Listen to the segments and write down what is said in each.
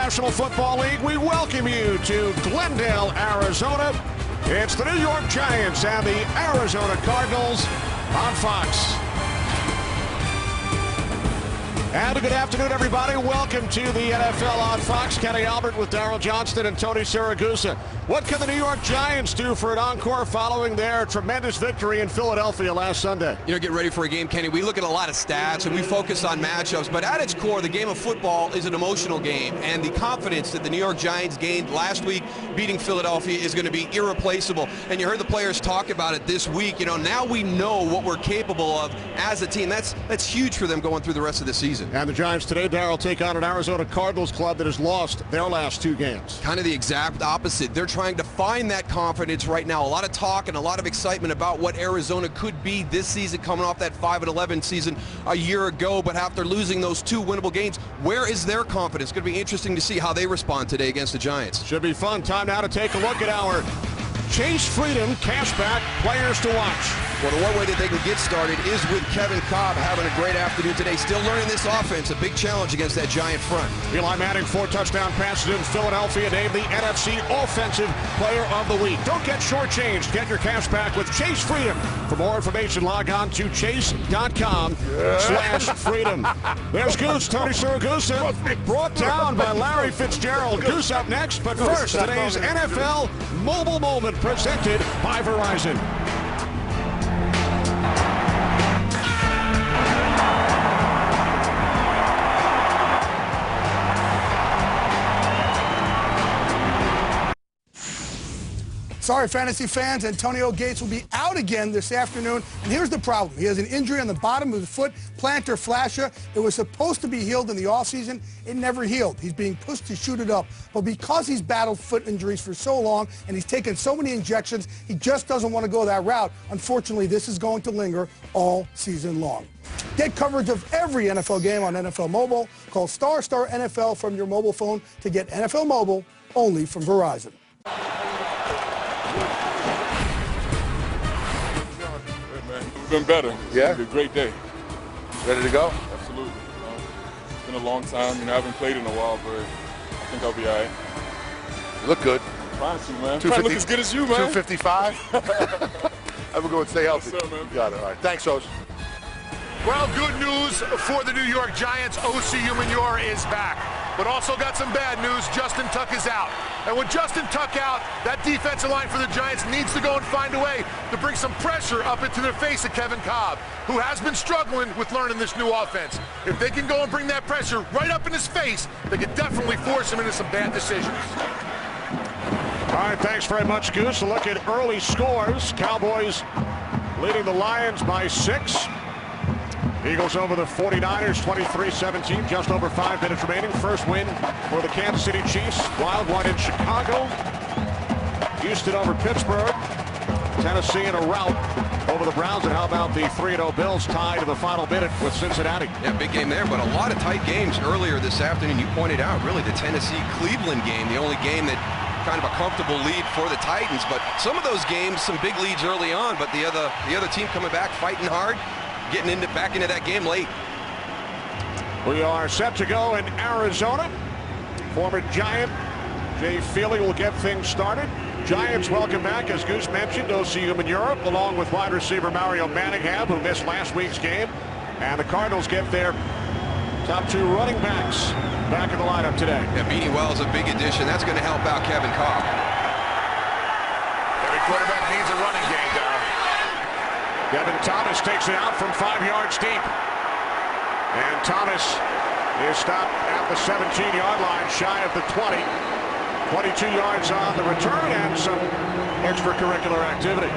National Football League, we welcome you to Glendale, Arizona. It's the New York Giants and the Arizona Cardinals on Fox. And a good afternoon, everybody. Welcome to the NFL on Fox. Kenny Albert with Darryl Johnston and Tony Siragusa. What can the New York Giants do for an encore following their tremendous victory in Philadelphia last Sunday? You know, get ready for a game, Kenny. We look at a lot of stats and we focus on matchups, but at its core, the game of football is an emotional game, and the confidence that the New York Giants gained last week beating Philadelphia is going to be irreplaceable. And you heard the players talk about it this week. You know, now we know what we're capable of as a team. That's huge for them going through the rest of the season. And the Giants today, Darryl, take on an Arizona Cardinals club that has lost their last two games. Kind of the exact opposite. They're trying to find that confidence right now. A lot of talk and a lot of excitement about what Arizona could be this season, coming off that 5-11 season a year ago. But after losing those two winnable games, where is their confidence? It's going to be interesting to see how they respond today against the Giants. Should be fun. Time now to take a look at our Chase Freedom Cashback players to watch. Well, the one way that they can get started is with Kevin Cobb having a great afternoon today. Still learning this offense, a big challenge against that Giant front. Eli Manning, 4 touchdown passes in Philadelphia, named the NFC Offensive Player of the Week. Don't get shortchanged. Get your cash back with Chase Freedom. For more information, log on to chase.com/freedom. There's Goose, Tony Siragusa, brought down by Larry Fitzgerald. Goose up next, but first, today's NFL Mobile Moment presented by Verizon. Sorry, fantasy fans, Antonio Gates will be out again this afternoon. And here's the problem. He has an injury on the bottom of his foot, plantar fascia. It was supposed to be healed in the offseason. It never healed. He's being pushed to shoot it up. But because he's battled foot injuries for so long and he's taken so many injections, he just doesn't want to go that route. Unfortunately, this is going to linger all season long. Get coverage of every NFL game on NFL Mobile. Call ** NFL from your mobile phone to get NFL Mobile only from Verizon. Been better. Yeah? It's been a great day. Ready to go? Absolutely. It's been a long time. You know, I haven't played in a while, but I think I'll be all right. You look good. Trying to, man. Trying to look as good as you, man. 255. Have a go and stay healthy. Yes, sir, man. Got it. All right. Thanks, Osh. Well, good news for the New York Giants. O.C. Umenyiora is back. But also got some bad news. Justin Tuck is out. And with Justin Tuck out, that defensive line for the Giants needs to go and find a way to bring some pressure up into the face of Kevin Cobb, who has been struggling with learning this new offense. If they can go and bring that pressure right up in his face, they could definitely force him into some bad decisions. All right, thanks very much, Goose. A look at early scores. Cowboys leading the Lions by 6. Eagles over the 49ers, 23-17, just over 5 minutes remaining. First win for the Kansas City Chiefs. Wild one in Chicago. Houston over Pittsburgh. Tennessee in a rout over the Browns. And how about the 3-0 Bills tied to the final minute with Cincinnati? Yeah, big game there, but a lot of tight games earlier this afternoon. You pointed out, really, the Tennessee-Cleveland game, the only game that kind of a comfortable lead for the Titans. But some of those games, some big leads early on, but the other team coming back, fighting hard, getting back into that game late. We are set to go in Arizona. Former Giant Jay Feely will get things started. Giants welcome back, as Goose mentioned, O.C. Umenyiora, along with wide receiver Mario Manningham, who missed last week's game. And the Cardinals get their top 2 running backs back in the lineup today. Yeah, Beanie Wells a big addition. That's going to help out Kevin Cobb. Every quarterback needs a running game, Darryl. Devin Thomas takes it out from 5 yards deep. And Thomas is stopped at the 17-yard line, shy of the 20. 22 yards on the return and some extracurricular activity.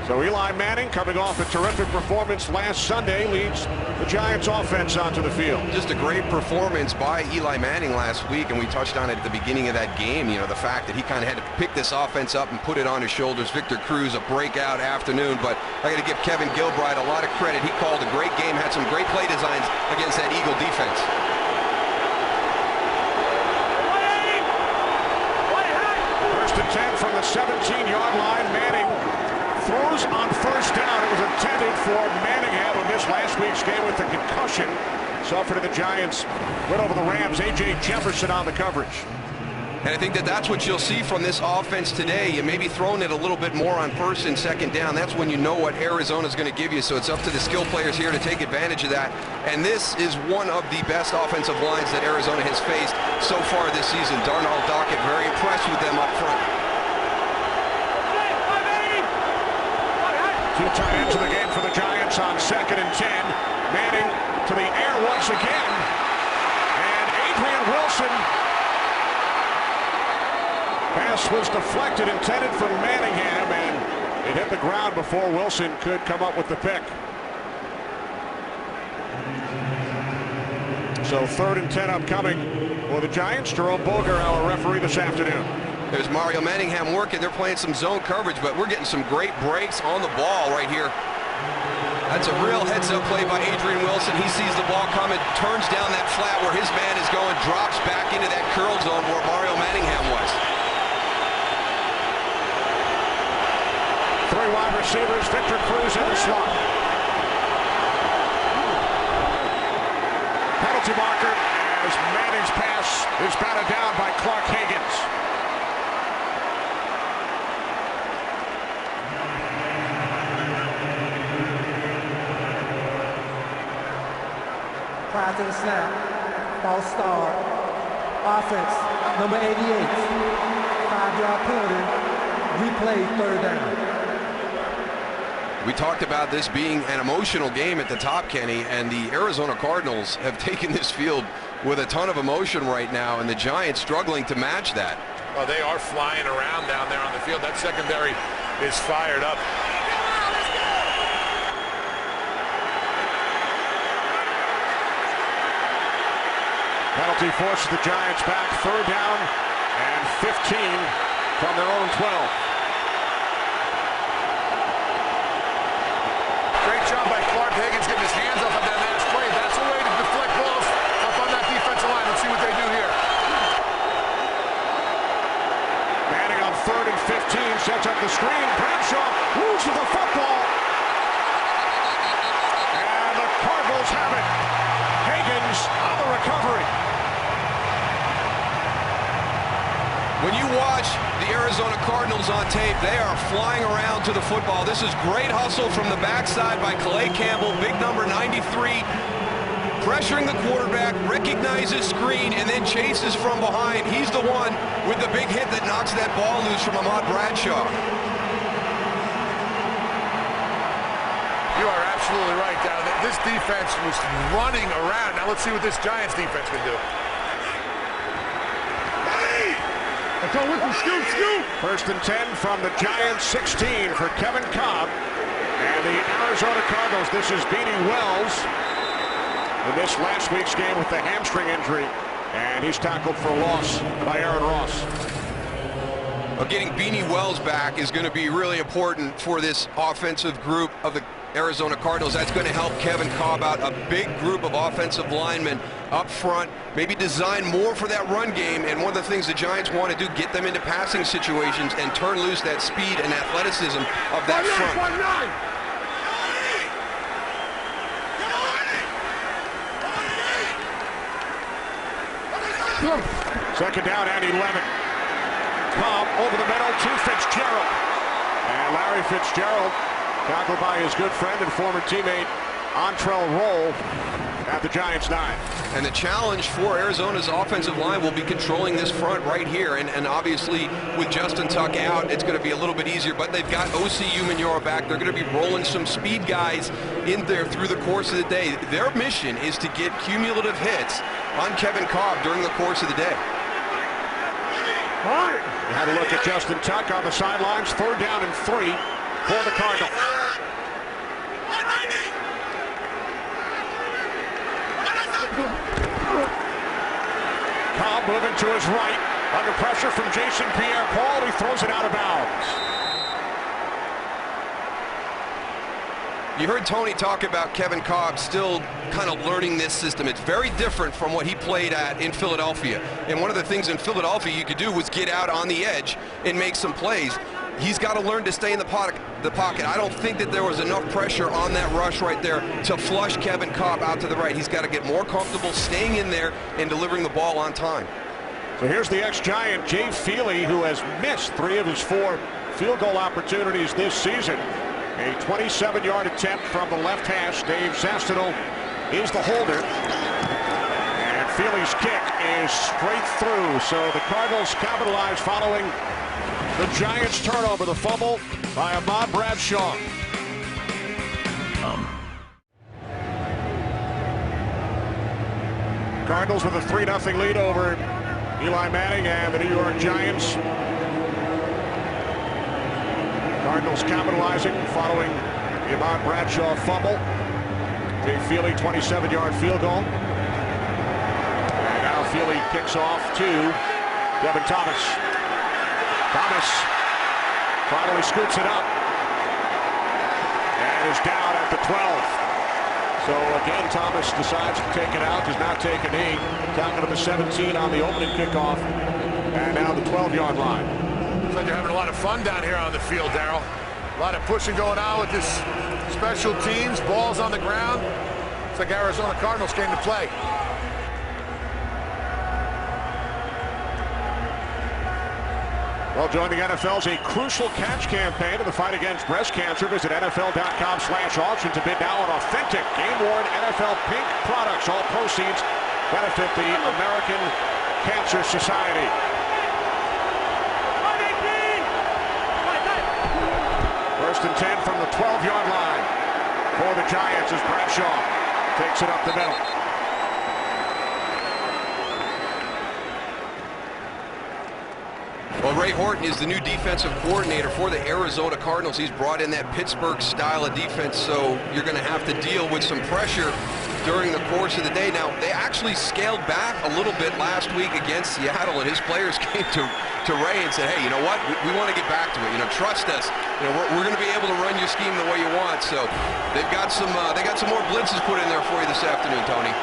So Eli Manning, coming off a terrific performance last Sunday, leads the Giants offense onto the field. Just a great performance by Eli Manning last week, and we touched on it at the beginning of that game. You know, the fact that he kind of had to pick this offense up and put it on his shoulders. Victor Cruz, a breakout afternoon, but I got to give Kevin Gilbride a lot of credit. He called a great game, had some great play designs against that Eagle defense. First and 10 from the 17-yard line. Manning throws on first down. It was intended for Manningham, who missed last week's game with a concussion. So for the Giants, win over the Rams. A.J. Jefferson on the coverage. And I think that's what you'll see from this offense today. You may be throwing it a little bit more on first and second down. That's when you know what Arizona's going to give you. So it's up to the skill players here to take advantage of that. And this is one of the best offensive lines that Arizona has faced so far this season. Darnell Dockett very impressed with them up front. 2 tight ends in the game for the Giants on 2nd and 10. Manning to the air once again. And Adrian Wilson. Pass was deflected, intended for Manningham, and it hit the ground before Wilson could come up with the pick. So 3rd and 10 upcoming for the Giants. Jerome Boger, our referee this afternoon. There's Mario Manningham working. They're playing some zone coverage, but we're getting some great breaks on the ball right here. That's a real heads-up play by Adrian Wilson. He sees the ball coming, turns down that flat where his man is going, drops back into that curl zone where Mario Manningham was. 3 wide receivers, Victor Cruz in the slot. Penalty marker as Manning's pass is batted down by Clark Higgins. Prior to the snap, false start, offense, number 88, 5-yard penalty, replay 3rd down. We talked about this being an emotional game at the top, Kenny, and the Arizona Cardinals have taken this field with a ton of emotion right now, and the Giants struggling to match that. Well, they are flying around down there on the field. That secondary is fired up. Penalty forces the Giants back, 3rd down and 15 from their own 12. Great job by Clark Higgins getting his hands up on that last play. That's a way to deflect balls up on that defensive line. Let's see what they do here. Manning on 3rd and 15, sets up the screen. Bradshaw loses the football. And the Cardinals have it. Higgins on the recovery. When you watch the Arizona Cardinals on tape, they are flying around to the football. This is great hustle from the backside by Calais Campbell, big number 93, pressuring the quarterback, recognizes screen, and then chases from behind. He's the one with the big hit that knocks that ball loose from Ahmad Bradshaw. You are absolutely right, Down. This defense was running around. Now let's see what this Giants defense can do. Scoop. 1st and 10 from the Giants, 16 for Kevin Cobb. And the Arizona Cardinals, this is Beanie Wells in this last week's game with the hamstring injury. And he's tackled for a loss by Aaron Ross. Well, getting Beanie Wells back is going to be really important for this offensive group of the Arizona Cardinals. That's going to help Kevin Cobb out. A big group of offensive linemen up front, maybe design more for that run game. And one of the things the Giants want to do, get them into passing situations and turn loose that speed and athleticism of that front. 2nd down and 11. Cobb over the middle to Fitzgerald. And Larry Fitzgerald tackled by his good friend and former teammate Antrell Roll at the Giants 9. And the challenge for Arizona's offensive line will be controlling this front right here. And obviously with Justin Tuck out, it's going to be a little bit easier. But they've got O.C. Umenyiora back. They're going to be rolling some speed guys in there through the course of the day. Their mission is to get cumulative hits on Kevin Cobb during the course of the day. All right. We had a look at Justin Tuck on the sidelines. 3rd down and 3 for the Cardinals. Cobb moving to his right. Under pressure from Jason Pierre-Paul. He throws it out of bounds. You heard Tony talk about Kevin Cobb still kind of learning this system. It's very different from what he played at in Philadelphia. And one of the things in Philadelphia you could do was get out on the edge and make some plays. he's got to learn to stay in the pocket. I don't think that there was enough pressure on that rush right there to flush Kevin Kolb out to the right. He's got to get more comfortable staying in there and delivering the ball on time. So here's the ex-Giant, Jay Feely, who has missed 3 of his 4 field goal opportunities this season. A 27-yard attempt from the left hash. Dave Zastino is the holder. And Feely's kick is straight through. So the Cardinals capitalize following the Giants' turnover, the fumble by Ahmad Bradshaw. Cardinals with a 3-0 lead over Eli Manning and the New York Giants. Cardinals capitalizing following the Ahmad Bradshaw fumble. Jay Feely, 27-yard field goal. And now Feely kicks off to Devin Thomas. Thomas finally scoops it up and is down at the 12. So again, Thomas decides to take it out, does not take a knee. Tackle to the 17 on the opening kickoff, and now the 12-yard line. Looks like they're having a lot of fun down here on the field, Darryl. A lot of pushing going on with this special teams, balls on the ground. It's like Arizona Cardinals came to play. Well, join the NFL's A Crucial Catch campaign in the fight against breast cancer. Visit NFL.com/auction to bid now on authentic, game-worn NFL pink products. All proceeds benefit the American Cancer Society. First and 10 from the 12-yard line for the Giants as Bradshaw takes it up the middle. Well, Ray Horton is the new defensive coordinator for the Arizona Cardinals. He's brought in that Pittsburgh style of defense, so you're going to have to deal with some pressure during the course of the day. Now, they actually scaled back a little bit last week against Seattle, and his players came to Ray and said, hey, you know what? We want to get back to it. You know, trust us. You know, we're going to be able to run your scheme the way you want. So they've got some more blitzes put in there for you this afternoon, Tony.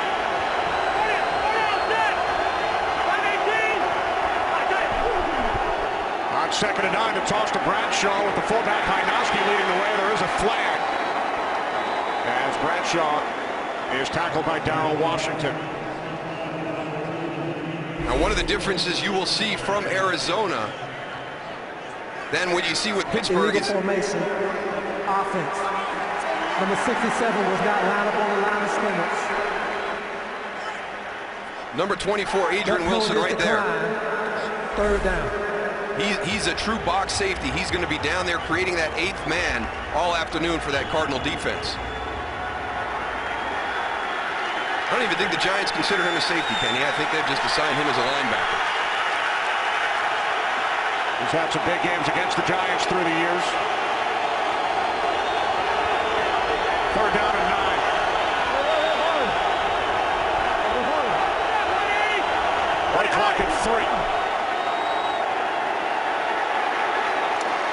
On 2nd and 9, the toss to Bradshaw with the fullback Hajnowski leading the way. There is a flag as Bradshaw is tackled by Darrell Washington. Now, one of the differences you will see from Arizona than what you see with Pittsburgh is formation, offense. Number 67 was not lined up on the line of scrimmage. Number 24, Adrian Wilson, right there. 3rd down. He's a true box safety. He's going to be down there creating that 8th man all afternoon for that Cardinal defense. I don't even think the Giants consider him a safety, Kenny. I think they've just assigned him as a linebacker. He's had some big games against the Giants through the years. 3rd down and 9. Play clock at 3.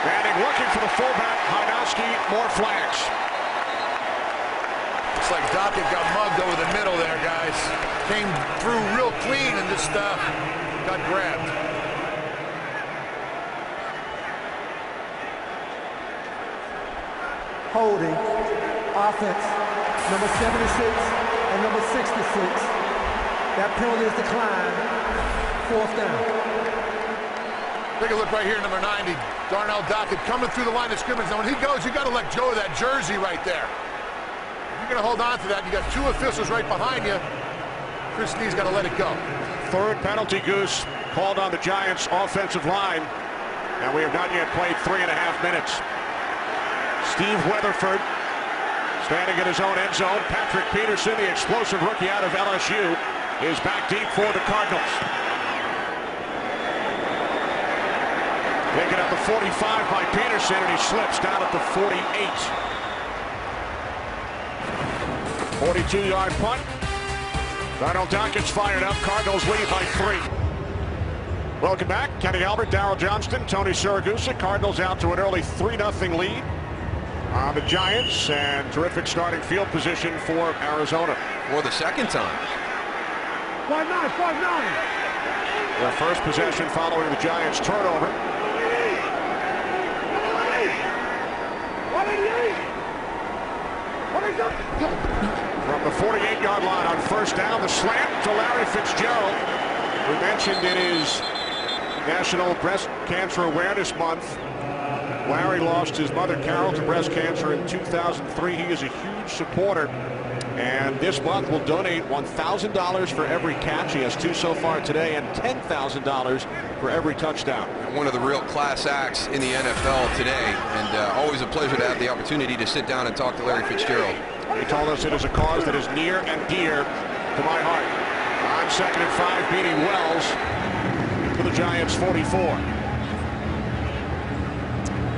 Manning looking for the fullback. Hajnowski, more flags. Looks like Dockett got mugged over the middle there, guys. Came through real clean and just got grabbed. Holding, offense, number 76 and number 66. That penalty is declined. 4th down. Take a look right here, number 90, Darnell Dockett coming through the line of scrimmage. Now, when he goes, you got to let go of that jersey right there. If you're going to hold on to that, you got 2 officials right behind you. Chris Nee's got to let it go. 3rd penalty, Goose, called on the Giants' offensive line. And we have not yet played 3.5 minutes. Steve Weatherford standing in his own end zone. Patrick Peterson, the explosive rookie out of LSU, is back deep for the Cardinals. Taken at the 45 by Peterson, and he slips down at the 48. 42-yard punt. Darnell Dockett's fired up. Cardinals lead by 3. Welcome back. Kenny Albert, Darryl Johnston, Tony Siragusa. Cardinals out to an early 3-0 lead on the Giants, and terrific starting field position for Arizona. For the 2nd time. 5-9. Their first possession following the Giants' turnover. From the 48-yard line on first down, the slant to Larry Fitzgerald, who mentioned it is National Breast Cancer Awareness Month. Larry lost his mother, Carol, to breast cancer in 2003. He is a huge supporter, and this month will donate $1,000 for every catch. He has 2 so far today, and $10,000 for every touchdown. One of the real class acts in the NFL today, and always a pleasure to have the opportunity to sit down and talk to Larry Fitzgerald. He told us it is a cause that is near and dear to my heart. On 2nd and 5, beating Wells to the Giants' 44.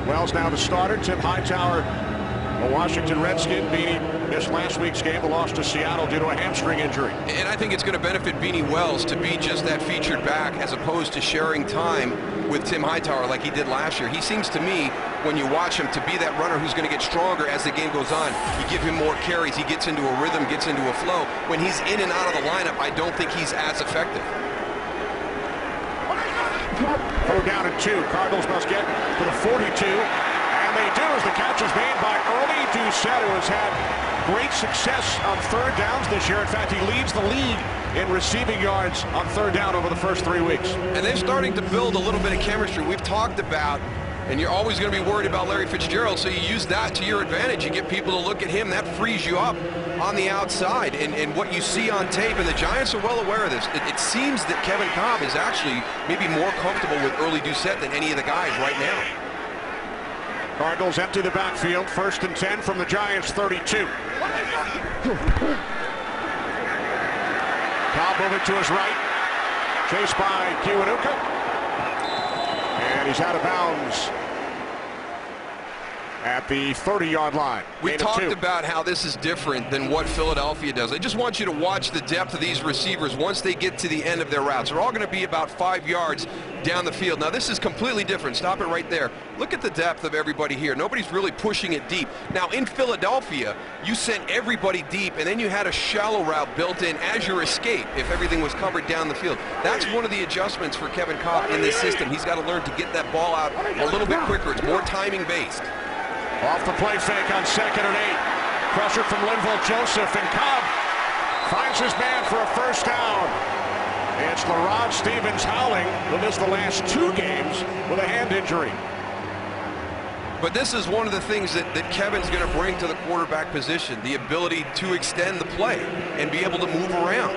Wells now the starter. Tim Hightower, a Washington Redskin, beating this last week's game, the loss to Seattle due to a hamstring injury. And I think it's going to benefit Beanie Wells to be just that featured back as opposed to sharing time with Tim Hightower like he did last year. He seems to me, when you watch him, to be that runner who's going to get stronger as the game goes on. You give him more carries, he gets into a rhythm, gets into a flow. When he's in and out of the lineup, I don't think he's as effective. Third down and 2. Cardinals must get to the 42. And they do, as the catch is made by Early Doucette, who has had great success on third downs this year. In fact, he leads the league in receiving yards on third down over the first 3 weeks. And they're starting to build a little bit of chemistry. We've talked about, and you're always going to be worried about Larry Fitzgerald, so you use that to your advantage. You get people to look at him. That frees you up on the outside. And what you see on tape, and the Giants are well aware of this, it seems that Kevin Cobb is actually maybe more comfortable with Early Doucette than any of the guys right now. Cardinals empty the backfield. 1st and 10 from the Giants' 32. Cobb moving to his right. Chased by Kiwanuka. And he's out of bounds at the 30-yard line. We talked about how this is different than what Philadelphia does. I just want you to watch the depth of these receivers once they get to the end of their routes. They're all going to be about 5 yards down the field. Now, this is completely different. Stop it right there. Look at the depth of everybody here. Nobody's really pushing it deep. Now, in Philadelphia, you sent everybody deep, and then you had a shallow route built in as your escape if everything was covered down the field. That's one of the adjustments for Kevin Cobb in this system. He's got to learn to get that ball out a little bit quicker. It's more timing-based. Off the play fake on 2nd and 8. Pressure from Linval Joseph, and Cobb finds his man for a first down. It's LaRod Stevens-Howling, who missed the last 2 games with a hand injury. But this is one of the things that Kevin's going to bring to the quarterback position, the ability to extend the play and be able to move around.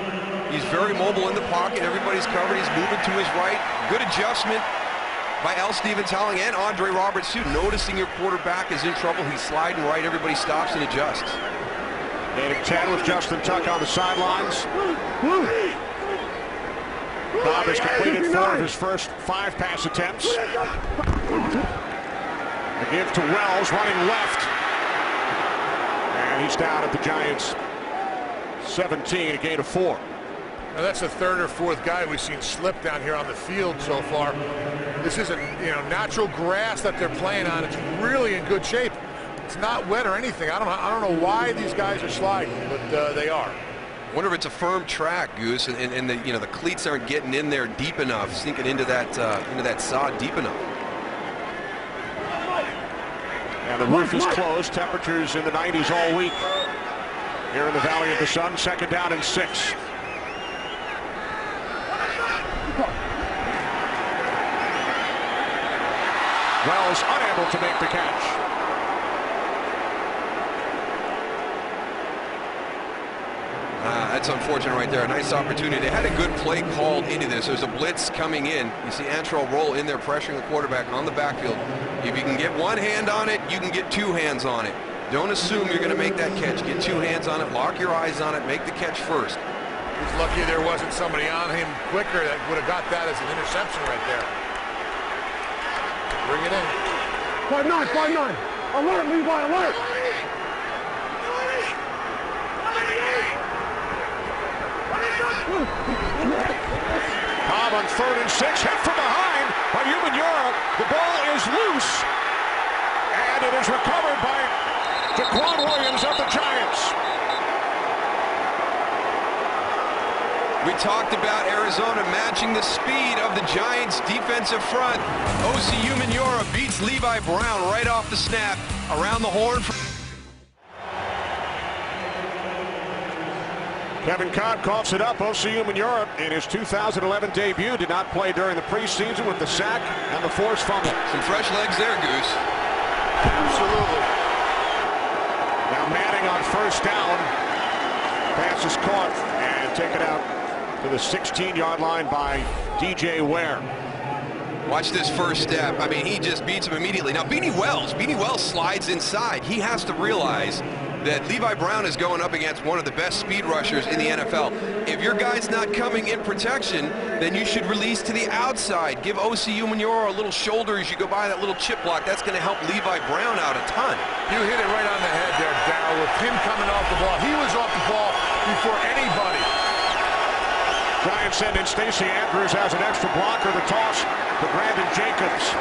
He's very mobile in the pocket. Everybody's covered. He's moving to his right. Good adjustment by L. Stevens-Howling and Andre Roberts, too. Noticing your quarterback is in trouble. He's sliding right. Everybody stops and adjusts. Gaining 10 with Justin Tuck on the sidelines. Cobb has completed 4 of his first 5 pass attempts. The give to Wells, running left. And he's down at the Giants' 17, a gain of 4. Now that's the 3rd or 4th guy we've seen slip down here on the field so far. This isn't, natural grass that they're playing on. It's really in good shape. It's not wet or anything. I don't know why these guys are sliding, but they are. Wonder if it's a firm track, Goose, and the cleats aren't getting in there deep enough, sinking into that sod deep enough. And the roof is closed. Temperatures in the 90s all week here in the Valley of the Sun. 2nd down and 6. Wells unable to make the catch. That's unfortunate right there. A nice opportunity. They had a good play called into this. There's a blitz coming in. You see Antrell roll in there, pressuring the quarterback on the backfield. If you can get 1 hand on it, you can get 2 hands on it. Don't assume you're going to make that catch. Get 2 hands on it, lock your eyes on it, make the catch first. He's lucky there wasn't somebody on him quicker that would have got that as an interception right there. Bring it in. 5-9. Alert, Levi, alert. Cobb on 3rd and 6, hit from behind by NYGvARI. The ball is loose, and it is recovered by Jaquan Williams of the Giants. We talked about Arizona matching the speed of the Giants' defensive front. OCU Manura beats Levi Brown right off the snap. Around the horn. Kevin Cobb coughs it up. OCU Manura in his 2011 debut did not play during the preseason with the sack and the forced fumble. Some fresh legs there, Goose. Absolutely. Now Manning on first down. Pass is caught and taken out to the 16-yard line by DJ Ware. Watch this first step. I mean, he just beats him immediately. Now, Beanie Wells slides inside. He has to realize that Levi Brown is going up against one of the best speed rushers in the NFL. If your guy's not coming in protection, then you should release to the outside. Give OCU Manura a little shoulder as you go by that little chip block. That's going to help Levi Brown out a ton. You hit it right on the head there, Darryl, with him coming off the ball. He was off the ball before anybody. Giants send in Stacey Andrews as an extra blocker. The toss to Brandon Jacobs.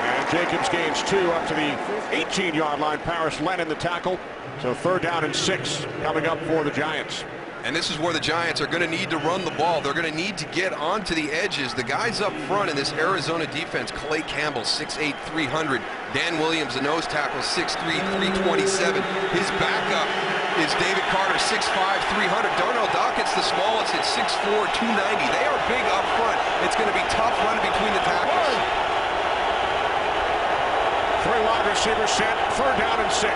And Jacobs gains 2 up to the 18-yard line. Paris Lennon the tackle. So 3rd down and 6 coming up for the Giants. And this is where the Giants are going to need to run the ball. They're going to need to get onto the edges. The guys up front in this Arizona defense, Clay Campbell, 6'8", 300. Dan Williams, the nose tackle, 6'3", 327. His backup is David Carter, 6'5", 300. Darnell Dockett's the smallest at 6'4", 290. They are big up front. It's going to be tough running between the tackles. 3 wide receivers set, 3rd down and 6.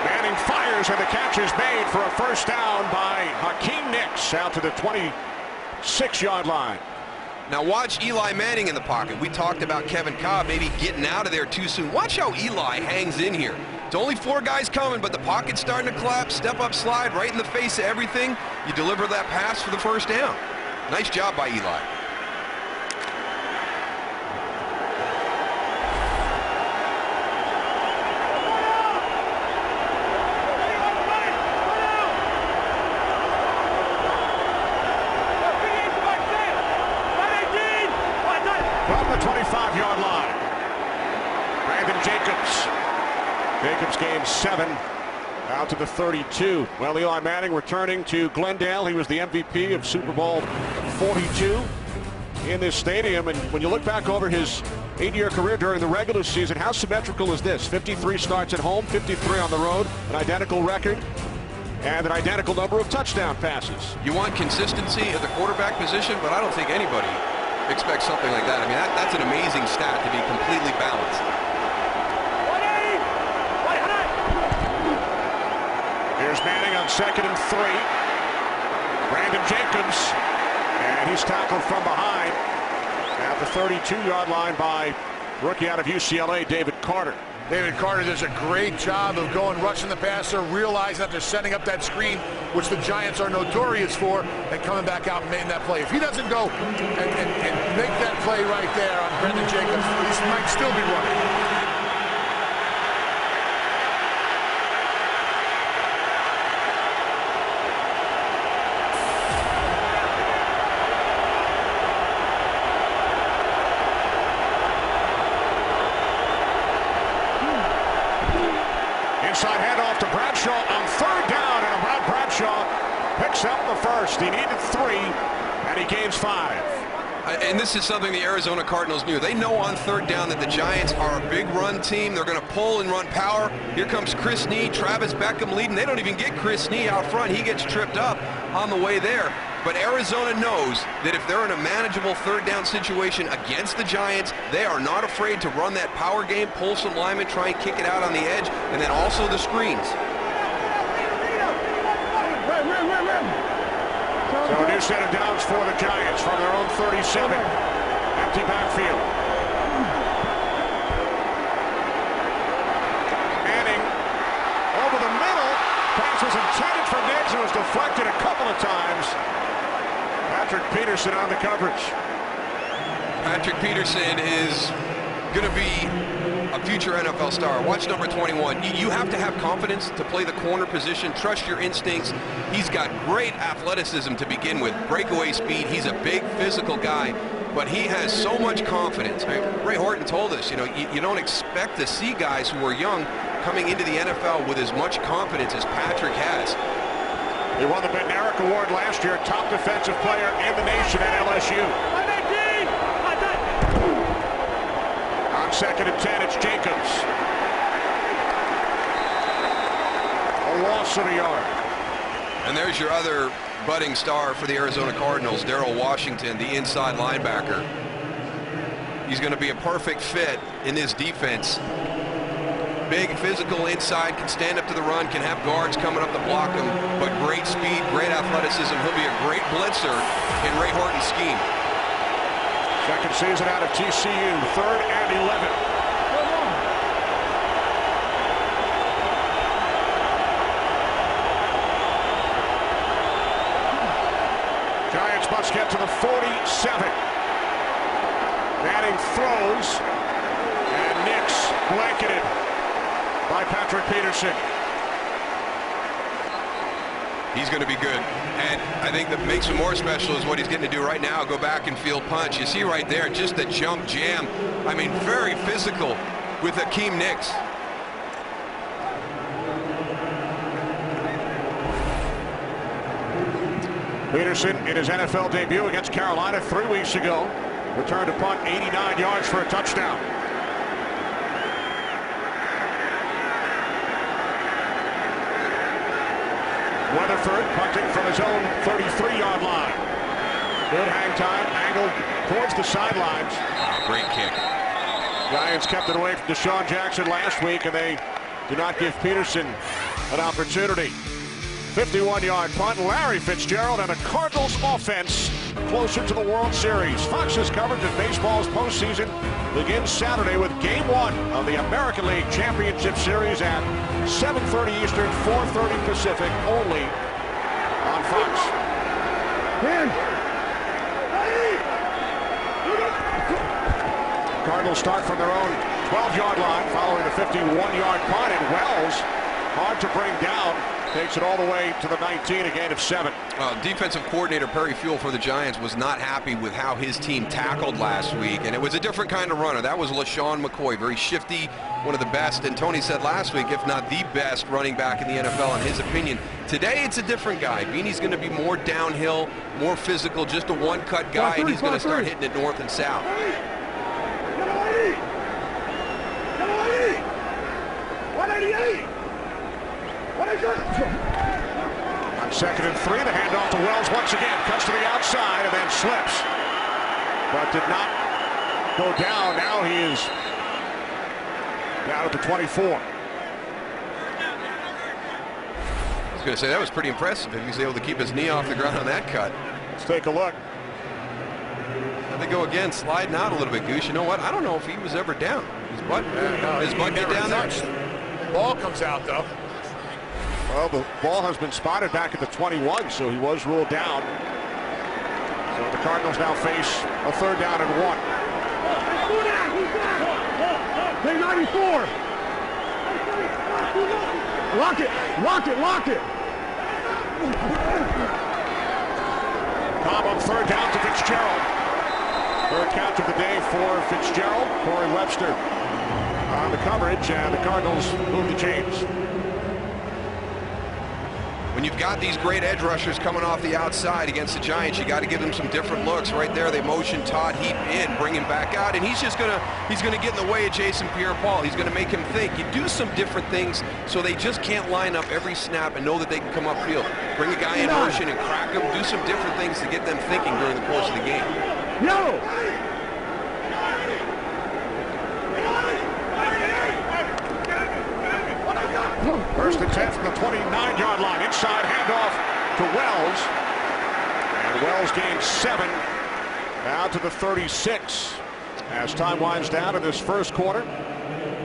Manning fires and the catch is made for a first down by Hakeem Nicks out to the 26-yard line. Now watch Eli Manning in the pocket. We talked about Kevin Cobb maybe getting out of there too soon. Watch how Eli hangs in here. It's only 4 guys coming, but the pocket's starting to collapse. Step up, slide right in the face of everything. You deliver that pass for the first down. Nice job by Eli. From the 25-yard line, Brandon Jacobs. Jacobs gains 7 out to the 32. Well, Eli Manning returning to Glendale. He was the MVP of Super Bowl 42 in this stadium. And when you look back over his 8-year career during the regular season, how symmetrical is this? 53 starts at home, 53 on the road, an identical record, and an identical number of touchdown passes. You want consistency at the quarterback position, but I don't think anybody expects something like that. I mean, that's an amazing stat to be completely balanced. Here's Manning on 2nd and 3. Brandon Jacobs, and he's tackled from behind at the 32-yard line by rookie out of UCLA, David Carter. David Carter does a great job of going rushing the passer, realizing that they're setting up that screen, which the Giants are notorious for, and coming back out and making that play. If he doesn't go and make that play right there on Brandon Jacobs, he might still be running. Inside handoff to Bradshaw on 3rd down, and Brad Bradshaw picks up the first. He needed 3, and he gains 5. And this is something the Arizona Cardinals knew. They know on 3rd down that the Giants are a big run team. They're going to pull and run power. Here comes Chris Nee, Travis Beckham leading. They don't even get Chris Nee out front. He gets tripped up on the way there. But Arizona knows that if they're in a manageable 3rd down situation against the Giants, they are not afraid to run that power game, pull some linemen, try and kick it out on the edge, and then also the screens. So a new set of downs for the Giants from their own 37. Empty backfield. Manning over the middle. Pass was intended for Diggs and was deflected a couple of times. Patrick Peterson on the coverage. Patrick Peterson is going to be a future NFL star. Watch number 21. You have to have confidence to play the corner position. Trust your instincts. He's got great athleticism to begin with. Breakaway speed. He's a big physical guy, but he has so much confidence. I mean, Ray Horton told us, you know, you don't expect to see guys who are young coming into the NFL with as much confidence as Patrick has. He won the Bednarik Award last year, top defensive player in the nation at LSU. On 2nd and 10, it's Jacobs. A loss of a yard. And there's your other budding star for the Arizona Cardinals, Darrell Washington, the inside linebacker. He's going to be a perfect fit in this defense. Big, physical inside, can stand up to the run, can have guards coming up to block him, but great speed, great athleticism. He'll be a great blitzer in Ray Horton's scheme. Second season out of TCU, 3rd and 11. Giants must get to the 47. Manning throws, and Nix blanketed by Patrick Peterson. He's going to be good. And I think that makes him more special is what he's getting to do right now, go back and field punch. You see right there, just the jump jam. I mean, very physical with Akeem Nix. Peterson in his NFL debut against Carolina 3 weeks ago returned to punt 89 yards for a touchdown. Weatherford punting from his own 33-yard line. Good hang time, angled towards the sidelines. Great kick. Giants kept it away from Deshaun Jackson last week, and they do not give Peterson an opportunity. 51-yard punt. Larry Fitzgerald and a Cardinals offense closer to the World Series. Fox's coverage of baseball's postseason begins Saturday with Game 1 of the American League Championship Series at 7:30 Eastern, 4:30 Pacific, only on Fox. Cardinals start from their own 12-yard line following the 51-yard punt, and Wells, hard to bring down, takes it all the way to the 19, a gain of 7. Defensive coordinator Perry Fuel for the Giants was not happy with how his team tackled last week, and it was a different kind of runner. That was LaShawn McCoy, very shifty, one of the best, and Tony said last week, if not the best running back in the NFL in his opinion. Today it's a different guy. Beanie's going to be more downhill, more physical, just a one-cut guy, and he's going to start hitting it north and south. On 2nd and 3, the handoff to Wells once again, cuts to the outside and then slips, but did not go down. Now he is down at the 24. I was going to say that was pretty impressive if he was able to keep his knee off the ground on that cut. Let's take a look. And they go again, sliding out a little bit, Goose. You know what? I don't know if he was ever down. His butt get down there. Ball comes out though. Well, the ball has been spotted back at the 21, so he was ruled down. So the Cardinals now face a 3rd down and 1. Hey, 94. Lock it, lock it, lock it. Cobb on 3rd down to Fitzgerald. 3rd catch of the day for Fitzgerald. Corey Webster on the coverage, and the Cardinals move the chains. When you've got these great edge rushers coming off the outside against the Giants, you got to give them some different looks. Right there, they motion Todd Heap in, bring him back out, and he's gonna get in the way of Jason Pierre-Paul. He's gonna make him think. You do some different things so they just can't line up every snap and know that they can come upfield. Bring a guy in motion and crack him. Do some different things to get them thinking during the course of the game. No. 1st and 10 from the 29-yard line. Inside handoff to Wells. And Wells gains 7. Now to the 36. As time winds down in this first quarter,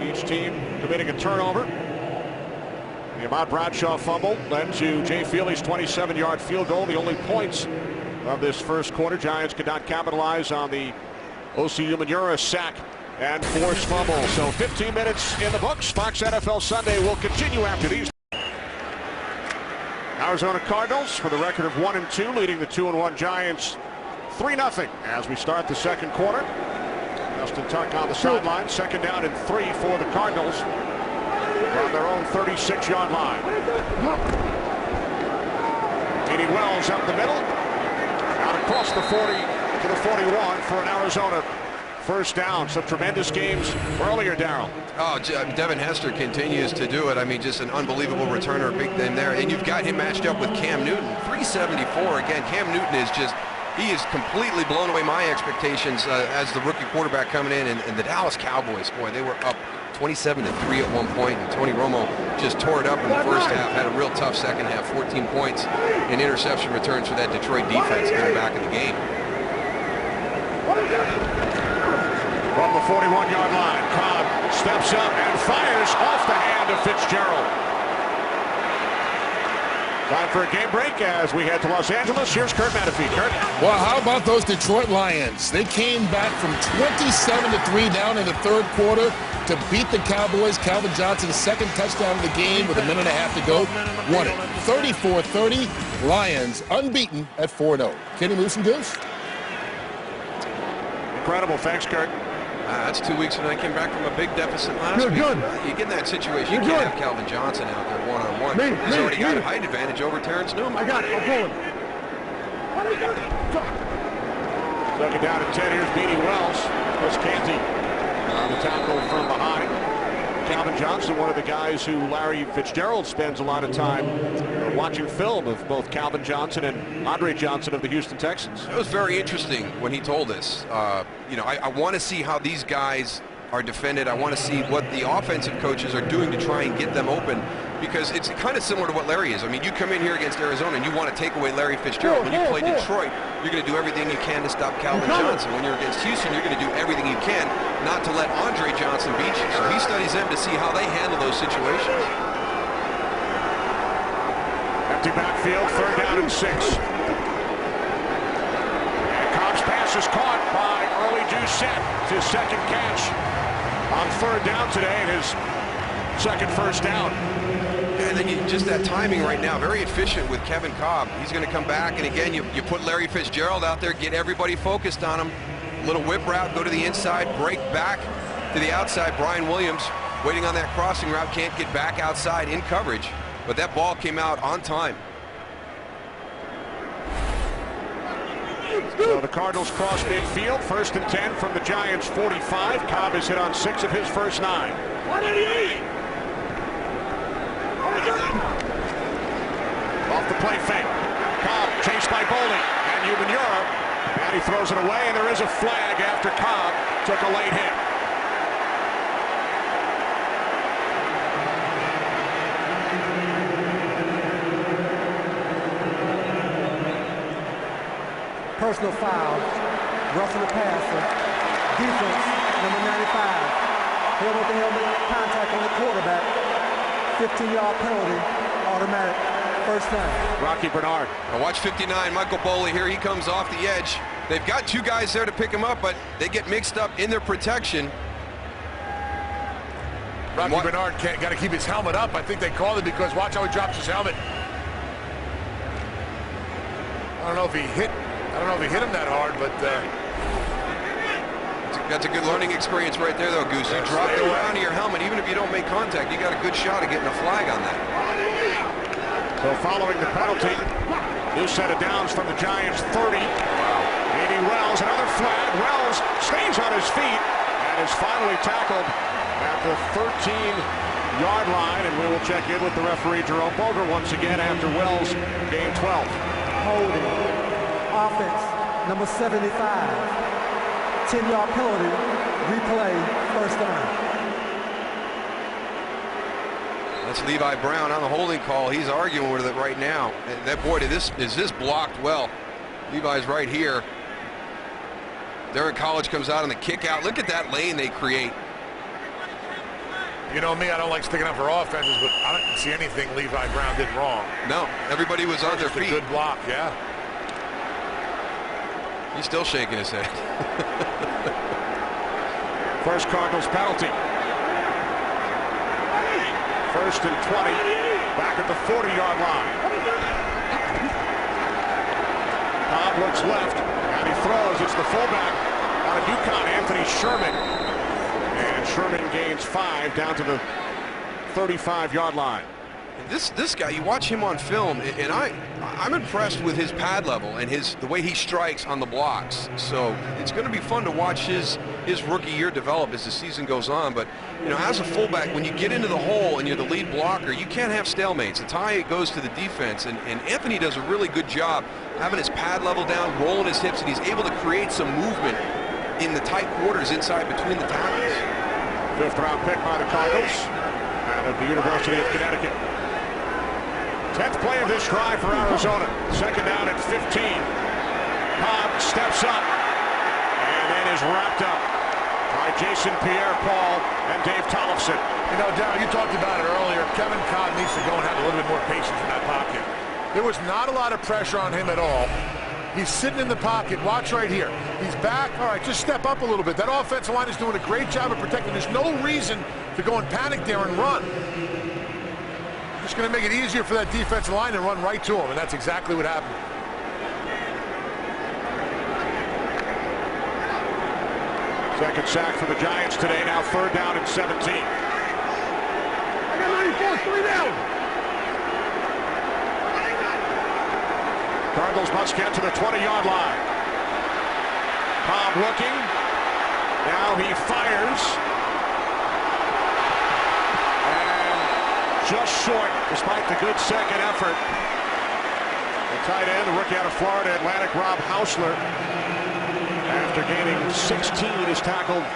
each team committing a turnover. The Ahmad Bradshaw fumble led to Jay Feely's 27-yard field goal. The only points of this first quarter. Giants could not capitalize on the O.C. Umenyiora sack and forced fumble. So 15 minutes in the books. Fox NFL Sunday will continue after these. Arizona Cardinals with a record of 1-2, leading the 2-1 Giants 3-0 as we start the second quarter. Justin Tuck on the sideline. 2nd down and 3 for the Cardinals. from their own 36-yard line. Beanie Wells up the middle, out across the 40 to the 41 for an Arizona first down. Some tremendous games earlier, Darryl. Oh, Devin Hester continues to do it. I mean, just an unbelievable returner, big name there. And you've got him matched up with Cam Newton. 374. Again, Cam Newton is just, he is completely blown away my expectations as the rookie quarterback coming in. And the Dallas Cowboys, boy, they were up 27-3 at one point. And Tony Romo just tore it up in the first half, had a real tough second half, 14 points in interception returns for that Detroit defense getting back in the game. From the 41-yard line, Cobb steps up and fires off the hand of Fitzgerald. Time for a game break as we head to Los Angeles. Here's Kurt Menefee. Kurt. Well, how about those Detroit Lions? They came back from 27-3 down in the third quarter to beat the Cowboys. Calvin Johnson's second touchdown of the game with a minute and a half to go. Won it. 34-30. Lions unbeaten at 4-0. Kenny Moose and Goose. Incredible. Thanks, Kurt. That's 2 weeks when I came back from a big deficit last week. Good. You get in that situation, you can't have Calvin Johnson out there one-on-one. He's already got a height advantage over Terrence Newman. I got it. I'm pulling. Second down and 10. Here's Beanie Wells. Chris Canty on the tackle from behind. Calvin Johnson, one of the guys who Larry Fitzgerald spends a lot of time watching film of both Calvin Johnson and Andre Johnson of the Houston Texans. It was very interesting when he told us, you know, I want to see how these guys are defended. I want to see what the offensive coaches are doing to try and get them open, because it's kind of similar to what Larry is. I mean, you come in here against Arizona and you want to take away Larry Fitzgerald. When you play Detroit, you're going to do everything you can to stop Calvin Johnson. When you're against Houston, you're going to do everything you can not to let Andre Johnson beat you. So he studies them to see how they handle those situations. Empty backfield, third down and 6. And Cobb's pass is caught by Early Doucette. It's his second catch on third down today and his second first down. And then just that timing right now, very efficient with Kevin Cobb. He's going to come back, and again, you put Larry Fitzgerald out there, get everybody focused on him. Little whip route, go to the inside, break back to the outside. Brian Williams waiting on that crossing route, can't get back outside in coverage, but that ball came out on time. So the Cardinals cross midfield, first and 10 from the Giants' 45. Cobb has hit on 6 of his first 9. 188. Off the play fake. Cobb chased by Boley and Umanura, and he throws it away, and there is a flag after Cobb took a late hit. Personal foul, roughing the passer, defense, number 95. Helmet-to-helmet contact on the quarterback, 15-yard penalty, automatic, first down. Rocky Bernard. Now watch 59, Michael Boley here, he comes off the edge. They've got 2 guys there to pick him up, but they get mixed up in their protection. Rocky Bernard got to keep his helmet up. I think they called it because watch how he drops his helmet. I don't know if he hit him that hard, but that's a good learning experience right there, though, Goose. You drop it around to your helmet, even if you don't make contact, you got a good shot of getting a flag on that. So following the penalty, new set of downs from the Giants' 30. Beanie Wells, another flag. Wells stays on his feet and is finally tackled at the 13-yard line, and we will check in with the referee, Jerome Boger, once again after Wells gained 12. Holding. Offense, number 75. 10-yard penalty, replay, first down. That's Levi Brown on the holding call. He's arguing with it right now. And that, boy, is this blocked well. Levi's right here. Derek College comes out on the kick out. Look at that lane they create. you know me, I don't like sticking up for offenses, but I don't see anything Levi Brown did wrong. No, everybody was on their feet. A good block, yeah. He's still shaking his head. First Cardinals penalty. First and 20, back at the 40-yard line. Cobb looks left, and he throws. It's the fullback out of UConn, Anthony Sherman. And Sherman gains 5 down to the 35-yard line. This guy, you watch him on film, and I'm impressed with his pad level and the way he strikes on the blocks. So it's going to be fun to watch his rookie year develop as the season goes on. But you know, as a fullback, when you get into the hole and you're the lead blocker, you can't have stalemates. The tie goes to the defense, and Anthony does a really good job having his pad level down, rolling his hips, and he's able to create some movement in the tight quarters inside between the tackles. 5th-round pick by the Cardinals out of the University of Connecticut. 10th play of this drive for Arizona. 2nd down at 15. Cobb steps up and then is wrapped up by Jason Pierre-Paul and Dave Tollefson. You know, Darryl, you talked about it earlier. Kevin Cobb needs to go and have a little bit more patience in that pocket. There was not a lot of pressure on him at all. He's sitting in the pocket. Watch right here. He's back. All right, just step up a little bit. That offensive line is doing a great job of protecting. There's no reason to go and panic there and run. Just going to make it easier for that defensive line to run right to him, and that's exactly what happened. Second sack for the Giants today. Now 3rd down and 17. I got 94, 3 down. Cardinals must get to the 20-yard line. Cobb looking. Now he fires. Just short, despite the good second effort. The tight end, the rookie out of Florida Atlantic, Rob Hausler, after gaining 16, is tackled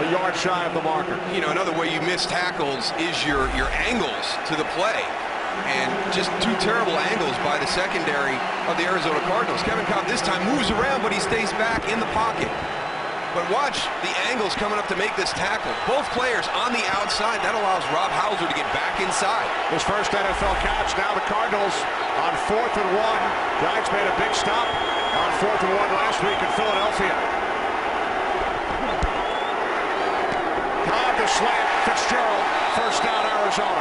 a yard shy of the marker. You know, another way you miss tackles is your angles to the play. And just 2 terrible angles by the secondary of the Arizona Cardinals. Kevin Cobb this time moves around, but he stays back in the pocket. But watch the angles coming up to make this tackle. Both players on the outside. That allows Rob Hausler to get back inside. His first NFL catch. Now the Cardinals on 4th and 1. Giants made a big stop on 4th and 1 last week in Philadelphia. Cobb to slant. Fitzgerald. First down, Arizona.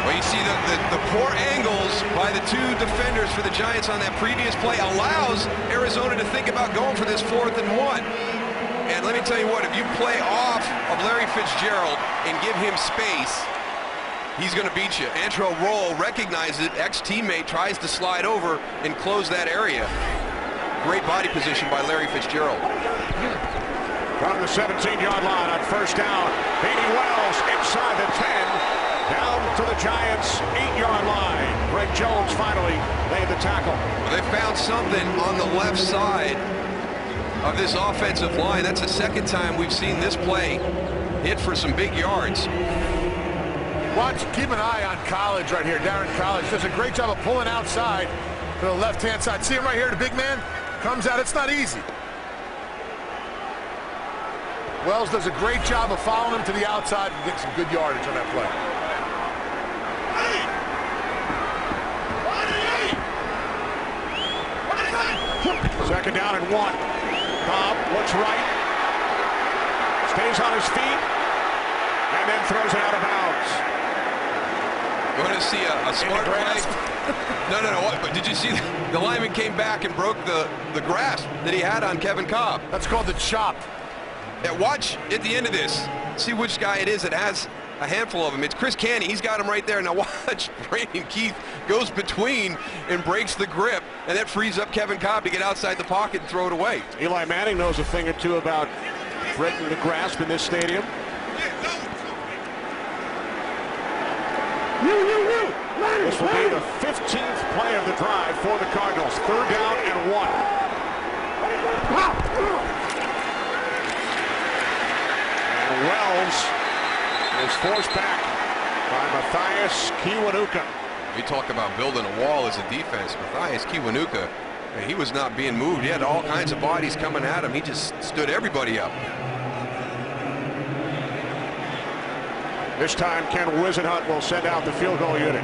Well, you see the poor angles by the 2 defenders for the Giants on that previous play allows Arizona to think about going for this 4th and 1. And let me tell you what, if you play off of Larry Fitzgerald and give him space, he's going to beat you. Antrell Roll recognizes it. Ex-teammate tries to slide over and close that area. Great body position by Larry Fitzgerald. From the 17-yard line on 1st down, Beanie Wells inside the 10. Down to the Giants' 8-yard line. Greg Jones finally made the tackle. Well, they found something on the left side of this offensive line. That's the 2nd time we've seen this play hit for some big yards. Watch, keep an eye on College right here. Darren College does a great job of pulling outside to the left-hand side. See him right here, the big man comes out. It's not easy. Wells does a great job of following him to the outside and getting some good yardage on that play. Second down and 1. Cobb looks right. Stays on his feet. And then throws it out of bounds. You want to see a smart play? No. But did you see the lineman came back and broke the grasp that he had on Kevin Cobb? That's called the chop. Yeah, watch at the end of this. See which guy it is that has a handful of them. It's Chris Canny. He's got him right there. Now watch, Brandon Keith goes between and breaks the grip, and that frees up Kevin Cobb to get outside the pocket and throw it away. Eli Manning knows a thing or two about breaking the grasp in this stadium. This will be the 15th play of the drive for the Cardinals. 3rd down and 1. And Wells is forced back by Matthias Kiwanuka. We talk about building a wall as a defense. Matthias Kiwanuka, he was not being moved. He had all kinds of bodies coming at him. He just stood everybody up. This time, Ken Wisenhunt will send out the field goal unit.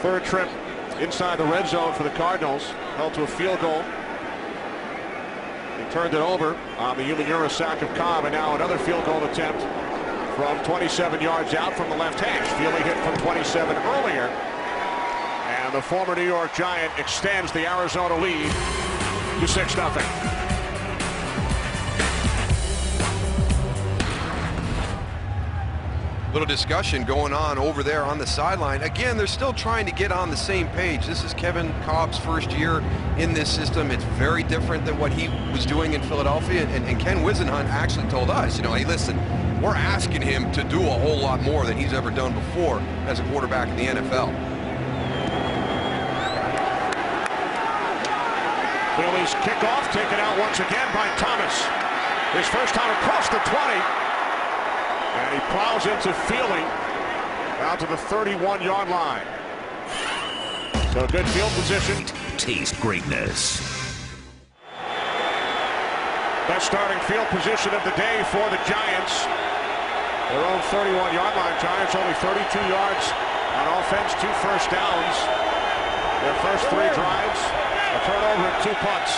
Third trip inside the red zone for the Cardinals. Held to a field goal. He turned it over on the Umanura sack of Cobb, and now another field goal attempt from 27 yards out from the left hash. Feely hit from 27 earlier. And And the former New York Giant extends the Arizona lead to 6-0. Little discussion going on over there on the sideline. Again, they're still trying to get on the same page. This is Kevin Cobb's first year in this system. It's very different than what he was doing in Philadelphia. And Ken Whisenhunt actually told us, you know, hey, listen, we're asking him to do a whole lot more than he's ever done before as a quarterback in the NFL. Phillies kickoff taken out once again by Thomas. His first time across the 20. And he plows into Feely out to the 31-yard line. So good field position. Taste greatness. Best starting field position of the day for the Giants. Their own 31-yard line. Giants only 32 yards on offense, 2 first downs. Their first 3 drives, a turnover and 2 punts.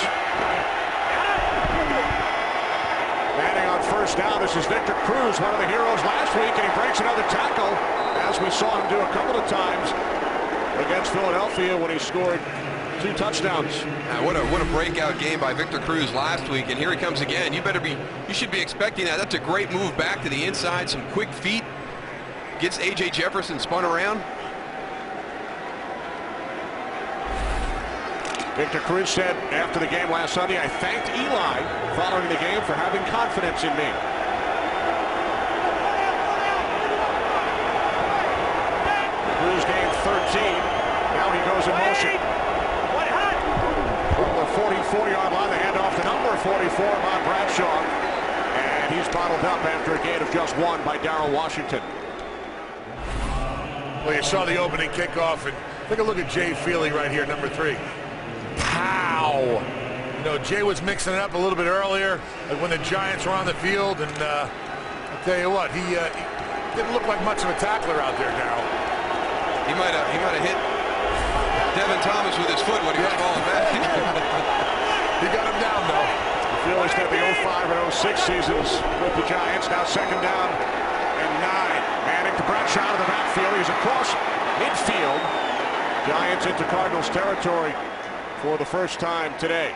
Manning on first down. This is Victor Cruz, one of the heroes last week, and he breaks another tackle, as we saw him do a couple of times against Philadelphia when he scored 2 touchdowns. What a breakout game by Victor Cruz last week, and here he comes again. You should be expecting that. That's a great move back to the inside, some quick feet, gets A.J. Jefferson spun around. Victor Cruz said after the game last Sunday, I thanked Eli following the game for having confidence in me. Cruz gained 13. Now he goes in motion. From the 44-yard line, they hand off to number 44, Ahmad Bradshaw. And he's bottled up after a gain of just 1 by Darrell Washington. Well, you saw the opening kickoff, and take a look at Jay Feely right here, number 3. Pow! You know, Jay was mixing it up a little bit earlier when the Giants were on the field, and I'll tell you what, he didn't look like much of a tackler out there, Darrell. He might have hit Devin Thomas with his foot when he was falling back. He got him down, though. The Phillies had the 05 and 06 seasons with the Giants. Now 2nd down and 9. Manning to Bradshaw out of the backfield. He's across midfield. Giants into Cardinals territory for the first time today.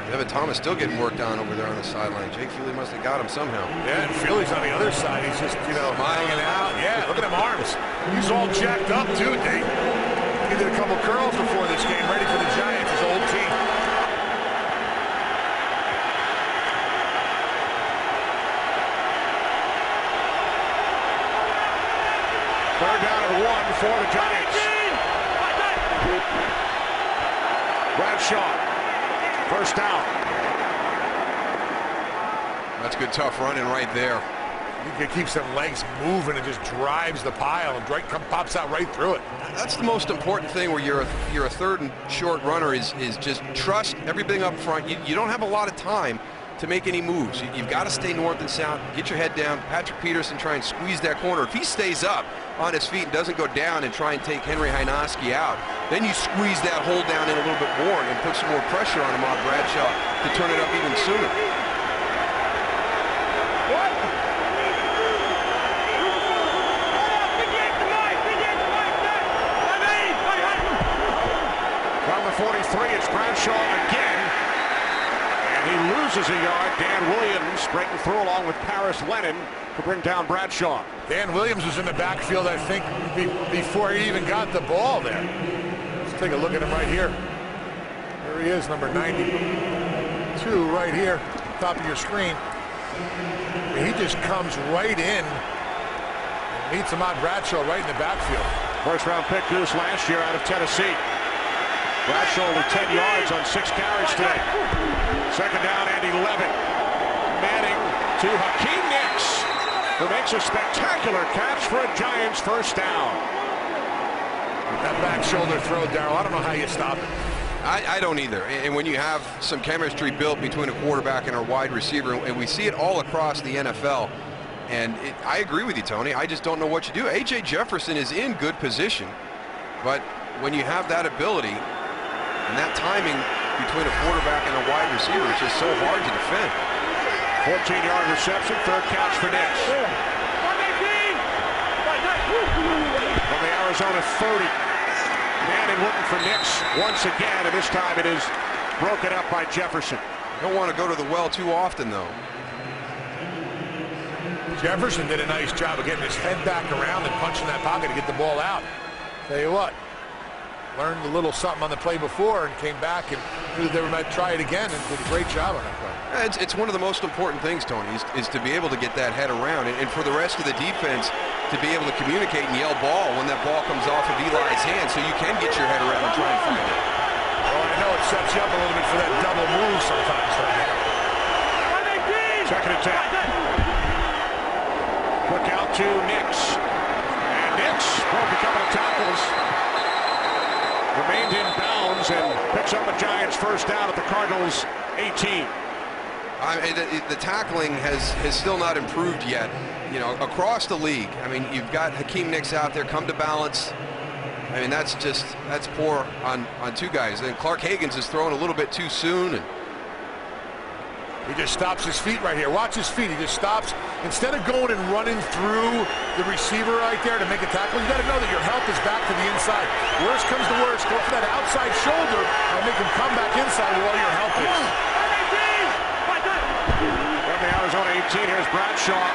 Devin Thomas still getting worked on over there on the sideline. Jake Feely must have got him somehow. Yeah, and Feely's on the other side. He's just, you know, hanging out. Yeah, look at them arms. He's all jacked up, too, Dave. He did a couple curls before this game, ready for the Giants, his old team. Third down and 1 for the Giants. Bradshaw. First down. That's good tough running right there. He keeps them legs moving and just drives the pile and pops out right through it. That's the most important thing where you're a 3rd and short runner is just trust everything up front. You don't have a lot of time to make any moves. You've got to stay north and south, get your head down. Patrick Peterson try and squeeze that corner. If he stays up on his feet and doesn't go down and try and take Henry Hynoski out, then you squeeze that hole down in a little bit more and put some more pressure on Ahmad Bradshaw to turn it up even sooner. From the 43, it's Bradshaw again. He loses a yard. Dan Williams breaking through along with Paris Lennon to bring down Bradshaw. Dan Williams was in the backfield, I think, before he even got the ball there. Let's take a look at him right here. There he is, number 92 right here, top of your screen. He just comes right in and meets Ahmad Bradshaw right in the backfield. First round pick Goose last year out of Tennessee. Bradshaw with 10 yards on 6 carries today. 2nd down and 11. Manning to Hakeem Nicks, who makes a spectacular catch for a Giants first down. That back shoulder throw, Darrell, I don't know how you stop it. I don't either. And when you have some chemistry built between a quarterback and a wide receiver, and we see it all across the NFL, and I agree with you, Tony. I just don't know what you do. A.J. Jefferson is in good position, but when you have that ability and that timing between a quarterback and a wide receiver, it's just so hard to defend. 14-yard reception, 3rd catch for Nicks. Arizona 30. Manning looking for Nix once again, and this time it is broken up by Jefferson. Don't want to go to the well too often, though. Jefferson did a nice job of getting his head back around and punching that pocket to get the ball out. Tell you what, learned a little something on the play before and came back and knew they might try it again and did a great job on that play. It's one of the most important things, Tony, is to be able to get that head around, and for the rest of the defense to be able to communicate and yell ball when that ball comes off of Eli's hand, so you can get your head around and try and find it. Well, I know it sets you up a little bit for that double move sometimes. Second and 10. Quick out to Nix. And Nix broke a couple of tackles. Remained in bounds and picks up a Giants first down at the Cardinals 18. The tackling has still not improved yet, you know, across the league. I mean, you've got Hakeem Nicks out there, come to balance. I mean, that's poor on two guys. And Clark Hagan's is throwing a little bit too soon. And he just stops his feet right here. Watch his feet. He just stops. Instead of going and running through the receiver right there to make a tackle, you got to know that your help is back to the inside. Worst comes to worst, go for that outside shoulder and make him come back inside while your help is. From the Arizona 18, here's Bradshaw.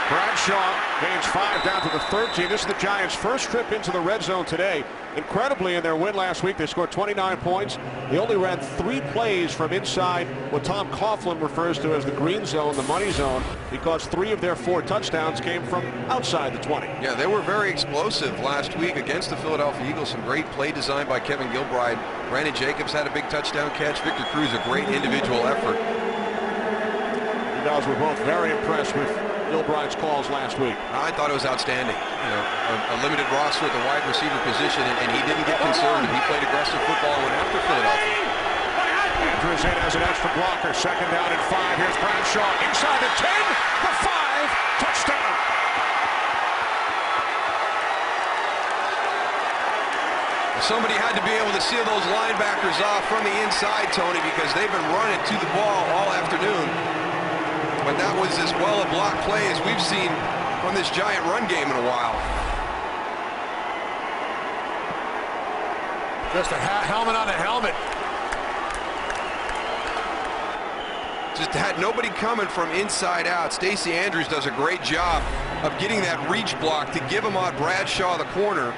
Bradshaw gains 5 down to the 13. This is the Giants' first trip into the red zone today. Incredibly, in their win last week, they scored 29 points. They only ran 3 plays from inside what Tom Coughlin refers to as the green zone, the money zone, because 3 of their 4 touchdowns came from outside the 20. Yeah, they were very explosive last week against the Philadelphia Eagles. Some great play design by Kevin Gilbride. Brandon Jacobs had a big touchdown catch. Victor Cruz, a great individual effort. You guys were both very impressed with Gilbride's calls last week. I thought it was outstanding. You know, a limited roster at the wide receiver position, and he didn't get concerned. He played aggressive football and went after Philadelphia. Andrews in as an extra blocker. Second down and 5. Here's Bradshaw inside the 10, the 5, touchdown. Somebody had to be able to seal those linebackers off from the inside, Tony, because they've been running to the ball all afternoon. But that was as well a block play as we've seen from this Giant run game in a while. Just a helmet on a helmet. Just had nobody coming from inside out. Stacey Andrews does a great job of getting that reach block to give him on Bradshaw the corner.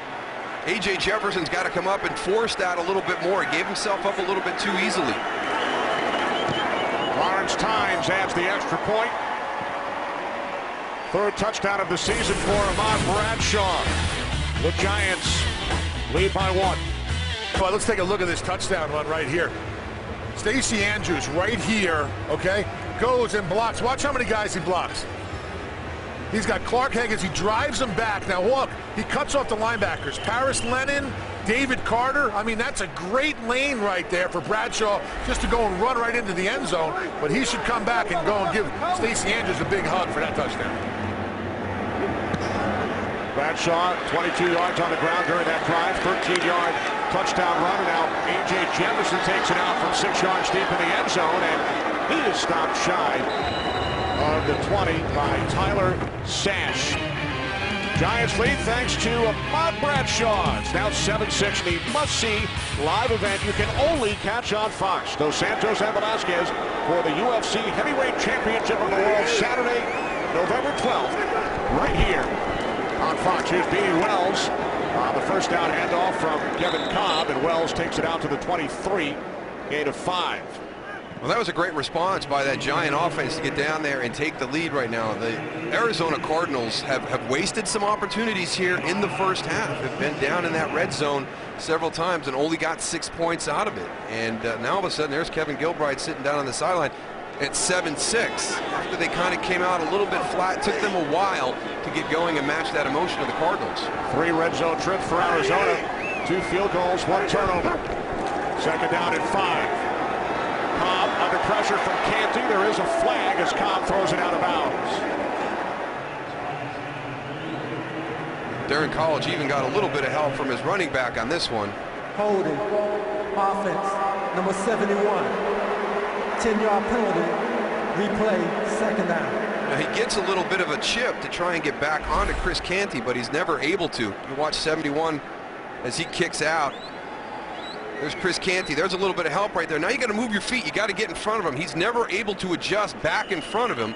A.J. Jefferson's got to come up and force that a little bit more. He gave himself up a little bit too easily. Lawrence Tynes adds the extra point. 3rd touchdown of the season for Ahmad Bradshaw. The Giants lead by 1. Well, let's take a look at this touchdown run right here. Stacey Andrews right here, okay, goes and blocks. Watch how many guys he blocks. He's got Clark Hagan. He drives him back. Now look, he cuts off the linebackers. Paris Lennon, David Carter. I mean, that's a great lane right there for Bradshaw just to go and run right into the end zone. But he should come back and go and give Stacey Andrews a big hug for that touchdown. Bradshaw, 22 yards on the ground during that drive, 13-yard touchdown run. And now A.J. Jefferson takes it out from 6 yards deep in the end zone, and he is stopped shy of the 20 by Tyler Sash. Giants lead thanks to Ahmad Bradshaw. It's now 7-6, the must-see live event you can only catch on Fox. Dos Santos and Velasquez for the UFC Heavyweight Championship of the World, Saturday, November 12th, right here on Fox. Here's Beanie Wells on the first down handoff from Kevin Cobb, and Wells takes it out to the 23, gain of 5. Well, that was a great response by that Giant offense to get down there and take the lead right now. The Arizona Cardinals have wasted some opportunities here in the first half. They've been down in that red zone several times and only got 6 points out of it. And now all of a sudden there's Kevin Gilbride sitting down on the sideline at 7-6. After they kind of came out a little bit flat, took them a while to get going and match that emotion of the Cardinals. 3 red zone trips for Arizona. 2 field goals, 1 turnover. Second down and 5. Cobb under pressure from Canty. There is a flag as Cobb throws it out of bounds. Darren College even got a little bit of help from his running back on this one. Holding, offense, number 71. 10-yard penalty, replay, second down. Now, he gets a little bit of a chip to try and get back onto Chris Canty, but he's never able to. You watch 71 as he kicks out. There's Chris Canty. There's a little bit of help right there. Now you got to move your feet. You got to get in front of him. He's never able to adjust back in front of him,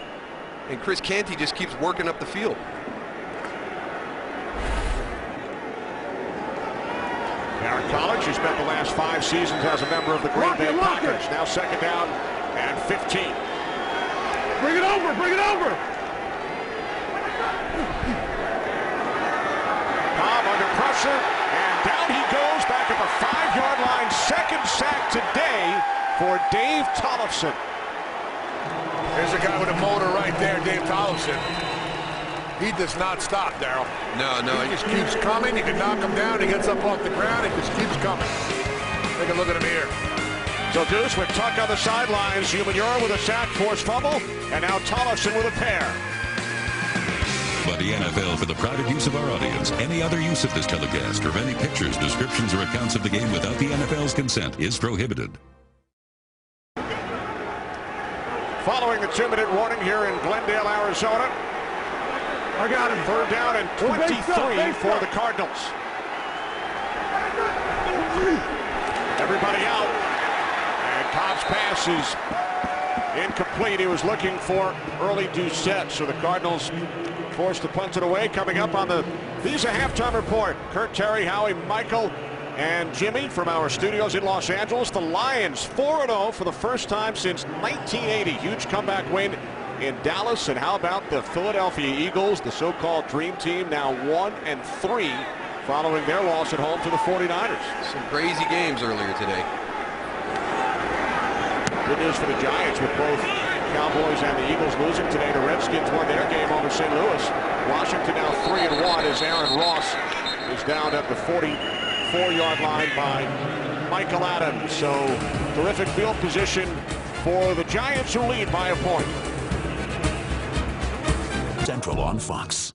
and Chris Canty just keeps working up the field. Aaron College, who spent the last 5 seasons as a member of the Green Bay Packers. Now second down and 15. Bring it over, bring it over. Cobb under pressure, and down he goes back at the 5-yard line. Second sack today for Dave Tollefson. There's a guy with a motor right there, Dave Tollefson. He does not stop, Darryl. No. He just keeps coming. You can knock him down. He gets up off the ground. He just keeps coming. Take a look at him here. So Goose with Tuck on the sidelines, Umenyiora with a sack, forced fumble, and now Tollefson with a pair. But the NFL, for the private use of our audience, any other use of this telecast or of any pictures, descriptions, or accounts of the game without the NFL's consent is prohibited. Following the 2-minute warning here in Glendale, Arizona. I got him. Third down and 23 for the Cardinals. Everybody out. And Cobb's pass is incomplete. He was looking for early Doucette, so the Cardinals forced to punt it away. Coming up on the Visa Halftime Report, Kurt, Terry, Howie, Michael, and Jimmy from our studios in Los Angeles. The Lions 4-0 for the first time since 1980. Huge comeback win in Dallas. And how about the Philadelphia Eagles, the so-called dream team, now 1-3 following their loss at home to the 49ers. Some crazy games earlier today. Good news for the Giants with both Cowboys and the Eagles losing today. The Redskins won their game over St. Louis. Washington now 3-1 as Aaron Ross is down at the 44-yard line by Michael Adams. So terrific field position for the Giants, who lead by a point. Central on Fox.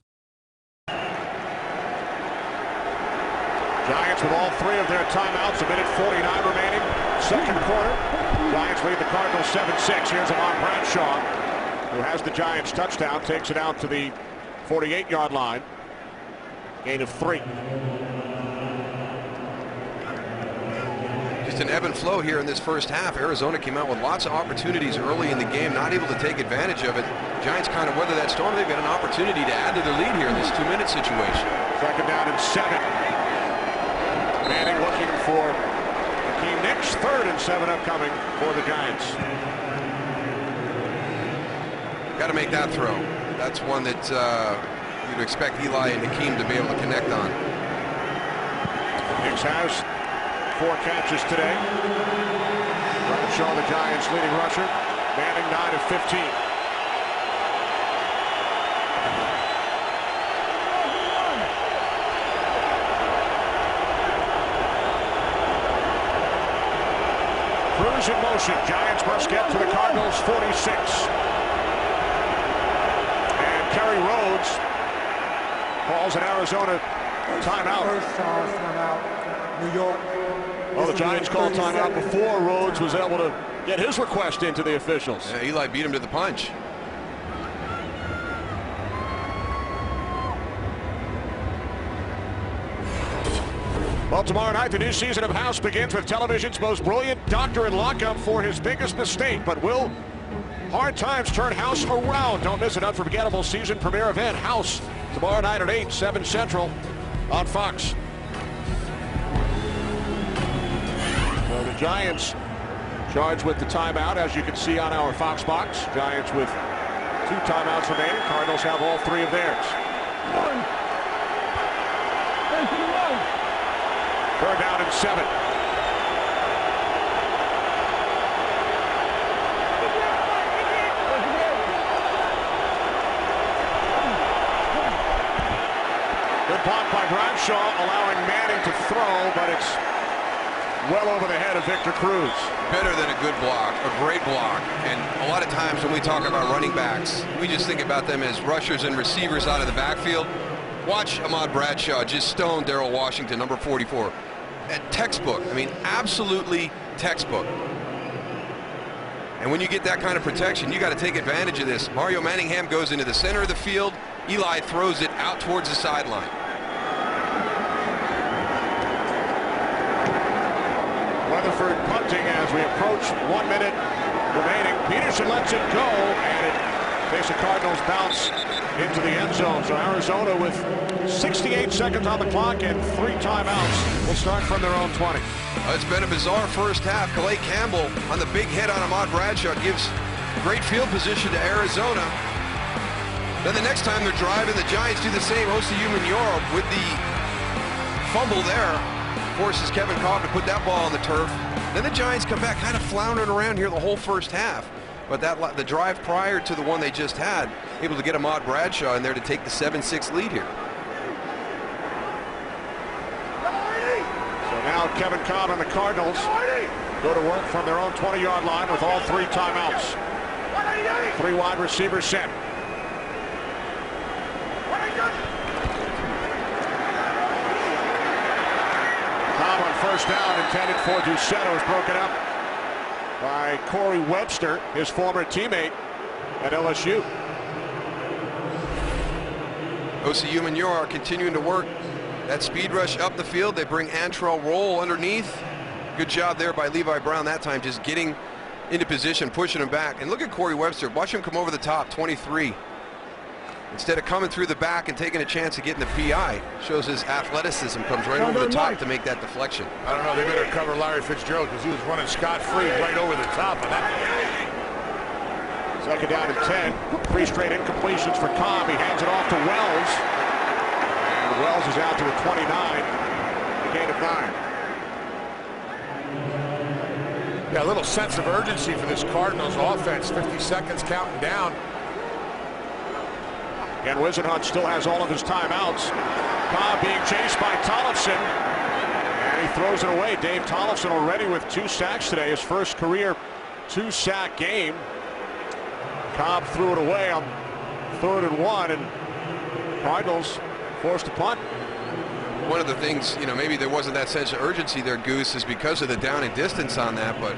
Giants with all 3 of their timeouts, a minute 49 remaining, second quarter. Giants lead the Cardinals 7-6. Here's Ahmad Bradshaw, who has the Giants touchdown, takes it out to the 48-yard line. Gain of 3. Just an ebb and flow here in this first half. Arizona came out with lots of opportunities early in the game, not able to take advantage of it. Giants kind of weather that storm. They've got an opportunity to add to their lead here in this 2-minute situation. Second down and 7. Manning looking for Hakeem Nicks. 3rd and 7 upcoming for the Giants. Got to make that throw. That's one that you'd expect Eli and Hakeem to be able to connect on. Nicks has 4 catches today. Bradshaw, the Giants' leading rusher. Manning 9 of 15. Cruz in motion. Giants must get to the Cardinals 46. And Kerry Rhodes calls an Arizona timeout. First timeout, New York. Well, the Giants called timeout before Rhodes was able to get his request into the officials. Yeah, Eli beat him to the punch. Well, tomorrow night, the new season of House begins with television's most brilliant doctor in lockup for his biggest mistake. But will hard times turn House around? Don't miss an unforgettable season premiere event, House, tomorrow night at 8, 7 Central on Fox. So the Giants charged with the timeout, as you can see on our Fox box. Giants with 2 timeouts remaining. Cardinals have all 3 of theirs. 3rd down and 7. Good block by Bradshaw, allowing Manning to throw, but it's well over the head of Victor Cruz. Better than a good block, a great block. And a lot of times when we talk about running backs, we just think about them as rushers and receivers out of the backfield. Watch Ahmad Bradshaw just stone Darrell Washington, number 44. Textbook. I mean, absolutely textbook. And when you get that kind of protection, you got to take advantage of this. Mario Manningham goes into the center of the field. Eli throws it out towards the sideline. Weatherford punting as we approach 1 minute remaining. Peterson lets it go, and it makes the Cardinals bounce into the end zone. So Arizona with 68 seconds on the clock and 3 timeouts will start from their own 20. It's been a bizarre first half. Calais Campbell on the big hit on Ahmad Bradshaw gives great field position to Arizona. Then the next time they're driving, the Giants do the same. Osi Umenyiora with the fumble there forces Kevin Cobb to put that ball on the turf. Then the Giants come back kind of floundering around here the whole first half. But the drive prior to the one they just had, able to get Ahmad Bradshaw in there to take the 7-6 lead here. So now Kevin Cobb and the Cardinals go to work from their own 20-yard line with all 3 timeouts. 3 wide receivers set. Cobb on first down, intended for Ducetto, is broken up by Corey Webster, his former teammate at LSU. Osi Umenyiora continuing to work that speed rush up the field. They bring Antrell Roll underneath. Good job there by Levi Brown that time, just getting into position, pushing him back. And look at Corey Webster. Watch him come over the top, 23. Instead of coming through the back and taking a chance of getting the PI, shows his athleticism comes right over the top to make that deflection. I don't know, they better cover Larry Fitzgerald because he was running scot-free right over the top of that. Second down and 10. 3 straight incompletions for Cobb. He hands it off to Wells. And Wells is out to the 29. A gain of 9. Yeah, a little sense of urgency for this Cardinals offense. 50 seconds counting down. And Wisenhunt still has all of his timeouts. Cobb being chased by Tollefson. And he throws it away. Dave Tollefson already with 2 sacks today. His first career 2-sack game. Cobb threw it away on 3rd and 1. And Cardinals forced to punt. One of the things, you know, maybe there wasn't that sense of urgency there, Goose, is because of the down and distance on that. But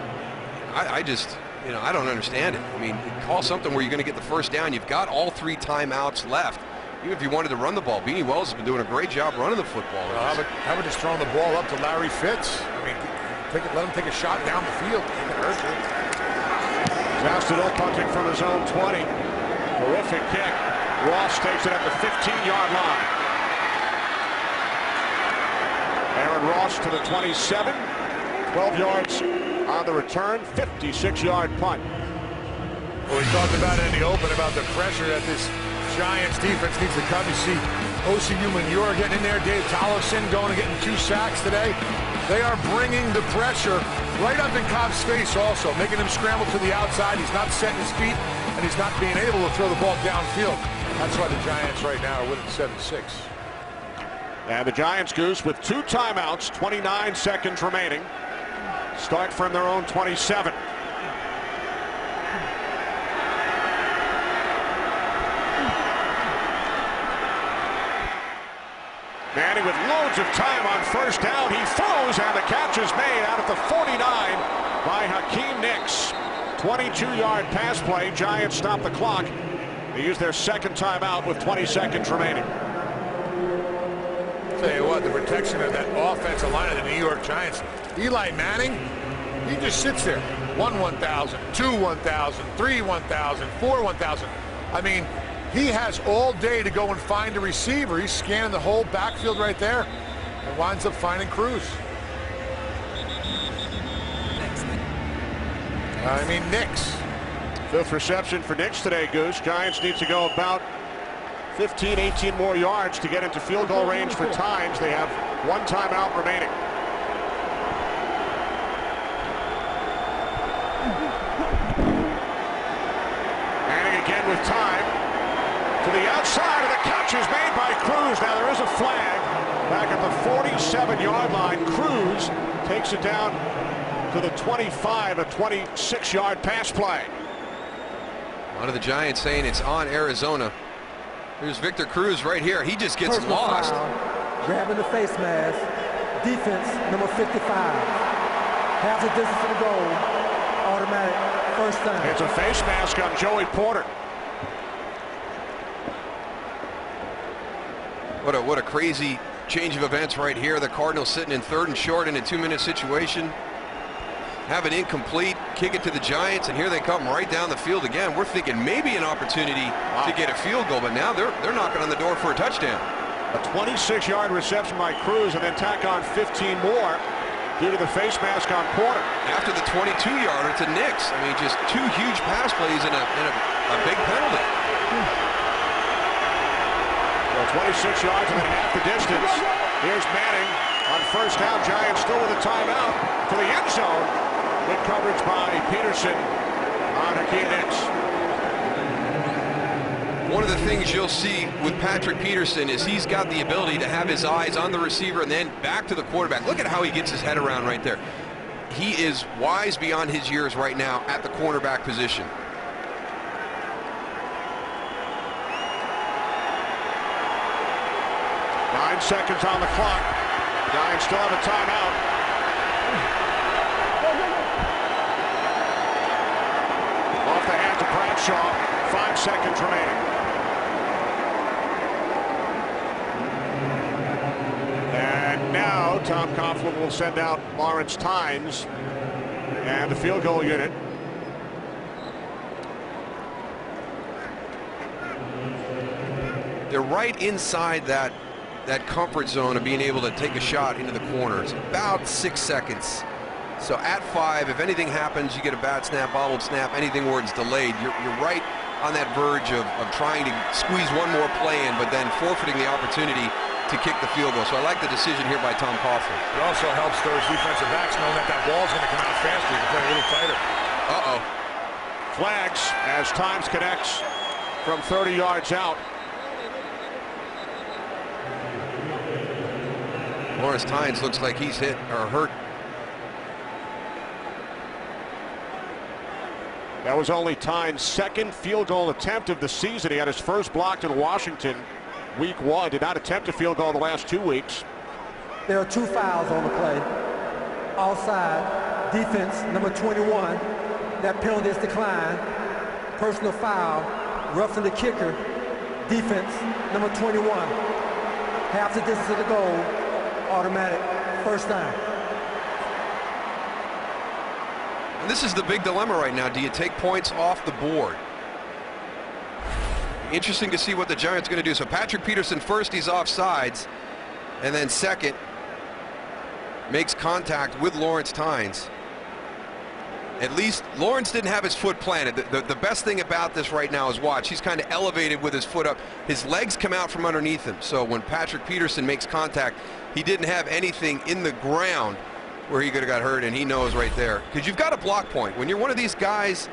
I just, you know, I don't understand it. I mean, call something where you're going to get the first down. You've got all 3 timeouts left. Even if you wanted to run the ball, Beanie Wells has been doing a great job running the football. How about just throwing the ball up to Larry Fitz? I mean, let him take a shot down the field. It can hurt you. Jastineau punting from his own 20. Terrific kick. Ross takes it at the 15-yard line. Aaron Ross to the 27. 12 yards on the return. 56-yard punt. Well, we talked about it in the open about the pressure that this Giants defense needs to come. You see Osi Umenyiora getting in there. Dave Tollefson going and getting 2 sacks today. They are bringing the pressure right up in Cobb's face also, making him scramble to the outside. He's not setting his feet, and he's not being able to throw the ball downfield. That's why the Giants right now are winning 7-6. And the Giants, Goose, with 2 timeouts, 29 seconds remaining, start from their own 27. Manning with loads of time on first down. He throws, and the catch is made out at the 49 by Hakeem Nicks. 22-yard pass play. Giants stop the clock. They use their second timeout with 20 seconds remaining. Tell you what, the protection of that offensive line of the New York Giants. Eli Manning, he just sits there. 1,000, 2,000, 3,000, 4,000. I mean, he has all day to go and find a receiver. He's scanning the whole backfield right there and winds up finding Cruz. I mean, Nicks. 5th reception for Nicks today, Goose. Giants need to go about 15, 18 more yards to get into field goal range for times. They have 1 timeout remaining. Manning again with time. To the outside, and the catch is made by Cruz. Now there is a flag back at the 47-yard line. Cruz takes it down to the 25, a 26-yard pass play. One of the Giants saying it's on Arizona. Here's Victor Cruz right here. He just gets lost. Grabbing the face mask. Defense, number 55. Half the distance to the goal. Automatic First down. It's a face mask on Joey Porter. What a crazy change of events right here. The Cardinals sitting in 3rd and short in a 2-minute situation. Have it incomplete, kick it to the Giants, and here they come right down the field again. We're thinking maybe an opportunity to get a field goal, but now they're knocking on the door for a touchdown. A 26-yard reception by Cruz, and then tack on 15 more due to the face mask on Porter. After the 22-yarder to Nix. I mean, just 2 huge pass plays and a big penalty. Well, 26 yards and then half the distance. Here's Manning on first down. Giants still with a timeout to the end zone. Good coverage by Peterson on Hakeem Nicks. One of the things you'll see with Patrick Peterson is he's got the ability to have his eyes on the receiver and then back to the quarterback. Look at how he gets his head around right there. He is wise beyond his years right now at the cornerback position. Nine seconds on the clock. Giants still have a timeout. Off the hands of Bradshaw. 5 seconds remaining. And now Tom Coughlin will send out Lawrence Tynes and the field goal unit. They're right inside that comfort zone of being able to take a shot into the corner. It's about 6 seconds. So at 5, if anything happens, you get a bad snap, bobbled snap, anything where it's delayed, you're right on that verge of trying to squeeze one more play in, but then forfeiting the opportunity to kick the field goal. So I like the decision here by Tom Coughlin. It also helps those defensive backs knowing that ball's going to come out faster. You can play a little tighter. Uh-oh. Flags as Tynes connects from 30 yards out. Lawrence Tynes looks like he's hit or hurt. That was only Tynes' second field goal attempt of the season. He had his first blocked in Washington week 1. Did not attempt a field goal the last 2 weeks. There are 2 fouls on the play. Offside, defense, number 21. That penalty is declined. Personal foul, roughing the kicker. Defense, number 21. Half the distance of the goal, automatic, first down. And this is the big dilemma right now. Do you take points off the board? Interesting to see what the Giants are going to do. So Patrick Peterson first, he's offsides, and then second makes contact with Lawrence Tynes. At least Lawrence didn't have his foot planted. The best thing about this right now is watch. He's kind of elevated with his foot up. His legs come out from underneath him. So when Patrick Peterson makes contact, he didn't have anything in the ground where he could have got hurt, and he knows right there. Because you've got a block point. When you're one of these guys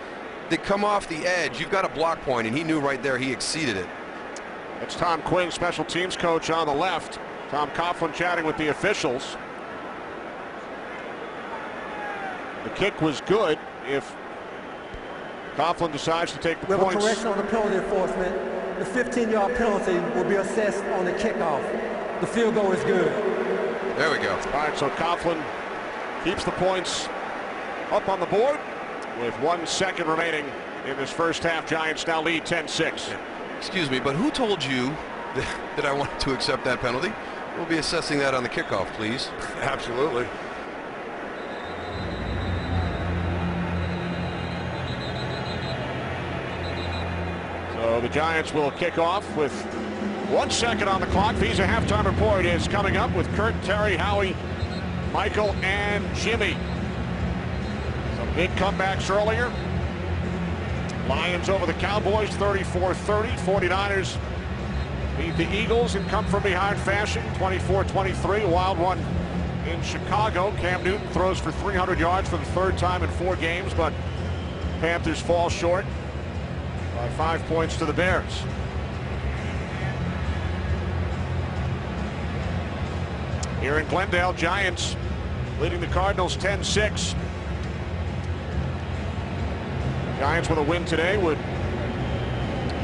that come off the edge, you've got a block point, and he knew right there he exceeded it. It's Tom Quinn, special teams coach, on the left. Tom Coughlin chatting with the officials. The kick was good if Coughlin decides to take the points. We have a correction on the penalty enforcement. The 15-yard penalty will be assessed on the kickoff. The field goal is good. There we go. All right, so Coughlin keeps the points up on the board with 1 second remaining in this first half. Giants now lead 10-6. Excuse me, but who told you that I wanted to accept that penalty? We'll be assessing that on the kickoff, please. Absolutely. So the Giants will kick off with 1 second on the clock. Visa halftime report is coming up with Kurt, Terry, Howie, Michael, and Jimmy. Some big comebacks earlier. Lions over the Cowboys 34-30. 49ers beat the Eagles in come from behind fashion 24-23. A wild one in Chicago. Cam Newton throws for 300 yards for the 3rd time in 4 games, but Panthers fall short by 5 points to the Bears. Here in Glendale, Giants leading the Cardinals 10-6. Giants with a win today would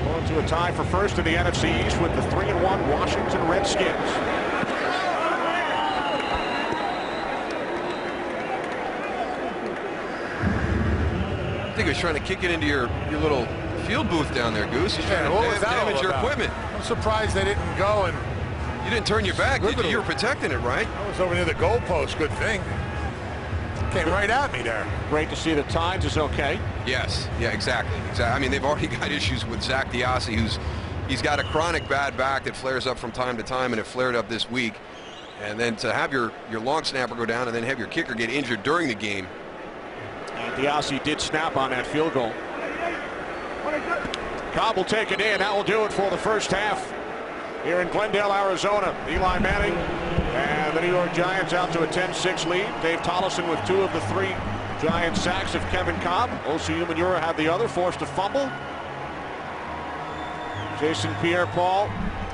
go into a tie for first in the NFC East with the 3-1 Washington Redskins. I think he was trying to kick it into your little field booth down there, Goose. He's trying to damage your equipment. I'm surprised they didn't go and... You didn't turn your back, did you? You were protecting it, right? I was over near the goalpost. Good thing. Came right at me there. Great to see the Tides is okay. Yes, yeah, exactly. I mean, they've already got issues with Zach Diassi, he's got a chronic bad back that flares up from time to time, and it flared up this week. And then to have your long snapper go down and then have your kicker get injured during the game. And Diassi did snap on that field goal. Cobb will take it in. That will do it for the first half here in Glendale, Arizona. Eli Manning and the New York Giants out to a 10-6 lead. Dave Tollefson with 2 of the 3 Giant sacks of Kevin Cobb. Osi Umenyiora had the other, forced a fumble. Jason Pierre-Paul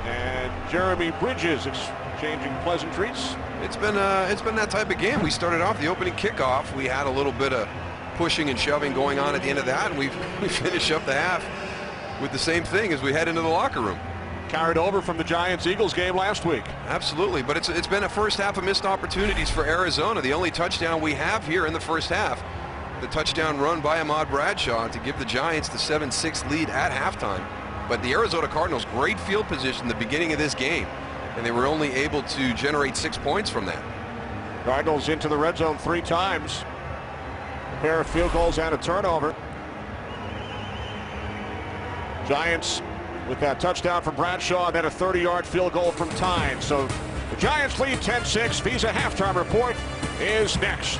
and Jeremy Bridges exchanging pleasantries. It's been that type of game. We started off the opening kickoff. We had a little bit of pushing and shoving going on at the end of that, and we finish up the half with the same thing as we head into the locker room. Carried over from the Giants-Eagles game last week. Absolutely, but it's been a first half of missed opportunities for Arizona. The only touchdown we have here in the first half, the touchdown run by Ahmad Bradshaw to give the Giants the 7-6 lead at halftime. But the Arizona Cardinals, great field position at the beginning of this game, and they were only able to generate 6 points from that. Cardinals into the red zone 3 times. A pair of field goals and a turnover. Giants with that touchdown from Bradshaw and then a 30-yard field goal from Tynes. So the Giants lead 10-6. Visa halftime report is next.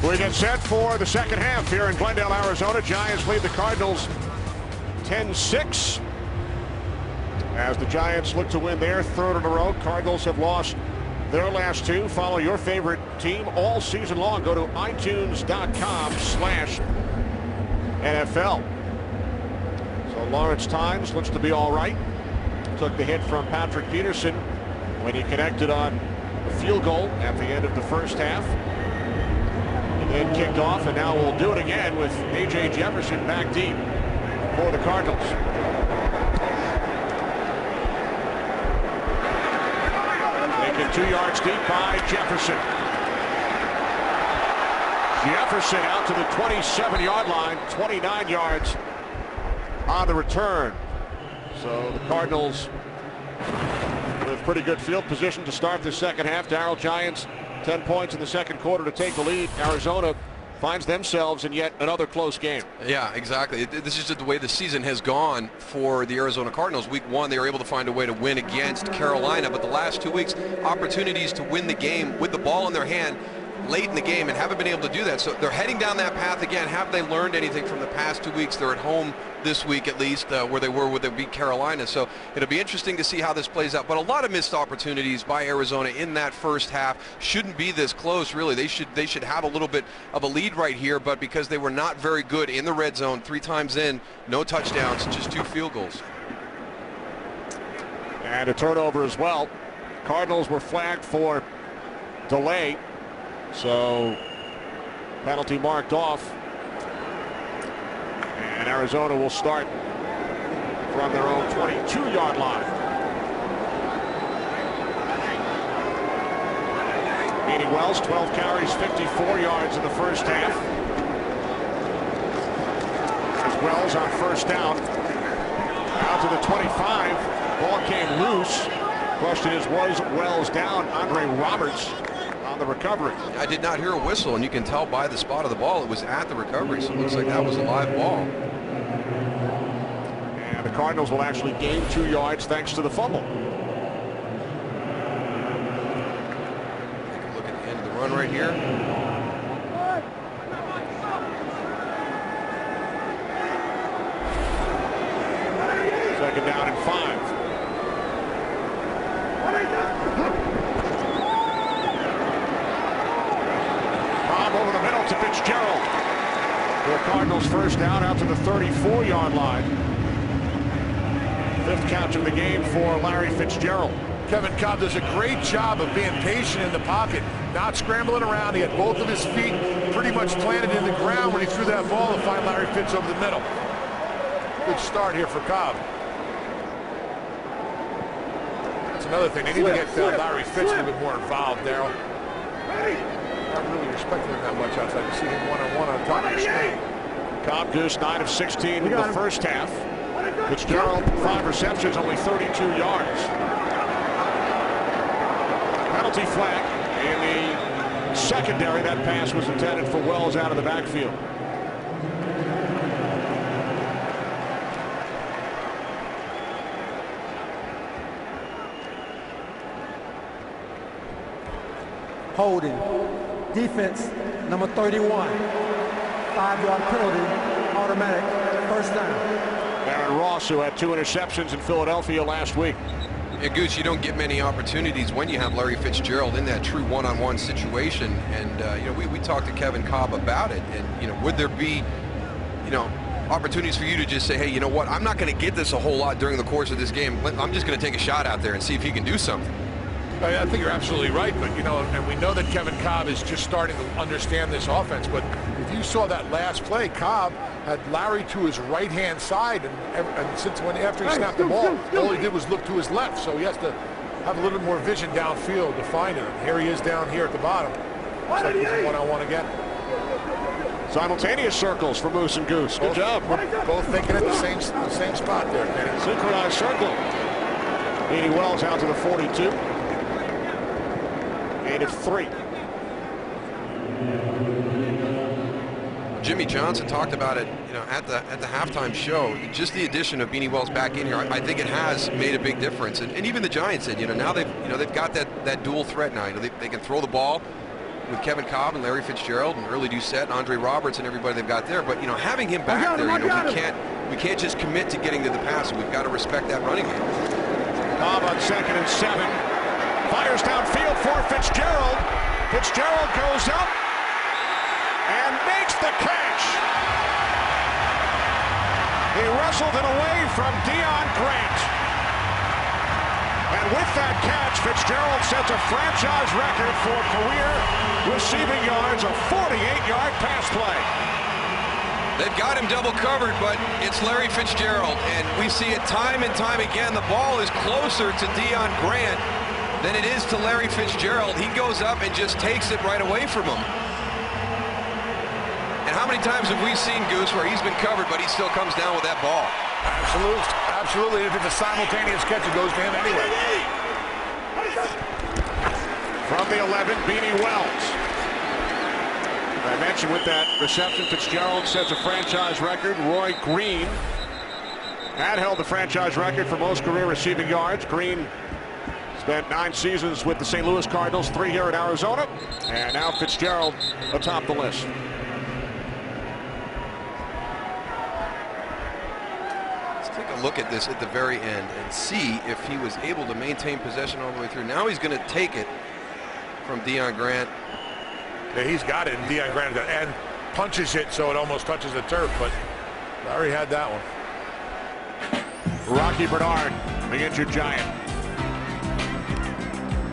We get set for the second half here in Glendale, Arizona. Giants lead the Cardinals 10-6. As the Giants look to win their 3rd in a row. Cardinals have lost their last 2. Follow your favorite team all season long. Go to itunes.com/NFL. So Lawrence Tynes looks to be all right. Took the hit from Patrick Peterson when he connected on a field goal at the end of the first half. And then kicked off, and now we'll do it again with A.J. Jefferson back deep for the Cardinals. Taken 2 yards deep by Jefferson. Jefferson out to the 27-yard line, 29 yards on the return. So the Cardinals with pretty good field position to start the second half. Darryl, Giants 10 points in the second quarter to take the lead. Arizona finds themselves in yet another close game. Yeah, exactly. This is just the way the season has gone for the Arizona Cardinals. Week 1, they were able to find a way to win against Carolina, but the last 2 weeks, opportunities to win the game with the ball in their hand late in the game and haven't been able to do that. So they're heading down that path again. Have they learned anything from the past 2 weeks? They're at home this week at least, where they were when they beat Carolina. So it'll be interesting to see how this plays out. But a lot of missed opportunities by Arizona in that first half. Shouldn't be this close, really. They should have a little bit of a lead right here, but because they were not very good in the red zone 3 times in, no touchdowns, just 2 field goals. And a turnover as well. Cardinals were flagged for delay. So penalty marked off, and Arizona will start from their own 22-yard line. Meaning Wells, 12 carries, 54 yards in the first half. As Wells on first down, out to the 25. Ball came loose. Question is, was Wells down? Andre Roberts on the recovery. I did not hear a whistle, and you can tell by the spot of the ball it was at the recovery, so it looks like that was a live ball. And the Cardinals will actually gain 2 yards thanks to the fumble. Take a look at the end of the run right here. Second down and 5. Over the middle to Fitzgerald. The Cardinals first down out to the 34-yard line. 5th catch of the game for Larry Fitzgerald. Kevin Cobb does a great job of being patient in the pocket, not scrambling around. He had both of his feet pretty much planted in the ground when he threw that ball to find Larry Fitz over the middle. Good start here for Cobb. That's another thing. They need to get Larry Fitz a little bit more involved, Daryl. Not really respecting him that much outside. You see him one-on-one on top of the screen. Cobb Goose 9 of 16 in the first half. Fitzgerald 5 receptions, only 32 yards. Penalty flag in the secondary. That pass was intended for Wells out of the backfield. Holding. Defense, number 31. 5-yard penalty, automatic, first down. Aaron Ross, who had 2 interceptions in Philadelphia last week. Yeah, Goose, you don't get many opportunities when you have Larry Fitzgerald in that true one-on-one situation. And, you know, we talked to Kevin Cobb about it. And, you know, would there be, you know, opportunities for you to just say, hey, you know what, I'm not going to get this a whole lot during the course of this game. I'm just going to take a shot out there and see if he can do something. I think you're absolutely right, but you know, and we know that Kevin Cobb is just starting to understand this offense. But if you saw that last play, Cobb had Larry to his right-hand side, and after he snapped the ball, all he did was look to his left. So he has to have a little bit more vision downfield to find it. Here he is down here at the bottom. Looks like he's one-on-one again. Simultaneous circles for Moose and Goose. Good job. We're both thinking at the same spot there, Kenny. Synchronized circle. Beanie Wells out to the 42. 8 of 3. Jimmy Johnson talked about it, you know, at the halftime show. Just the addition of Beanie Wells back in here, I think it has made a big difference. And even the Giants said, you know, now they've got that dual threat now. You know, they can throw the ball with Kevin Cobb and Larry Fitzgerald and Early Doucette and Andre Roberts and everybody they've got there. But you know, having him back there, you know, we can't just commit to getting to the pass. We've got to respect that running game. Cobb on 2nd and 7. Fires downfield for Fitzgerald. Fitzgerald goes up and makes the catch. He wrestled it away from Deion Grant. And with that catch, Fitzgerald sets a franchise record for career receiving yards, a 48-yard pass play. They've got him double covered, but it's Larry Fitzgerald, and we see it time and time again. The ball is closer to Deion Grant than it is to Larry Fitzgerald. He goes up and just takes it right away from him. And how many times have we seen, Goose, where he's been covered, but he still comes down with that ball? Absolutely. If it's a simultaneous catch, it goes to him anyway. From the 11, Beanie Wells. I mentioned with that reception, Fitzgerald sets a franchise record. Roy Green had held the franchise record for most career receiving yards. Green spent 9 seasons with the St. Louis Cardinals, 3 here in Arizona, and now Fitzgerald atop the list. Let's take a look at this at the very end and see if he was able to maintain possession all the way through. Now he's going to take it from Deion Grant. Yeah, he's got it, and Deion Grant got it, and punches it so it almost touches the turf, but Larry had that one. Rocky Bernard, the injured Giant.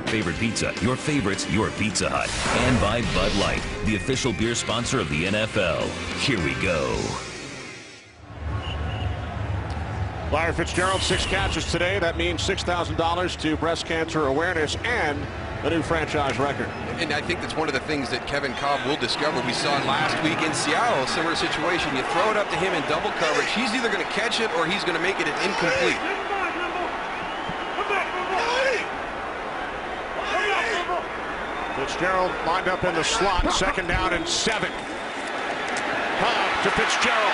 Favorite pizza, your favorites, your Pizza Hut. And by Bud Light, the official beer sponsor of the NFL. Here we go. Larry Fitzgerald, 6 catches today. That means $6,000 to breast cancer awareness and a new franchise record. And I think that's one of the things that Kevin Cobb will discover. We saw last week in Seattle, a similar situation. You throw it up to him in double coverage. He's either going to catch it or he's going to make it an incomplete. Fitzgerald lined up in the slot, 2nd down and 7. Cobb to Fitzgerald.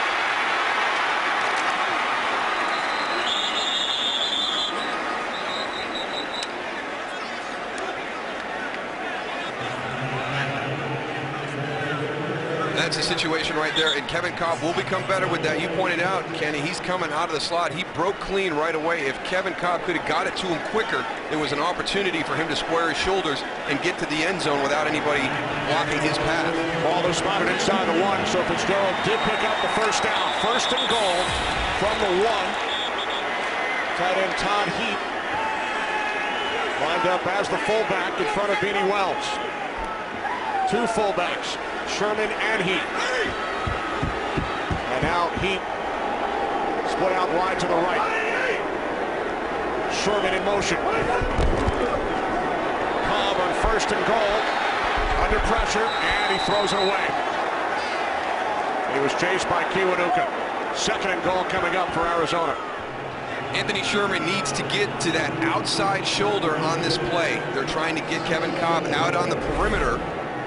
That's a situation right there, and Kevin Cobb will become better with that. You pointed out, Kenny, he's coming out of the slot. He broke clean right away. If Kevin Cobb could have got it to him quicker, there was an opportunity for him to square his shoulders and get to the end zone without anybody blocking his path. Ball is spotted inside the 1, so Fitzgerald did pick up the first down. 1st and goal from the 1. Tight end Todd Heap lined up as the fullback in front of Beanie Wells. 2 fullbacks, Sherman and Heap. And now Heap Split out wide to the right. Sherman in motion. Cobb on 1st and goal. Under pressure, and he throws it away. He was chased by Kiwanuka. 2nd and goal coming up for Arizona. Anthony Sherman needs to get to that outside shoulder on this play. They're trying to get Kevin Cobb out on the perimeter.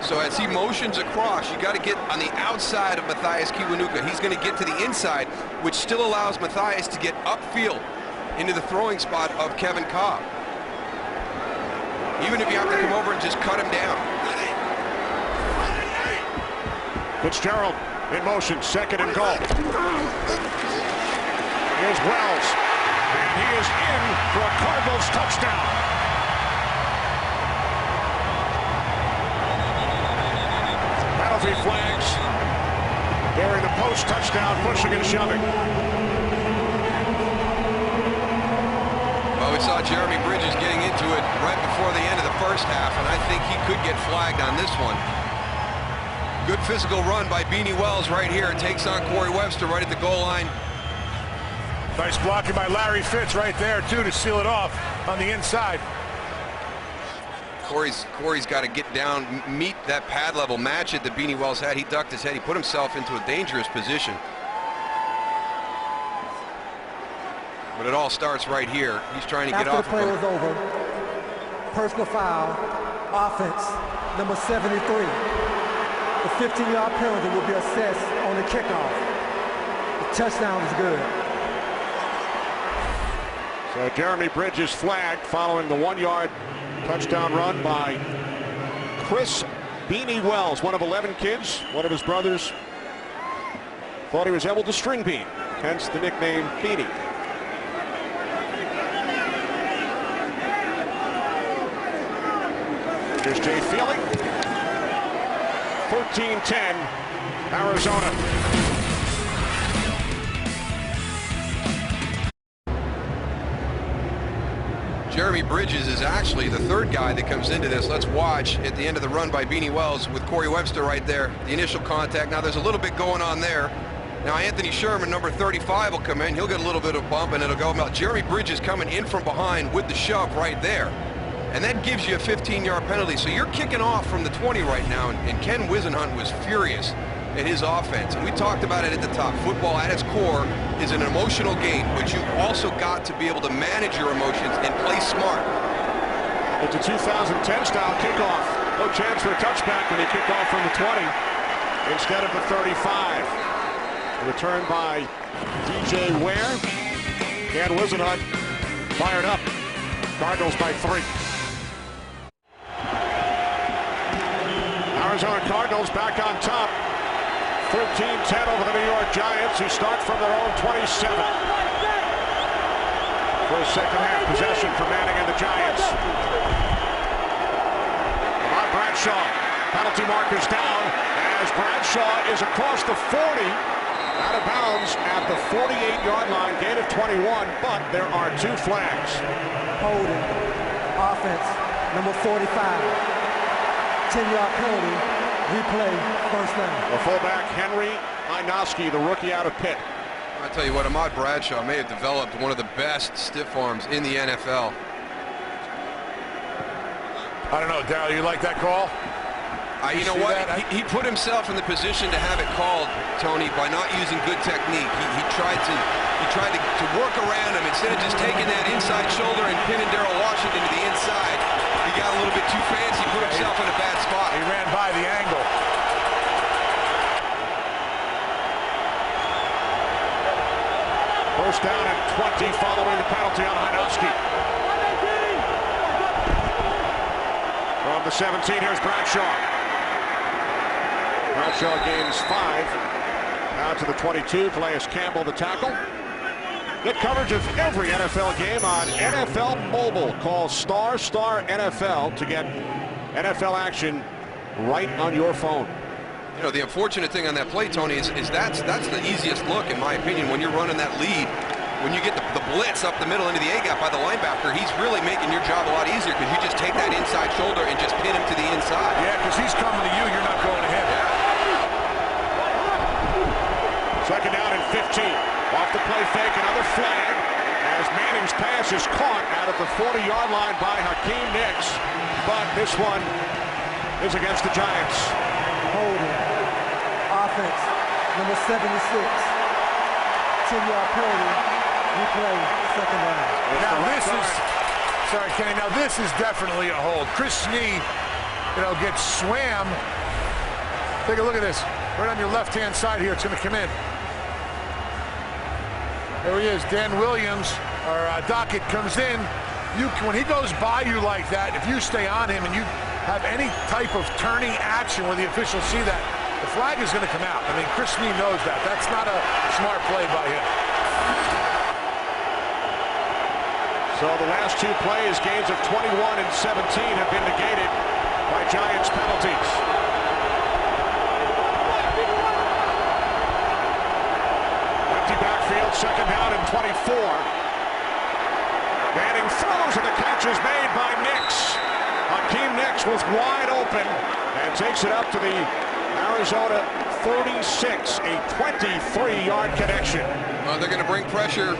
So as he motions across, you got to get on the outside of Matthias Kiwanuka. He's going to get to the inside, which still allows Matthias to get upfield into the throwing spot of Kevin Cobb. Even if you have to come over and just cut him down. Fitzgerald in motion, 2nd and goal. Here's Wells. And he is in for a Cardinals touchdown. Penalty flags. They're in the post, touchdown, pushing and shoving. Well, we saw Jeremy Bridges getting into it right before the end of the 1st half, and I think he could get flagged on this one. Good physical run by Beanie Wells right here. Takes on Corey Webster right at the goal line. Nice blocking by Larry Fitz right there, too, to seal it off on the inside. Corey's got to get down, meet that pad level, match it that Beanie Wells had. He ducked his head. He put himself into a dangerous position. But it all starts right here. He's trying to get off. After the play was over, personal foul, offense, number 73. The 15-yard penalty will be assessed on the kickoff. The touchdown is good. So Jeremy Bridges flagged following the 1-yard touchdown run by Chris Beanie Wells, one of 11 kids. One of his brothers thought he was able to string bean, hence the nickname Beanie. Here's Jay Feeling. 13-10, Arizona. Jeremy Bridges is actually the 3rd guy that comes into this. Let's watch at the end of the run by Beanie Wells with Corey Webster right there. The initial contact. Now there's a little bit going on there. Now Anthony Sherman, number 35, will come in. He'll get a little bit of bump, and it'll go about Jeremy Bridges coming in from behind with the shove right there. And that gives you a 15-yard penalty. So you're kicking off from the 20 right now, and Ken Wisenhunt was furious at his offense. And we talked about it at the top. Football at its core is an emotional game, but you've also got to be able to manage your emotions and play smart. It's a 2010 style kickoff. No chance for a touchback when he kicked off from the 20 instead of the 35. Return by DJ Ware. Ken Wisenhunt fired up. Cardinals by 3. Arizona Cardinals back on top. 13-10 over the New York Giants, who start from their own 27. For a 2nd half possession for Manning and the Giants. Lamont Bradshaw, penalty markers down, as Bradshaw is across the 40, out of bounds at the 48-yard line, gain of 21, but there are 2 flags. Holding, offense, number 45. 10-yard penalty, replay, 1st down. The fullback, Henry Inoski, the rookie out of Pitt. I tell you what, Ahmad Bradshaw may have developed one of the best stiff arms in the NFL. I don't know, Darryl, you like that call? You know what? He put himself in the position to have it called, Tony, by not using good technique. He tried to work around him instead of just taking that inside shoulder and pinning Darrell Washington to the inside. He got a little bit too fancy, put himself in a bad spot. He ran by the angle. First down and 20 following the penalty on Inoski. From the 17, here's Bradshaw. Bradshaw gains 5. Now to the 22, Calais Campbell the tackle. Get coverage of every NFL game on NFL Mobile. Call ** NFL to get NFL action right on your phone. You know, the unfortunate thing on that play, Tony, is that's the easiest look, in my opinion, when you're running that lead. When you get the blitz up the middle into the A-gap by the linebacker, he's really making your job a lot easier because you just take that inside shoulder and just pin him to the inside. Yeah, because he's coming to you, you're not going ahead. Yeah. 2nd down and 15. Off the play fake, another flag. As Manning's pass is caught out at the 40-yard line by Hakeem Nicks. But this one is against the Giants. Holding. Offense, number 76. 10-yard penalty. Replay, second down. Now this is, sorry Kenny, now this is definitely a hold. Chris Snee, gets swam. Take a look at this. Right on your left-hand side here, it's going to come in. There he is, Dan Williams, or Dockett comes in. When he goes by you like that, if you stay on him and you have any type of turning action where the officials see that, the flag is going to come out. I mean, Chris Snee knows that. That's not a smart play by him. So the last two plays, gains of 21 and 17, have been negated by Giants penalties. Empty backfield, second down and 24. Manning throws and the catch is made by Nicks. Hakeem Nicks was wide open and takes it up to the Arizona 36, a 23-yard connection. Well, they're going to bring pressure.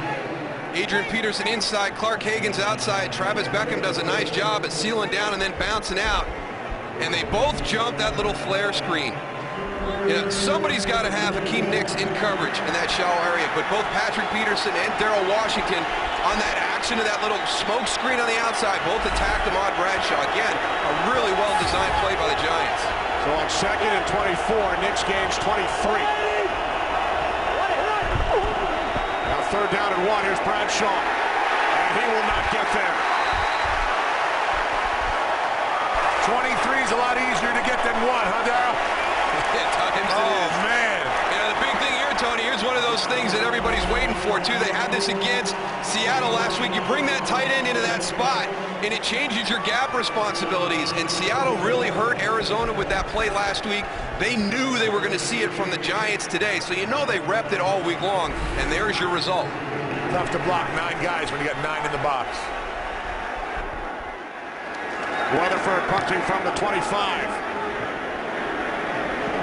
Adrian Peterson inside, Clark Hagan's outside. Travis Beckham does a nice job at sealing down and then bouncing out. And they both jump that little flare screen. Somebody's got to have Hakeem Nicks in coverage in that shallow area, but both Patrick Peterson and Darrell Washington on that action of that little smoke screen on the outside, both attacked Ahmad Bradshaw. Again, a really well-designed play by the Giants. So on second and 24, Nicks gains 23. Now third down and 1, here's Bradshaw. And he will not get there. 23 is a lot easier to get than 1, huh, Darrell? Oh, man. The big thing here, Tony, here's one of those things that everybody's waiting for, too. They had this against Seattle last week. You bring that tight end into that spot, and it changes your gap responsibilities. And Seattle really hurt Arizona with that play last week. They knew they were going to see it from the Giants today, so you know they repped it all week long, and there's your result. Tough to block 9 guys when you got 9 in the box. Weatherford punting from the 25.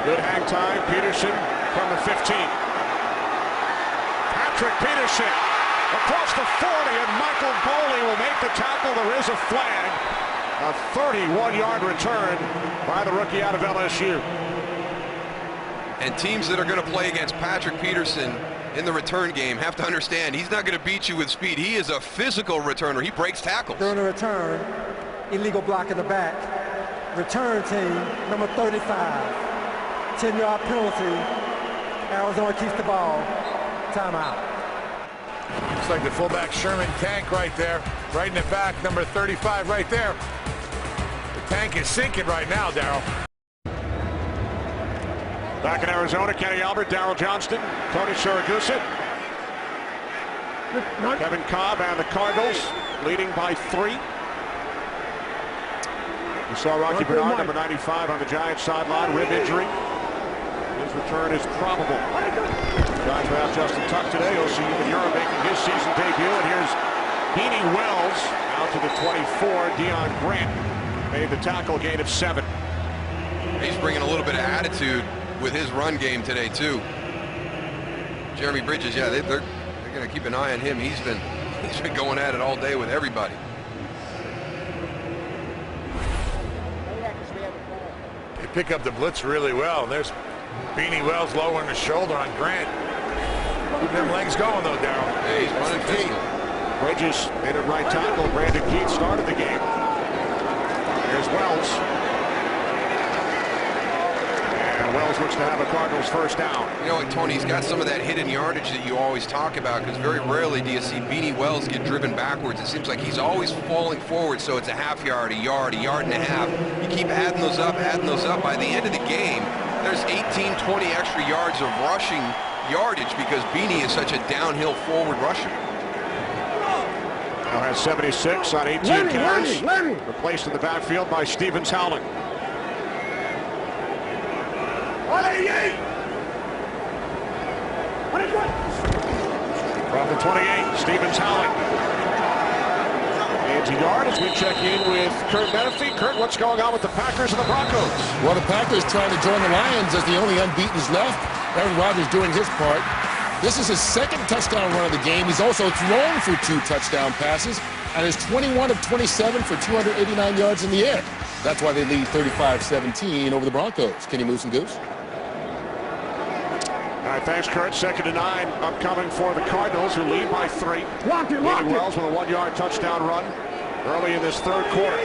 Good hang time, Peterson from the 15. Patrick Peterson across the 40, and Michael Boley will make the tackle. There is a flag. A 31-yard return by the rookie out of LSU. And teams that are going to play against Patrick Peterson in the return game have to understand he's not going to beat you with speed. He is a physical returner. He breaks tackles. During the return, illegal block in the back. Return team, number 35. 10-yard penalty. Arizona keeps the ball. Timeout. Looks like the fullback Sherman Tank right there. Right in the back, number 35 right there. The tank is sinking right now, Darrell. Back in Arizona, Kenny Albert, Darrell Johnston, Tony Siragusa, Kevin Cobb, and the Cardinals leading by 3. You saw Rocky Bernard, number 95, on the Giants sideline, rib injury. His return is probable. Giants without Justin Tuck today. OC NYGvARI making his season debut. And here's Beanie Wells out to the 24. Deion Grant made the tackle, gain of 7. He's bringing a little bit of attitude with his run game today, too. Jeremy Bridges, yeah, they're going to keep an eye on him. He's been going at it all day with everybody. They pick up the blitz really well. There's Beanie Wells lowering his shoulder on Grant. Keeping them legs going, though, Darrell. Hey, he's running physical. Bridges made it right tackle. Brandon Keith started the game. Here's Wells. And Wells looks to have a Cardinals first down. You know what, Tony, he's got some of that hidden yardage that you always talk about, because very rarely do you see Beanie Wells get driven backwards. It seems like he's always falling forward, so it's a half yard, a yard and a half. You keep adding those up. By the end of the game, there's 18, 20 extra yards of rushing yardage because Beanie is such a downhill forward rusher. Now has 76 on 18 carries. Replaced in the backfield by Stevens Howling. 188. From the 28, Stevens Howling. Gains a yard as we check in with Kurt Menefee. Kurt, what's going on with the Packers and the Broncos? Well, the Packers trying to join the Lions as the only unbeaten's left. Aaron Rodgers doing his part. This is his second touchdown run of the game. He's also thrown for 2 touchdown passes and is 21 of 27 for 289 yards in the air. That's why they lead 35-17 over the Broncos. Kenny Moose and Goose. All right, thanks, Kurt. 2nd and 9 upcoming for the Cardinals, who lead by 3. Lock it, lock it. Wells with a 1-yard touchdown run early in this 3rd quarter.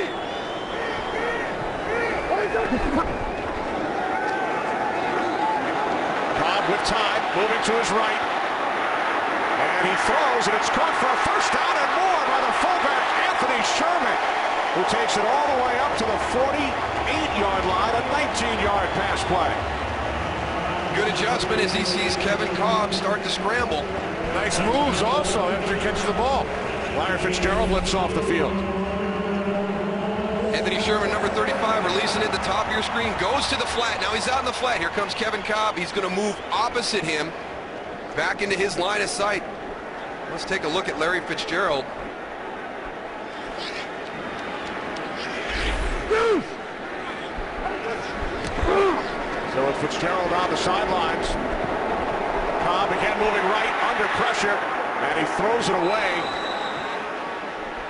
Cobb with time, moving to his right. And he throws, and it's caught for a 1st down and more by the fullback, Anthony Sherman, who takes it all the way up to the 48-yard line, a 19-yard pass play. Good adjustment as he sees Kevin Cobb start to scramble. Nice moves also after he catches the ball. Larry Fitzgerald lifts off the field. Anthony Sherman, number 35, releasing it. The top of your screen goes to the flat. Now he's out in the flat. Here comes Kevin Cobb. He's going to move opposite him, back into his line of sight. Let's take a look at Larry Fitzgerald. So with Fitzgerald on the sidelines, Cobb again moving right under pressure, and he throws it away.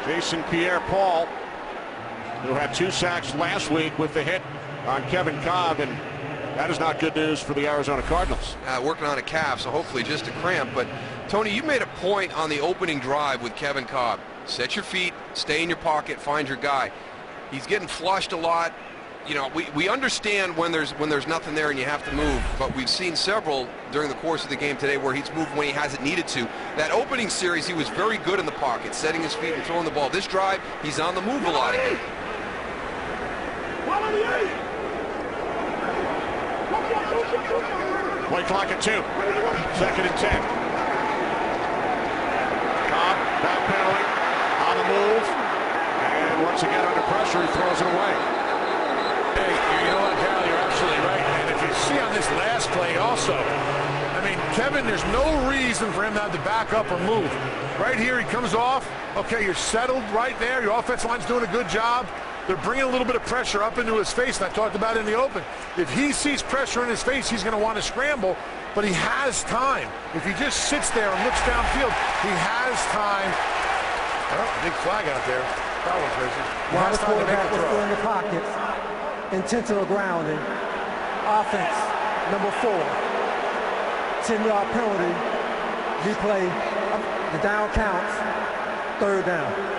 Jason Pierre-Paul, who had 2 sacks last week with the hit on Kevin Cobb, and that is not good news for the Arizona Cardinals. Working on a calf, so hopefully just a cramp. But Tony, you made a point on the opening drive with Kevin Cobb. Set your feet, stay in your pocket, find your guy. He's getting flushed a lot. You know, we understand when there's nothing there and you have to move, but we've seen several during the course of the game today where he's moved when he hasn't needed to. That opening series, he was very good in the pocket, setting his feet and throwing the ball. This drive, he's on the move a lot again. Play clock at 2. 2nd and 10. Cobb backpedaling on the move, and once again under pressure, he throws it away. Hey, you know what, Cal, you're absolutely right. And if you see on this last play also, I mean, Kevin, there's no reason for him to have to back up or move. Right here, he comes off. Okay, you're settled right there. Your offensive line's doing a good job. They're bringing a little bit of pressure up into his face, and I talked about it in the open. If he sees pressure in his face, he's going to want to scramble, but he has time. If he just sits there and looks downfield, he has time. Oh, big flag out there. Foul official. While the quarterback was still in the pockets, intentional grounding, offense, number 4, 10-yard penalty, replay, the down counts, 3rd down.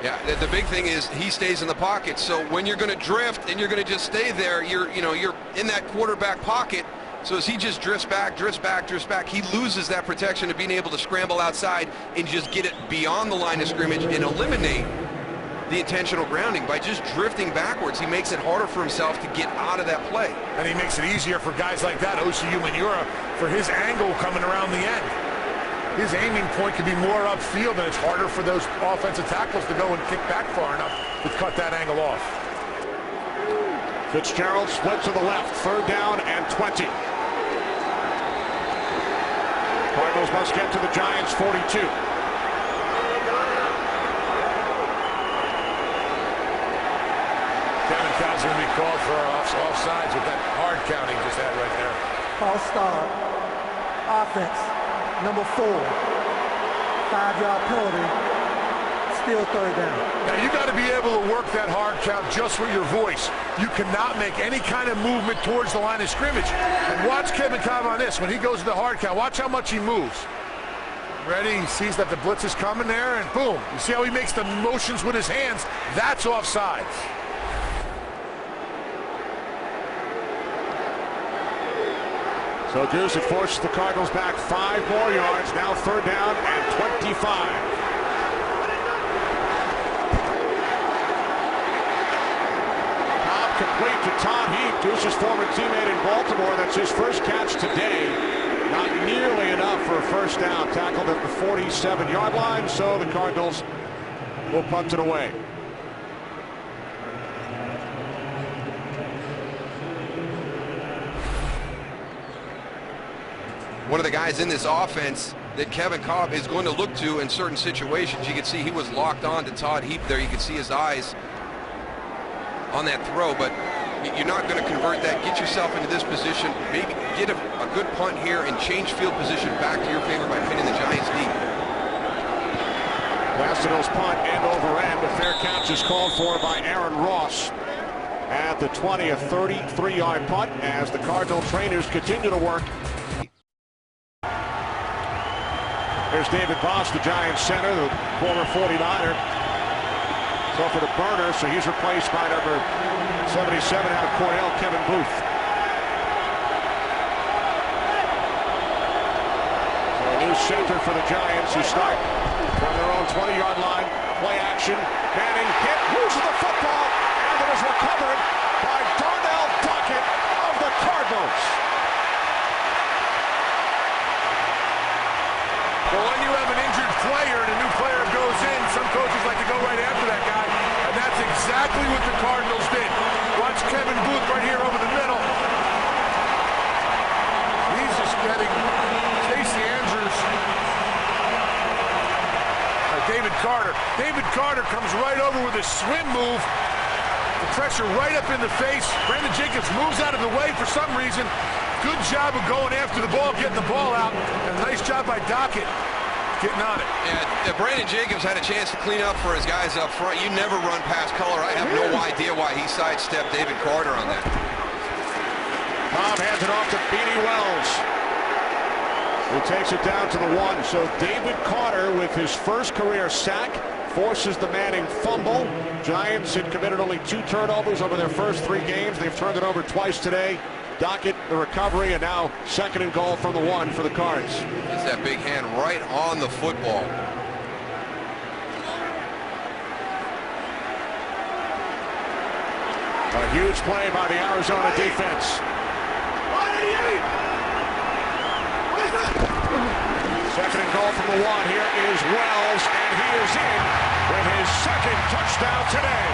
Yeah, the big thing is he stays in the pocket. So when you're going to drift and you're going to just stay there, you're in that quarterback pocket. So as he just drifts back, he loses that protection of being able to scramble outside and just get it beyond the line of scrimmage and eliminate the intentional grounding. By just drifting backwards, he makes it harder for himself to get out of that play. And he makes it easier for guys like that, OCU Manura, for his angle coming around the end. His aiming point could be more upfield, and it's harder for those offensive tackles to go and kick back far enough to cut that angle off. Fitzgerald split to the left, 3rd down and 20. Cardinals must get to the Giants' 42. Kevin Cobb's going to be called for offsides with that hard count he just had right there. False start. Offense, number 4. 5-yard penalty. Still 3rd down. Now you got to be able to work that hard count just with your voice. You cannot make any kind of movement towards the line of scrimmage. And watch Kevin Cobb on this. When he goes to the hard count, watch how much he moves. Ready? He sees that the blitz is coming there, and boom. You see how he makes the motions with his hands? That's offsides. So Goose, it forces the Cardinals back 5 more yards. Now 3rd down and 25. Complete to Tom Heap, Goose's former teammate in Baltimore. That's his first catch today. Not nearly enough for a 1st down. Tackled at the 47-yard line, so the Cardinals will punt it away. One of the guys in this offense that Kevin Cobb is going to look to in certain situations. You can see he was locked on to Todd Heap there. You can see his eyes on that throw, but You're not going to convert that. Get yourself into this position. Maybe get a good punt here and change field position back to your favor by pinning the Giants deep. Placido's punt end over end. A fair catch is called for by Aaron Ross at the 20, a 33-yard punt as the Cardinal trainers continue to work. There's David Boss, the Giants center, the former 49er. So for the burner, so he's replaced by number 77 out of Cornell, Kevin Booth. So a new center for the Giants who start from their own 20-yard line. Play action. Manning hit, loses the football, and it is recovered by Darnell Dockett of the Cardinals. Well, when you have an injured player and a new player goes in, some coaches like to go right after that guy, and that's exactly what the Cardinals did. Watch Kevin Booth right here over the middle. He's just getting Casey Andrews. David Carter. David Carter comes right over with a swim move. The pressure right up in the face. Brandon Jacobs moves out of the way for some reason. Good job of going after the ball, getting the ball out, and nice job by Dockett getting on it. Yeah, Brandon Jacobs had a chance to clean up for his guys up front. You never run past color. I have no idea why he sidestepped David Carter on that. Cobb hands it off to Beanie Wells, who takes it down to the 1. So David Carter, with his first career sack, forces the Manning fumble. Giants had committed only 2 turnovers over their first 3 games. They've turned it over twice today. Dockett, the recovery, and now 2nd and goal from the 1 for the Cards. Gets that big hand right on the football. A huge play by the Arizona defense. 2nd and goal from the 1. Here is Wells, and he is in with his 2nd touchdown today.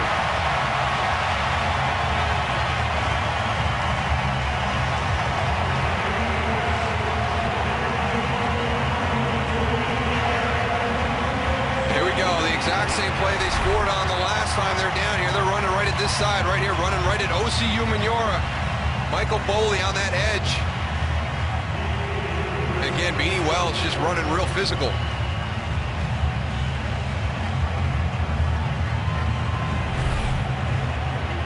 Exact same play they scored on the last time they're down here. They're running right at this side, right here, running right at OCU Manura. Michael Boley on that edge. Again, Beanie Wells just running real physical.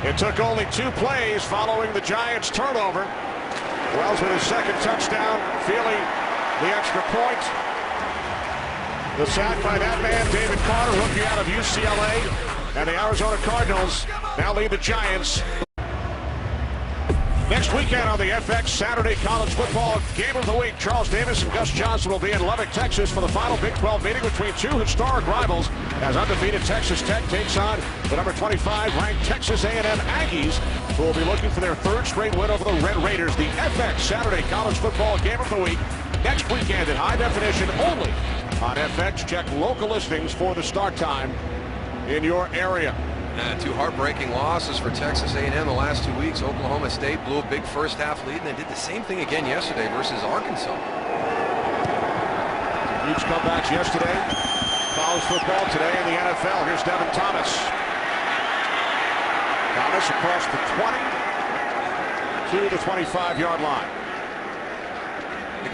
It took only 2 plays following the Giants' turnover. Wells with his 2nd touchdown, feeling the extra point. The sack by that man, David Carter, rookie out of UCLA. And the Arizona Cardinals now lead the Giants. Next weekend on the FX Saturday College Football Game of the Week, Charles Davis and Gus Johnson will be in Lubbock, Texas for the final Big 12 meeting between 2 historic rivals as undefeated Texas Tech takes on the number 25 ranked Texas A&M Aggies, who will be looking for their 3rd straight win over the Red Raiders. The FX Saturday College Football Game of the Week next weekend in high definition only on FX. Check local listings for the start time in your area. 2 heartbreaking losses for Texas A&M the last 2 weeks. Oklahoma State blew a big first half lead, and they did the same thing again yesterday versus Arkansas. Huge comebacks yesterday. College football today in the NFL. Here's Devin Thomas. Thomas across the 20 to the 25-yard line.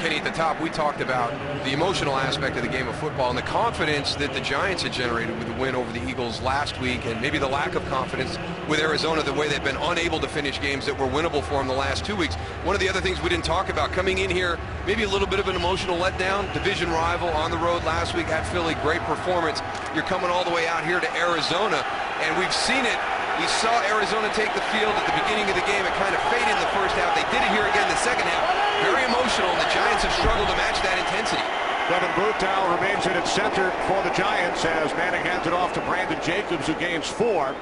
Kenny, at the top, we talked about the emotional aspect of the game of football and the confidence that the Giants had generated with the win over the Eagles last week, and maybe the lack of confidence with Arizona, the way they've been unable to finish games that were winnable for them the last 2 weeks. One of the other things we didn't talk about, coming in here, maybe a little bit of an emotional letdown. Division rival on the road last week at Philly, great performance. You're coming all the way out here to Arizona, and we've seen it. We saw Arizona take the field at the beginning of the game. It kind of faded in the first half. They did it here again in the second half. Very emotional, and the Giants have struggled to match that intensity. Kevin Booth now remains in at center for the Giants as Manning hands it off to Brandon Jacobs, who gains 4.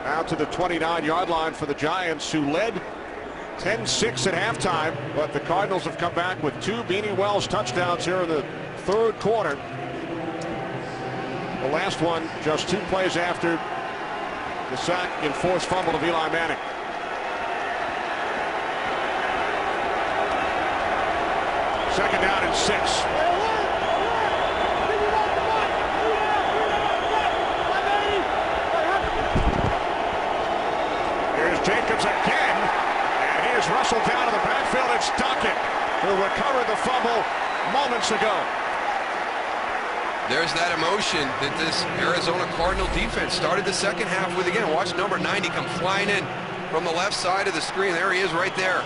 Out to the 29-yard line for the Giants, who led 10-6 at halftime, but the Cardinals have come back with 2 Beanie Wells touchdowns here in the 3rd quarter. The last one just 2 plays after the sack and forced fumble of Eli Manning. Second down and 6. Here's Jacobs again. moments ago. There's that emotion that this Arizona Cardinal defense started the second half with again. Watch number 90 come flying in from the left side of the screen. There he is right there.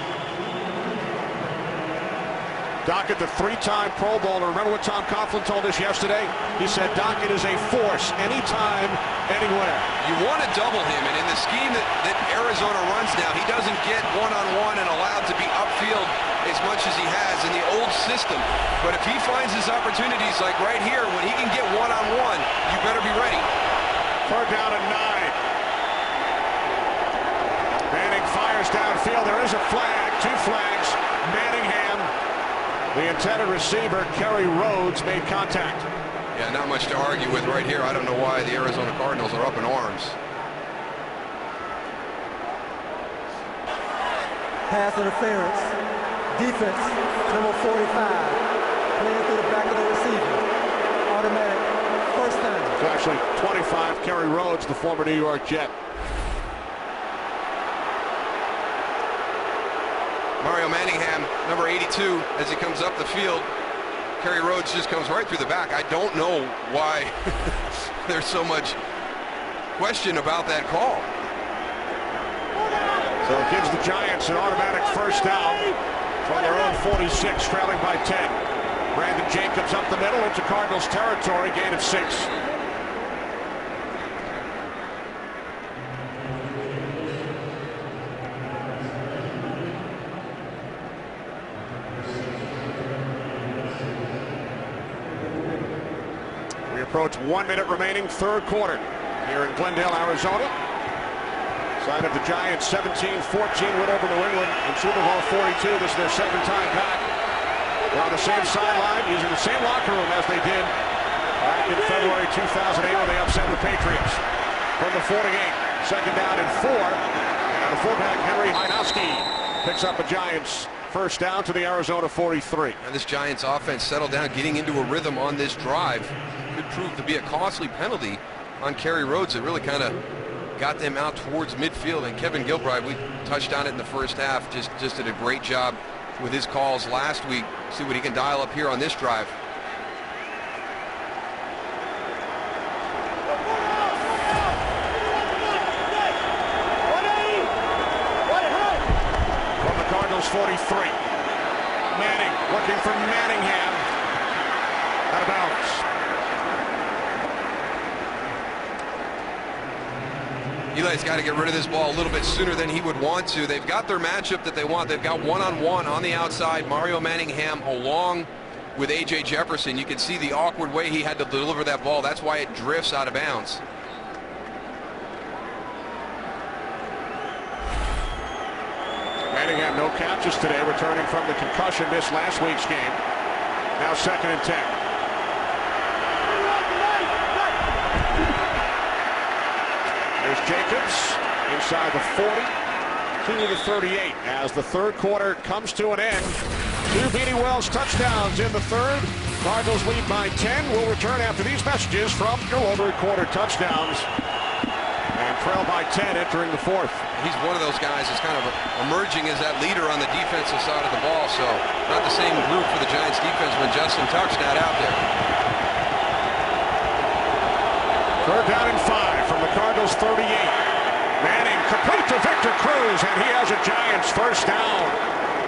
Dockett, the three-time Pro Bowler. Remember what Tom Coughlin told us yesterday? He said Dockett is a force anytime, anywhere. You want to double him, and in the scheme that Arizona runs now, he doesn't get one-on-one and allowed to be upfield as much as he has in the old system. But if he finds his opportunities like right here, when he can get one-on-one, you better be ready. Third down and 9. Manning fires downfield. There is a flag. 2 flags. Manningham, the intended receiver, Kerry Rhodes, made contact. Yeah, not much to argue with right here. I don't know why the Arizona Cardinals are up in arms. Pass interference. Defense, number 45. Playing through the back of the receiver. Automatic first down. It's actually 25, Kerry Rhodes, the former New York Jet. Mario Manningham, number 82, as he comes up the field. Kerry Rhodes just comes right through the back. I don't know why there's so much question about that call. So it gives the Giants an automatic first down from their own 46, trailing by 10. Brandon Jacobs up the middle into Cardinals territory, gain of 6. We approach 1 minute remaining, third quarter here in Glendale, Arizona. Side of the Giants 17-14 win over New England in Super Bowl 42. This is their second time back. They're on the same sideline, using the same locker room as they did back in February 2008 when they upset the Patriots. From the 48, second down and 4. And the fullback Henry Heinowski picks up a Giants first down to the Arizona 43. And this Giants offense settled down, getting into a rhythm on this drive. Could prove to be a costly penalty on Kerry Rhodes. It really kind of got them out towards midfield, and Kevin Gilbride, we touched on it in the first half, just did a great job with his calls last week. See what he can dial up here on this drive. From the Cardinals 43, Manning looking for Manningham, out of bounds. Eli's got to get rid of this ball a little bit sooner than he would want to. They've got their matchup that they want. They've got one-on-one on the outside. Mario Manningham along with A.J. Jefferson. You can see the awkward way he had to deliver that ball. That's why it drifts out of bounds. Manningham no catches today, returning from the concussion missed last week's game. Now second and 10. There's Jacobs inside the 40 to the 38 as the third quarter comes to an end. 2 Beanie Wells touchdowns in the third. Cardinals lead by 10. We'll return after these messages from your over quarter touchdowns. And trail by 10 entering the fourth. He's one of those guys that's kind of emerging as that leader on the defensive side of the ball. So not the same group for the Giants defense when Justin Tuck's not out there. Third down and 5 from the Cardinals 38. Manning complete to Victor Cruz, and he has a Giants first down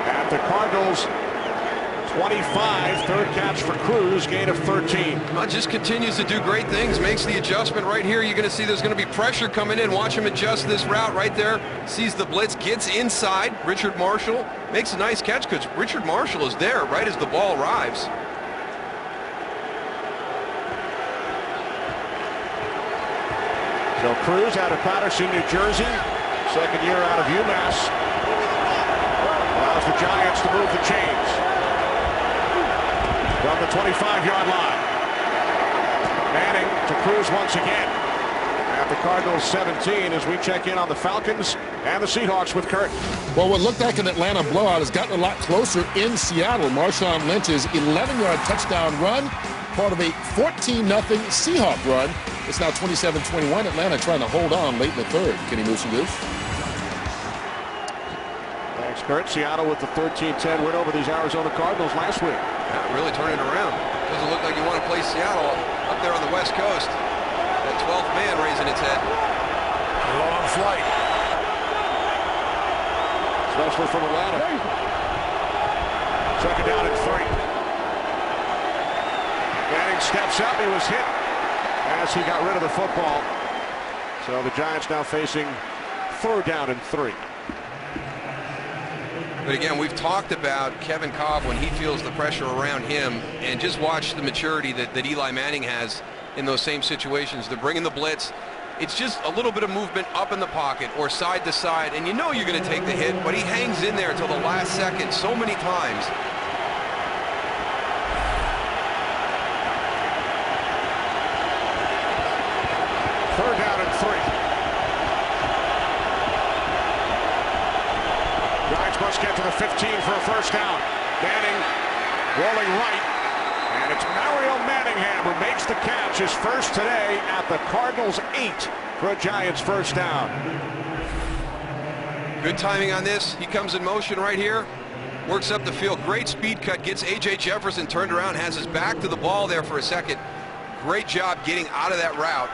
at the Cardinals 25. Third catch for Cruz, gain of 13. Well, just continues to do great things. Makes the adjustment right here. You're going to see there's going to be pressure coming in. Watch him adjust this route right there. Sees the blitz, gets inside. Richard Marshall makes a nice catch because Richard Marshall is there right as the ball arrives. So Cruz out of Patterson, New Jersey, second year out of UMass, allows the Giants to move the chains from the 25-yard line. Manning to Cruz once again at the Cardinals 17 as we check in on the Falcons and the Seahawks with Kurt. Well, what looked like an Atlanta blowout has gotten a lot closer in Seattle. Marshawn Lynch's 11-yard touchdown run, part of a 14-0 Seahawk run. It's now 27-21. Atlanta trying to hold on late in the third. Kenny Moose and Goose. Thanks, Kurt. Seattle with the 13-10 win over these Arizona Cardinals last week. Really turning around. Doesn't look like you want to play Seattle up there on the West Coast. That 12th man raising its head. Long flight. Especially from Atlanta. Second down and 3. Manning steps up. He was hit as he got rid of the football. So the Giants now facing 3rd down and 3. But again, we've talked about Kevin Kolb when he feels the pressure around him, and just watch the maturity that Eli Manning has in those same situations. They're bringing the blitz. It's just a little bit of movement up in the pocket or side to side, and you know you're going to take the hit, but he hangs in there until the last second so many times. Third down and 3. Giants must get to the 15 for a first down. Manning rolling right. And it's Mario Manningham who makes the catch, his first today at the Cardinals' 8 for a Giants first down. Good timing on this. He comes in motion right here. Works up the field. Great speed cut. Gets A.J. Jefferson turned around. Has his back to the ball there for a second. Great job getting out of that route.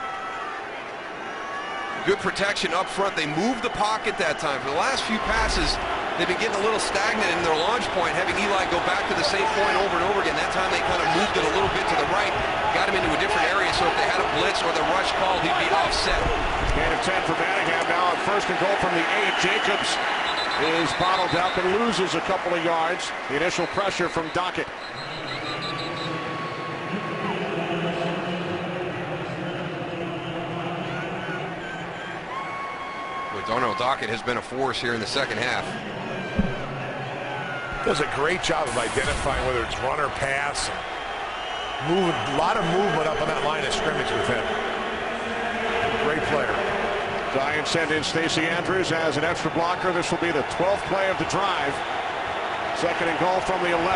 Good protection up front. They moved the pocket that time. For the last few passes, they've been getting a little stagnant in their launch point, having Eli go back to the same point over and over again. That time they kind of moved it a little bit to the right, got him into a different area, so if they had a blitz or the rush called, he'd be offset. Gain of 10 for Manningham now on 1st and goal from the 8. Jacobs is bottled up and loses a couple of yards. The initial pressure from Dockett. Darnell Dockett has been a force here in the second half. Does a great job of identifying whether it's run or pass. Moving, a lot of movement up on that line of scrimmage with him. Great player. Giants send in Stacey Andrews as an extra blocker. This will be the 12th play of the drive. 2nd and goal from the 11. All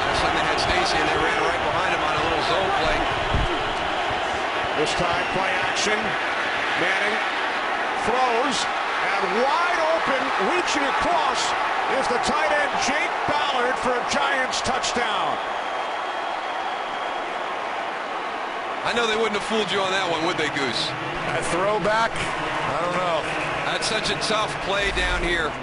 of a sudden they had Stacey and they ran right behind him on a little zone play. This time play action. Manning throws, and wide open, reaching across, is the tight end Jake Ballard for a Giants touchdown. I know they wouldn't have fooled you on that one, would they, Goose? That throwback? I don't know. That's such a tough play down here.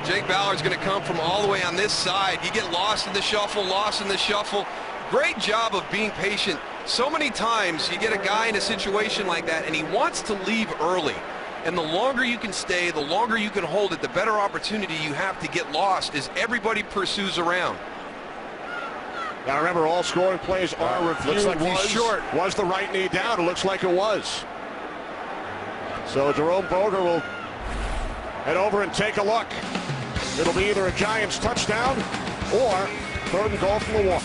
Jake Ballard's going to come from all the way on this side. You get lost in the shuffle, lost in the shuffle. Great job of being patient. So many times you get a guy in a situation like that and he wants to leave early. And the longer you can stay, the longer you can hold it, the better opportunity you have to get lost as everybody pursues around. Now remember, all scoring plays are reviewed. Looks like he's short. Was the right knee down? It looks like it was. So Jerome Boger will head over and take a look. It'll be either a Giants touchdown or 3rd and goal from the 1.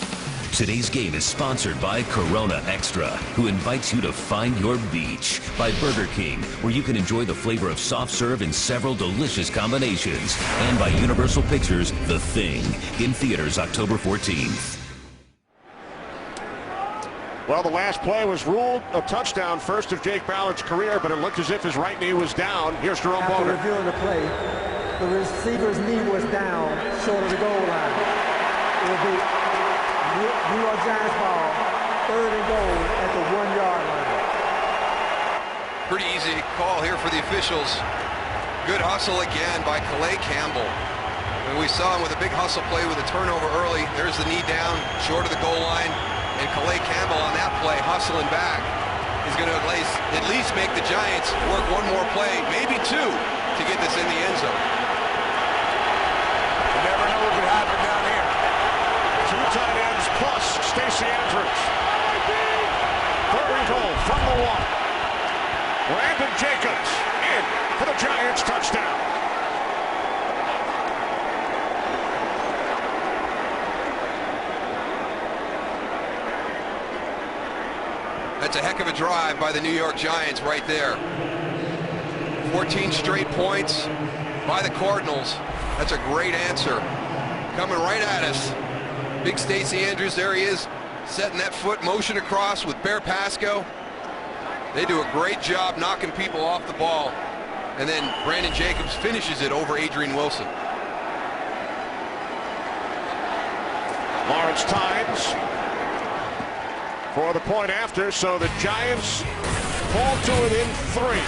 Today's game is sponsored by Corona Extra, who invites you to find your beach. By Burger King, where you can enjoy the flavor of soft serve in several delicious combinations. And by Universal Pictures, The Thing, in theaters October 14th. Well, the last play was ruled a touchdown, first of Jake Ballard's career, but it looked as if his right knee was down. Here's Jerome Boger. After reviewing the play, the receiver's knee was down short of the goal line. It will be New York Giants ball, 3rd and goal at the 1-yard line. Pretty easy call here for the officials. Good hustle again by Calais Campbell. And we saw him with a big hustle play with a turnover early. There's the knee down, short of the goal line. And Calais Campbell on that play, hustling back, is going to at least make the Giants work one more play, maybe 2, to get this in the end zone. You never know what could happen down here. 2 tight ends plus Stacey Andrews. 3rd and goal from the 1. Brandon Jacobs in for the Giants touchdown. That's a heck of a drive by the New York Giants right there. 14 straight points by the Cardinals. That's a great answer. Coming right at us. Big Stacey Andrews, there he is, setting that foot motion across with Bear Pasco. They do a great job knocking people off the ball. And then Brandon Jacobs finishes it over Adrian Wilson. Lawrence Tynes for the point after, so the Giants fall to within 3.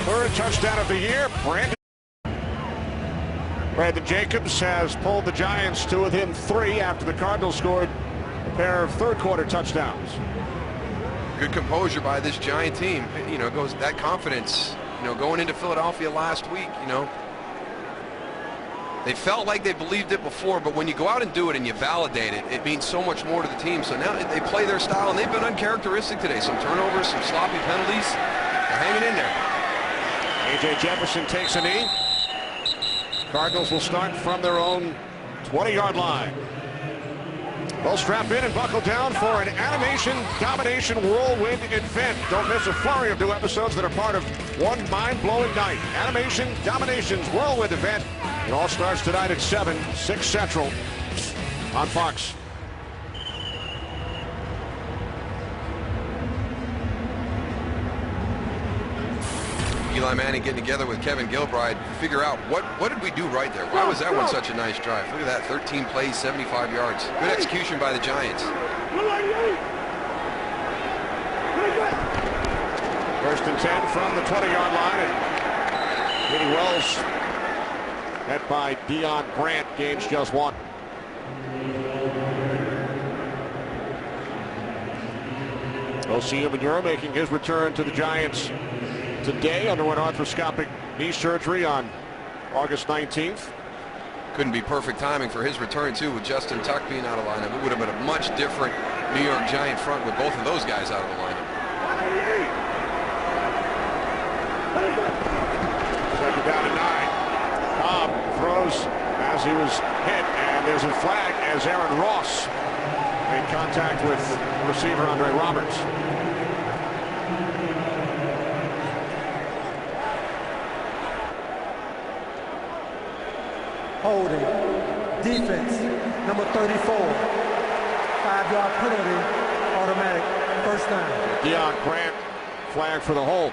Third touchdown of the year. Brandon Jacobs has pulled the Giants to within 3 after the Cardinals scored a pair of third-quarter touchdowns. Good composure by this Giant team. You know, goes that confidence. You know, going into Philadelphia last week. You know, they felt like they believed it before, but when you go out and do it and you validate it, it means so much more to the team. So now they play their style, and they've been uncharacteristic today. Some turnovers, some sloppy penalties. They're hanging in there. A.J. Jefferson takes a knee. Cardinals will start from their own 20-yard line. They'll strap in and buckle down for an animation domination whirlwind event. Don't miss a flurry of new episodes that are part of one mind-blowing night. Animation Domination's whirlwind event. It all starts tonight at 7, 6 Central on Fox. Eli Manning getting together with Kevin Gilbride, figure out what did we do right there? Why was that one such a nice drive? Look at that, 13 plays, 75 yards. Good execution by the Giants. First and 10 from the 20-yard line, and Vinny Wells, met by Deion Grant, gains just 1. O.C. Umenyiora making his return to the Giants today. Underwent arthroscopic knee surgery on August 19th. Couldn't be perfect timing for his return, too, with Justin Tuck being out of lineup. It would have been a much different New York Giant front with both of those guys out of the lineup. Second down and 9. Cobb throws as he was hit, and there's a flag as Aaron Ross made contact with receiver Andre Roberts. Holding, defense, number 34, 5-yard penalty, automatic, first down. Deion Grant flag for the hold.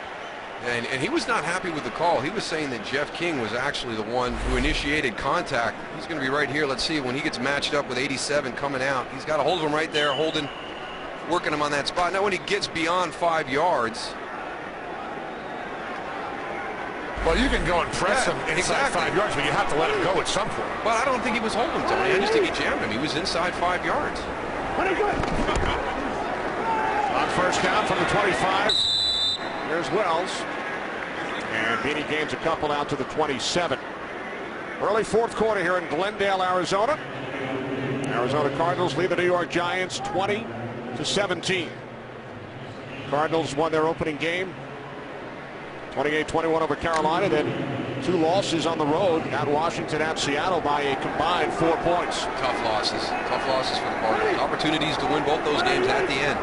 And he was not happy with the call. He was saying that Jeff King was actually the one who initiated contact. He's going to be right here. Let's see when he gets matched up with 87 coming out. He's got a hold of him right there, holding, working him on that spot. Now when he gets beyond 5 yards. Well, you can go and press him inside 5 yards, but you have to let him go at some point. Well, I don't think he was holding him, Tony. I just think he jammed him. He was inside 5 yards. On first down from the 25, there's Wells. And Beanie gains a couple out to the 27. Early fourth quarter here in Glendale, Arizona. Arizona Cardinals lead the New York Giants 20-17. Cardinals won their opening game 28-21 over Carolina, then 2 losses on the road at Washington, at Seattle by a combined 4 points. Tough losses for the Cardinals. Opportunities to win both those games at the end.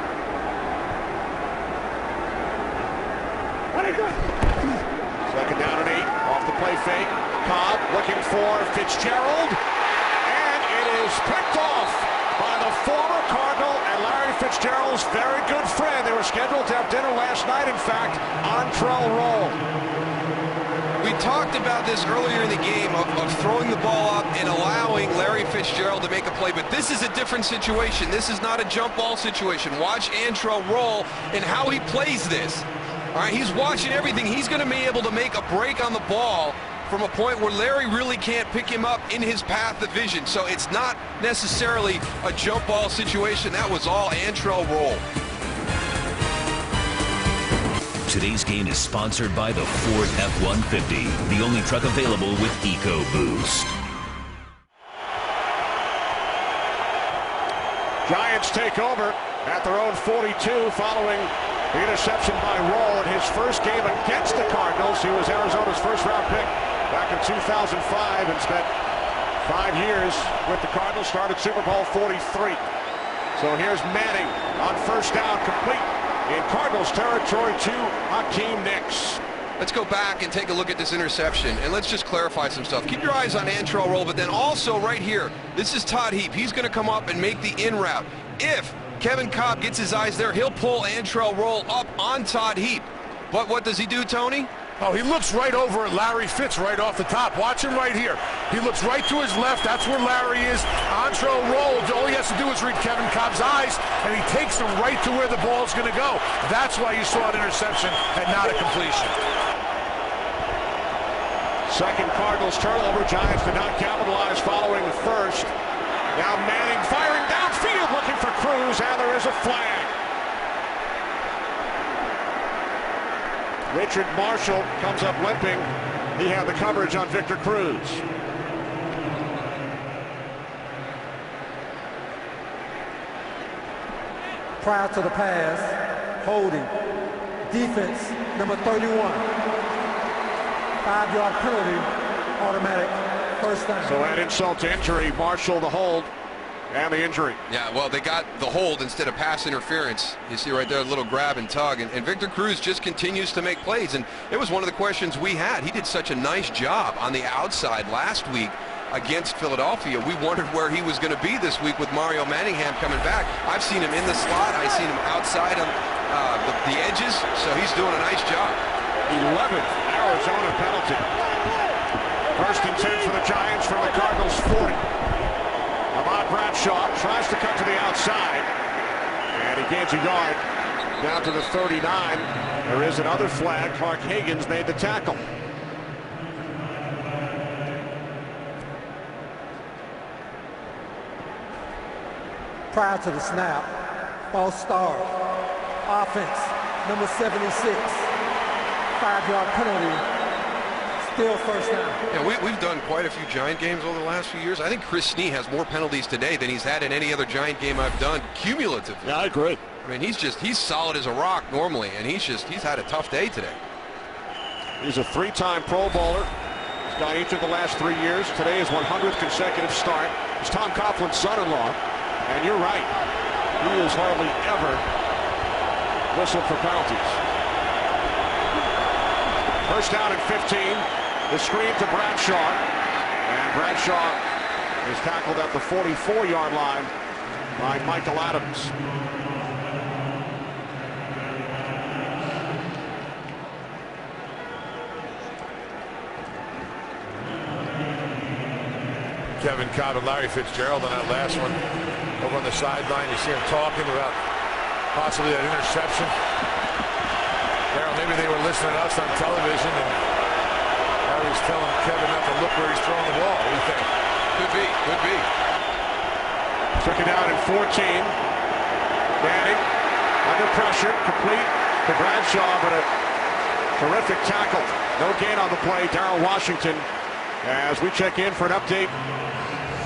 Second down and 8 off the play fake. Cobb looking for Fitzgerald, and it is picked off by the former Cardinal and Larry Fitzgerald's very good friend. They were scheduled to have dinner last night, in fact, Antrell Roll. We talked about this earlier in the game of throwing the ball up and allowing Larry Fitzgerald to make a play, but this is a different situation. This is not a jump ball situation. Watch Antrell Roll and how he plays this. All right, he's watching everything. He's going to be able to make a break on the ball from a point where Larry really can't pick him up in his path of vision. So it's not necessarily a jump ball situation. That was all Antrell Roll. Today's game is sponsored by the Ford F-150, the only truck available with EcoBoost. Giants take over at their own 42 following the interception by Roll in his first game against the Cardinals. He was Arizona's first-round pick back in 2005 and spent 5 years with the Cardinals, started Super Bowl 43. So here's Manning on first down, complete in Cardinals territory to Hakeem Nicks. Let's go back and take a look at this interception, and let's just clarify some stuff. Keep your eyes on Antrell Roll, but then also right here, this is Todd Heap. He's going to come up and make the in route. If Kevin Cobb gets his eyes there, he'll pull Antrell Roll up on Todd Heap. But what does he do, Tony? Oh, he looks right over at Larry Fitz right off the top. Watch him right here. He looks right to his left. That's where Larry is. Antrell rolls. All he has to do is read Kevin Cobb's eyes, and he takes him right to where the ball's going to go. That's why you saw an interception and not a completion. Second Cardinals turnover. Giants did not capitalize following the first. Now Manning firing downfield looking for Cruz, and there is a flag. Richard Marshall comes up limping. He had the coverage on Victor Cruz. Prior to the pass, holding, defense, number 31. 5-yard penalty, automatic first down. So add insult to injury, Marshall the hold and the injury. Yeah, well, they got the hold instead of pass interference. You see right there a little grab and tug, and Victor Cruz just continues to make plays, and it was one of the questions we had. He did such a nice job on the outside last week against Philadelphia. We wondered where he was going to be this week with Mario Manningham coming back. I've seen him in the slot. I've seen him outside on the edges, so he's doing a nice job. 11th Arizona penalty. First and 10 for the Giants from the Cardinals 40. Ahmad Bradshaw tries to cut to the outside, and he gains a yard down to the 39. There is another flag. Clark Higgins made the tackle. Prior to the snap, false start, offense, number 76, 5-yard penalty, still first down. Yeah, we've done quite a few Giant games over the last few years. I think Chris Snee has more penalties today than he's had in any other Giant game I've done cumulatively. Yeah, I agree. I mean, he's solid as a rock normally, and he's had a tough day today. He's a 3-time Pro Bowler. He's got each of the last 3 years. Today is 100th consecutive start. He's Tom Coughlin's son-in-law, and you're right. He has hardly ever whistled for penalties. First down and 15. The screen to Bradshaw, and Bradshaw is tackled at the 44-yard line by Michael Adams. Kevin Cobb and Larry Fitzgerald on that last one. Over on the sideline, you see him talking about possibly that interception. Darryl, maybe they were listening to us on television, and Larry's telling Kevin not to look where he's throwing the ball. What do you think? Could be, could be. Second down and 14. Manning under pressure, complete to Bradshaw, but a terrific tackle. No gain on the play. Darryl Washington as we check in for an update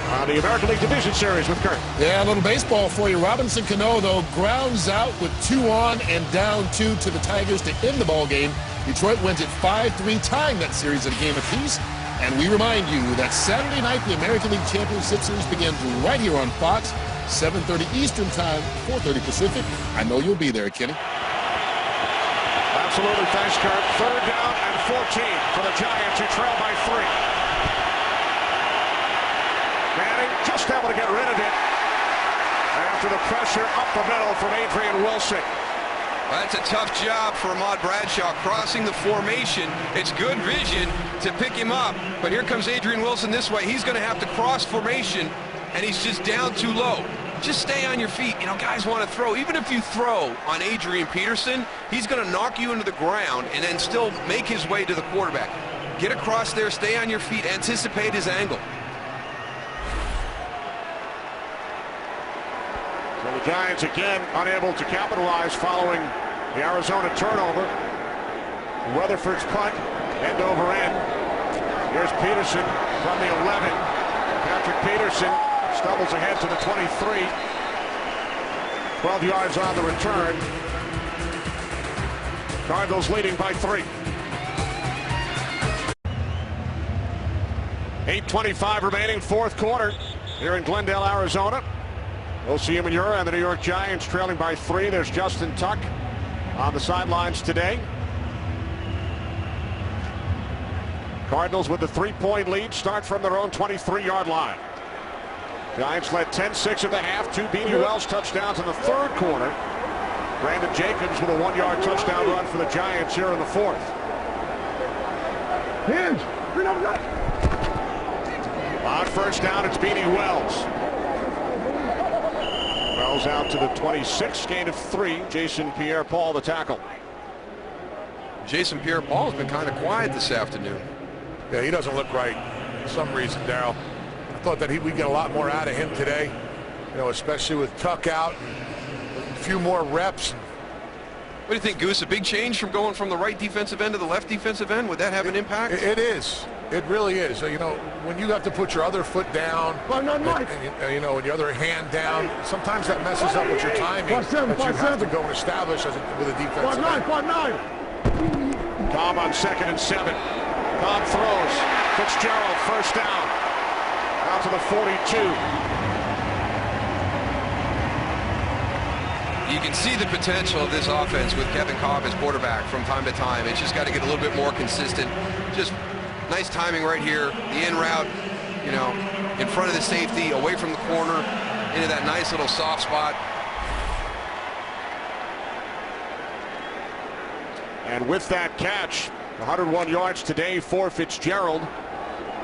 on the American League Division Series with Kurt. Yeah, a little baseball for you. Robinson Cano, though, grounds out with 2 on and down 2 to the Tigers to end the ball game. Detroit wins at 5-3, tying that series at a game apiece. And we remind you that Saturday night, the American League Championship Series begins right here on Fox, 7:30 Eastern Time, 4:30 Pacific. I know you'll be there, Kenny. Absolutely. Thanks, Kurt. Third down and 14 for the Giants, who trail by 3. Manning just able to get rid of it after the pressure up the middle from Adrian Wilson. That's a tough job for Ahmad Bradshaw crossing the formation. It's good vision to pick him up, but here comes Adrian Wilson this way. He's going to have to cross formation, and he's just down too low. Just stay on your feet. You know, guys want to throw. Even if you throw on Adrian Peterson, he's going to knock you into the ground and then still make his way to the quarterback. Get across there, stay on your feet, anticipate his angle. So the Giants again unable to capitalize following the Arizona turnover. Weatherford's punt, end over end. Here's Peterson from the 11. Patrick Peterson stumbles ahead to the 23. 12 yards on the return. Cardinals leading by 3. 8:25 remaining, fourth quarter here in Glendale, Arizona. NYGvARI and the New York Giants trailing by 3. There's Justin Tuck on the sidelines today. Cardinals with the 3-point lead, start from their own 23-yard line. Giants led 10-6 at the half. 2 Beanie Wells touchdowns in the third quarter. Brandon Jacobs with a 1-yard touchdown run for the Giants here in the fourth. Hands. On first down, it's Beanie Wells. Wells out to the 26, gain of 3. Jason Pierre-Paul, the tackle. Jason Pierre-Paul has been kind of quiet this afternoon. Yeah, he doesn't look right for some reason, Darryl. I thought that we'd get a lot more out of him today, you know, especially with Tuck out, a few more reps. What do you think, Goose? A big change from going from the right defensive end to the left defensive end? Would that have an impact? It is. It really is. You know, when you have to put your other foot down, and you know, and your other hand down, sometimes that messes up with your timing that you have to go and establish with a defensive end. Cobb on 2nd and 7. Cobb throws. Fitzgerald, first down. Out to the 42. You can see the potential of this offense with Kevin Cobb as quarterback from time to time. It's just got to get a little bit more consistent. Just nice timing right here. The in route, you know, in front of the safety, away from the corner, into that nice little soft spot. And with that catch, 101 yards today for Fitzgerald.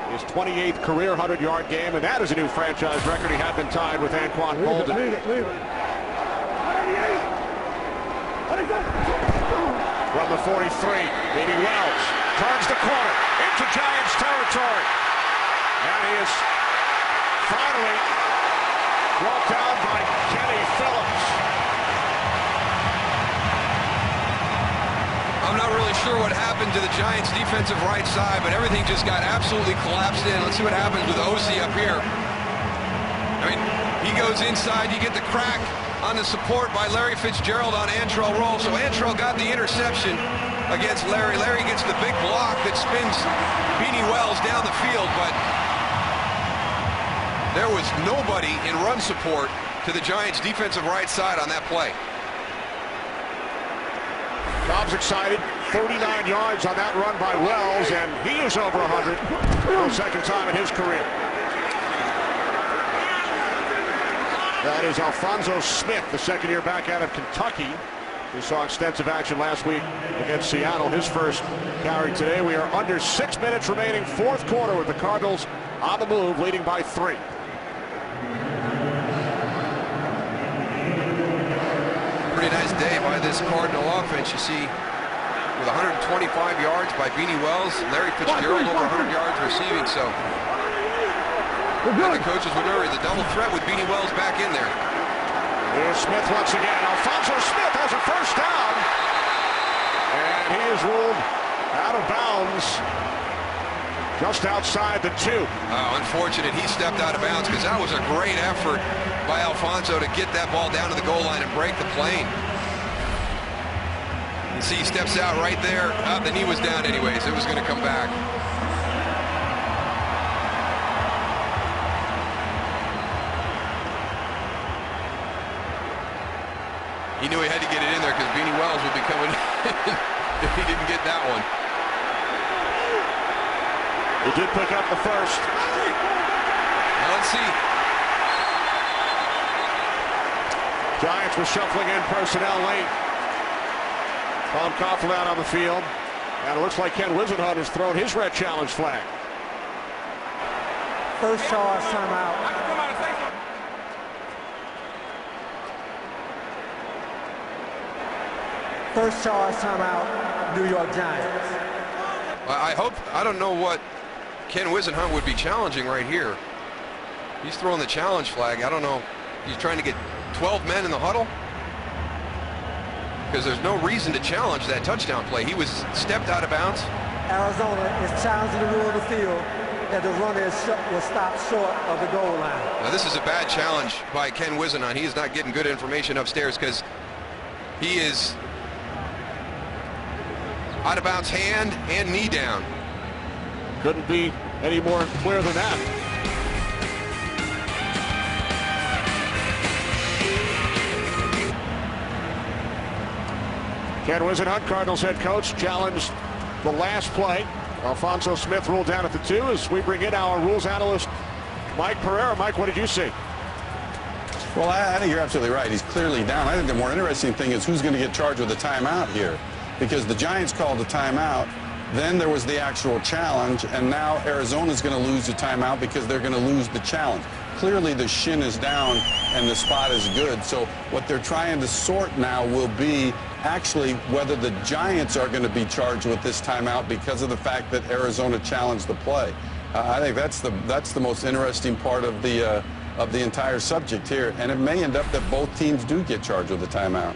His 28th career 100-yard game, and that is a new franchise record. He had been tied with Anquan Bolden. Leave it. From the 43, Beanie Wells turns the corner into Giants territory. And he is finally brought down by Kenny Phillips. I'm not really sure what happened to the Giants' defensive right side, but everything just got absolutely collapsed in. Let's see what happens with OC up here. I mean, he goes inside, you get the crack on the support by Larry Fitzgerald on Antrell Roll. So Antrell got the interception against Larry. Larry gets the big block that spins Beanie Wells down the field, but there was nobody in run support to the Giants' defensive right side on that play. Cobb's excited. 39 yards on that run by Wells, and he is over 100 for the second time in his career. That is Alphonso Smith, the second-year back out of Kentucky. We saw extensive action last week against Seattle. His first carry today. We are under 6 minutes remaining, fourth quarter, with the Cardinals on the move, leading by 3. Pretty nice day by this Cardinal offense. You see, with 125 yards by Beanie Wells, Larry Fitzgerald over 100 yards receiving. So the coaches were worried. The double threat with Beanie Wells back in there. Here's Smith once again. Alphonso Smith has a first down. And he is ruled out of bounds just outside the 2. Unfortunate he stepped out of bounds, because that was a great effort by Alphonso to get that ball down to the goal line and break the plane. You see he steps out right there. The knee was down anyways. It was going to come back. He knew he had to get it in there, because Beanie Wells would be coming in if he didn't get that one. He did pick up the first. Now let's see. Giants were shuffling in personnel late. Tom Coughlin out on the field. And it looks like Ken Wisenhunt has thrown his red challenge flag. First charge, timeout. First charge, timeout, New York Giants. I don't know what Ken Wisenhunt would be challenging right here. He's throwing the challenge flag. I don't know. He's trying to get 12 men in the huddle, because there's no reason to challenge that touchdown play. He was stepped out of bounds. Arizona is challenging the rule of the field that the runner will stop short of the goal line. Now this is a bad challenge by Ken Wisenhunt. He is not getting good information upstairs, because he is out of bounds, hand and knee down. Couldn't be any more clear than that. Ken Wisenhunt, Cardinals head coach, challenged the last play. Alphonso Smith ruled down at the 2 as we bring in our rules analyst, Mike Pereira. Mike, what did you see? Well, I think you're absolutely right. He's clearly down. I think the more interesting thing is who's going to get charged with a timeout here, because the Giants called a timeout Then there was the actual challenge, and now Arizona's going to lose the timeout because they're going to lose the challenge. Clearly the shin is down and the spot is good. So what they're trying to sort now will be actually whether the Giants are going to be charged with this timeout because of the fact that Arizona challenged the play. I think that's the most interesting part of the entire subject here, and it may end up that both teams do get charged with a timeout.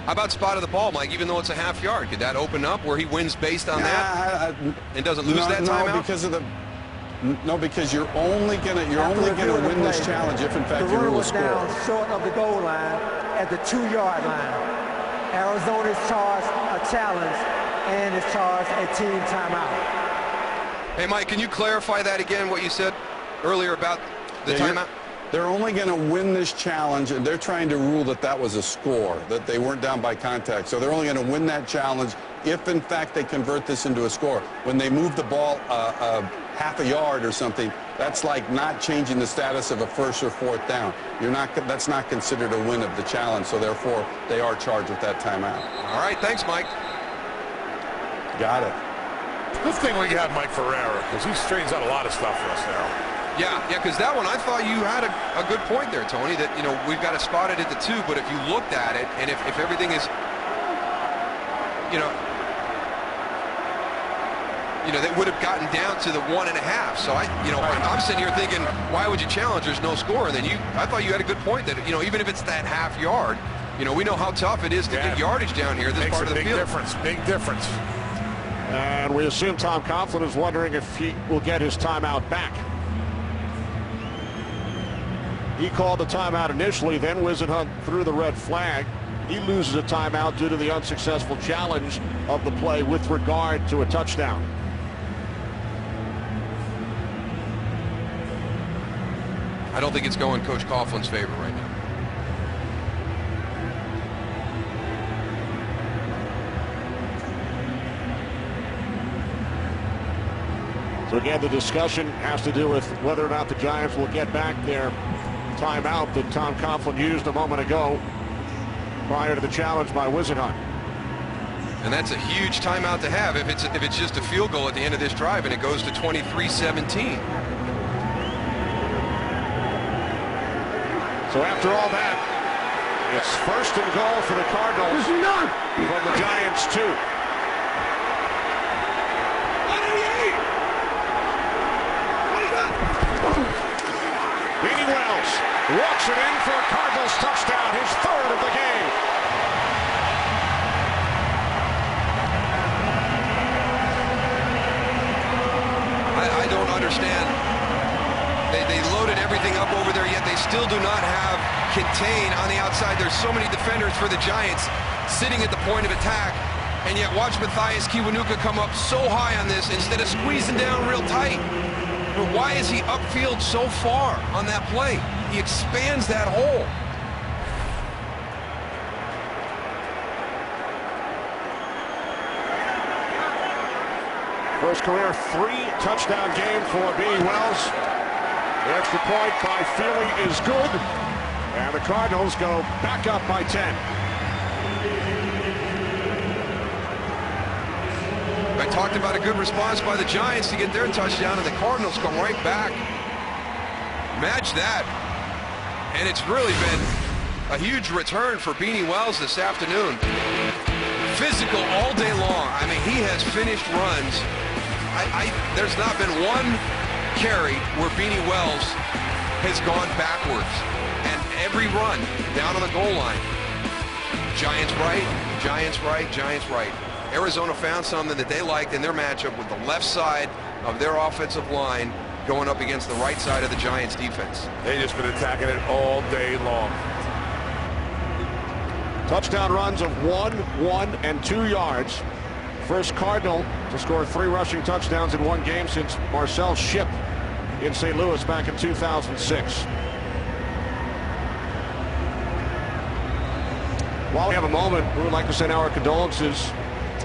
How about spot of the ball, Mike? Even though it's a half yard, could that open up where he wins based on that and doesn't lose that timeout? No, because you're only gonna win this challenge if in fact you rule a score. The runner was down short of the goal line at the 2-yard line. Arizona is charged a challenge and is charged a team timeout. Hey, Mike, can you clarify that again? What you said earlier about the timeout? They're only going to win this challenge, and they're trying to rule that that was a score, that they weren't down by contact. So they're only going to win that challenge if, in fact, they convert this into a score. When they move the ball half a yard or something, that's like not changing the status of a first or fourth down. That's not considered a win of the challenge, so therefore they are charged with that timeout. All right, thanks, Mike. Got it. Good thing we have Mike Ferreira, because he straightens out a lot of stuff for us now. Yeah, because that one, I thought you had a good point there, Tony, that, you know, we've got to spot it at the 2, but if you looked at it, and if everything is, you know, they would have gotten down to the 1.5. So I'm sitting here thinking, why would you challenge? There's no score. And then I thought you had a good point that, you know, even if it's that half yard, you know, we know how tough it is to get yardage down here, this part of the field. Big difference. And we assume Tom Coughlin is wondering if he will get his timeout back. He called the timeout initially, then Whisenhunt threw the red flag. He loses a timeout due to the unsuccessful challenge of the play with regard to a touchdown. I don't think it's going Coach Coughlin's favor right now. So again, the discussion has to do with whether or not the Giants will get back their timeout that Tom Coughlin used a moment ago prior to the challenge by Whisenhunt. And that's a huge timeout to have if it's just a field goal at the end of this drive and it goes to 23-17. So after all that, it's 1st and goal for the Cardinals from the Giants 2. Beanie Wells walks it in for a Cardinals touchdown, his 3rd of the game. I don't understand. They loaded everything up over there, yet they still do not have contain on the outside. There's so many defenders for the Giants sitting at the point of attack, and yet watch Matthias Kiwanuka come up so high on this instead of squeezing down real tight. But why is he upfield so far on that play? He expands that hole. First career 3-touchdown game for Beanie Wells. The extra point by Feely is good, and the Cardinals go back up by 10. I talked about a good response by the Giants to get their touchdown, and the Cardinals come right back. Match that. And it's really been a huge return for Beanie Wells this afternoon. Physical all day long. I mean, he has finished runs. There's not been one carry where Beanie Wells has gone backwards. And every run down on the goal line. Giants right, Giants right, Giants right. Arizona found something that they liked in their matchup with the left side of their offensive line going up against the right side of the Giants defense. They've just been attacking it all day long. Touchdown runs of 1, 1, and 2 yards. First Cardinal to score 3 rushing touchdowns in one game since Marcel Shipp in St. Louis back in 2006. While we have a moment, we would like to send our condolences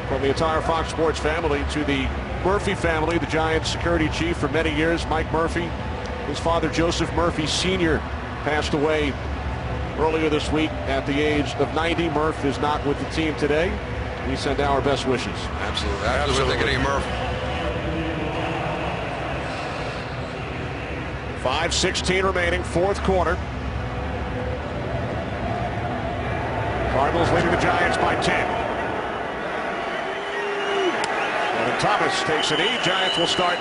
from the entire Fox Sports family to the Murphy family, the Giants security chief for many years, Mike Murphy. His father, Joseph Murphy Sr., passed away earlier this week at the age of 90. Murph is not with the team today. we send our best wishes. Absolutely. Absolutely. Thinking of you, Murph. 5:16 remaining, fourth quarter. Cardinals leading the Giants by 10. And Thomas takes a knee. Giants will start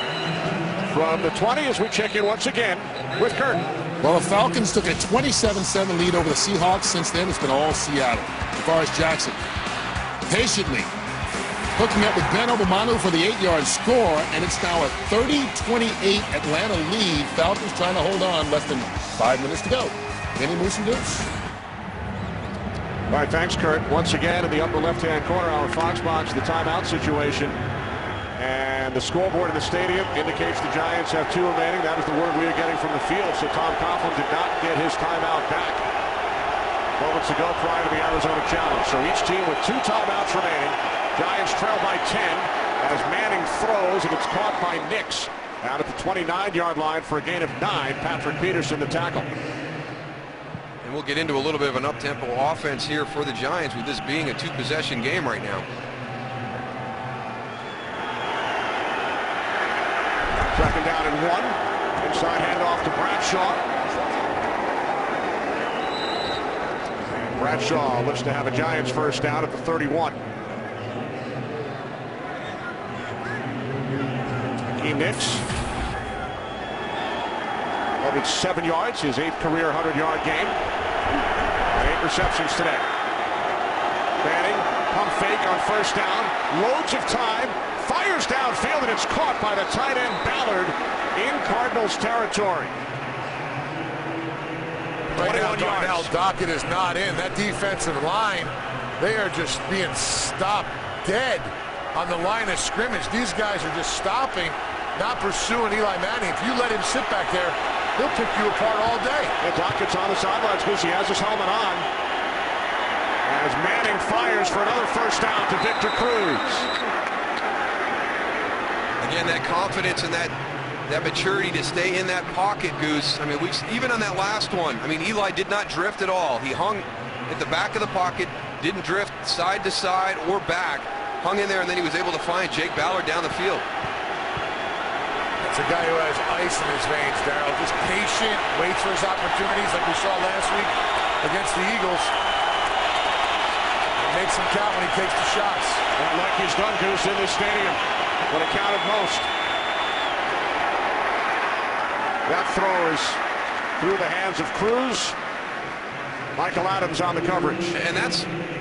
from the 20 as we check in once again with Kurt. Well, the Falcons took a 27-7 lead over the Seahawks. Since then, it's been all Seattle. DeForest Jackson patiently hooking up with Ben Obomanu for the 8-yard score, and it's now a 30-28 Atlanta lead. Falcons trying to hold on, less than 5 minutes to go. Any moose and deuce. All right, thanks, Kurt. Once again, in the upper left-hand corner, our Fox box, the timeout situation. And the scoreboard in the stadium indicates the Giants have 2 remaining. That is the word we are getting from the field. So Tom Coughlin did not get his timeout back moments ago prior to the Arizona challenge. So each team with 2 timeouts remaining. Giants trail by 10 as Manning throws, and it's caught by Nix out at the 29-yard line for a gain of 9. Patrick Peterson the tackle. And we'll get into a little bit of an up-tempo offense here for the Giants with this being a 2-possession game right now. Second down and 1. Inside handoff to Bradshaw. And Bradshaw looks to have a Giants first down at the 31. Nix. 7 yards, his 8th career 100-yard game. And 8 receptions today. Manning, pump fake on first down. Loads of time. Fires downfield, and it's caught by the tight end Ballard in Cardinals territory. Right now, Darnell Dockett is not in. That defensive line, they are just being stopped dead on the line of scrimmage. These guys are just stopping, not pursuing Eli Manning. If you let him sit back there, he'll pick you apart all day. And Dockett's on the sidelines because he has his helmet on. As Manning fires for another first down to Victor Cruz. Again, that confidence and that maturity to stay in that pocket, Goose. I mean, even on that last one, I mean, Eli did not drift at all. He hung at the back of the pocket, didn't drift side to side or back, hung in there, and then he was able to find Jake Ballard down the field. That's a guy who has ice in his veins, Darryl. Just patient, waits for his opportunities like we saw last week against the Eagles. And makes them count when he takes the shots. And like he's done, Goose, in this stadium when it counted most. That throw is through the hands of Cruz. Michael Adams on the coverage. And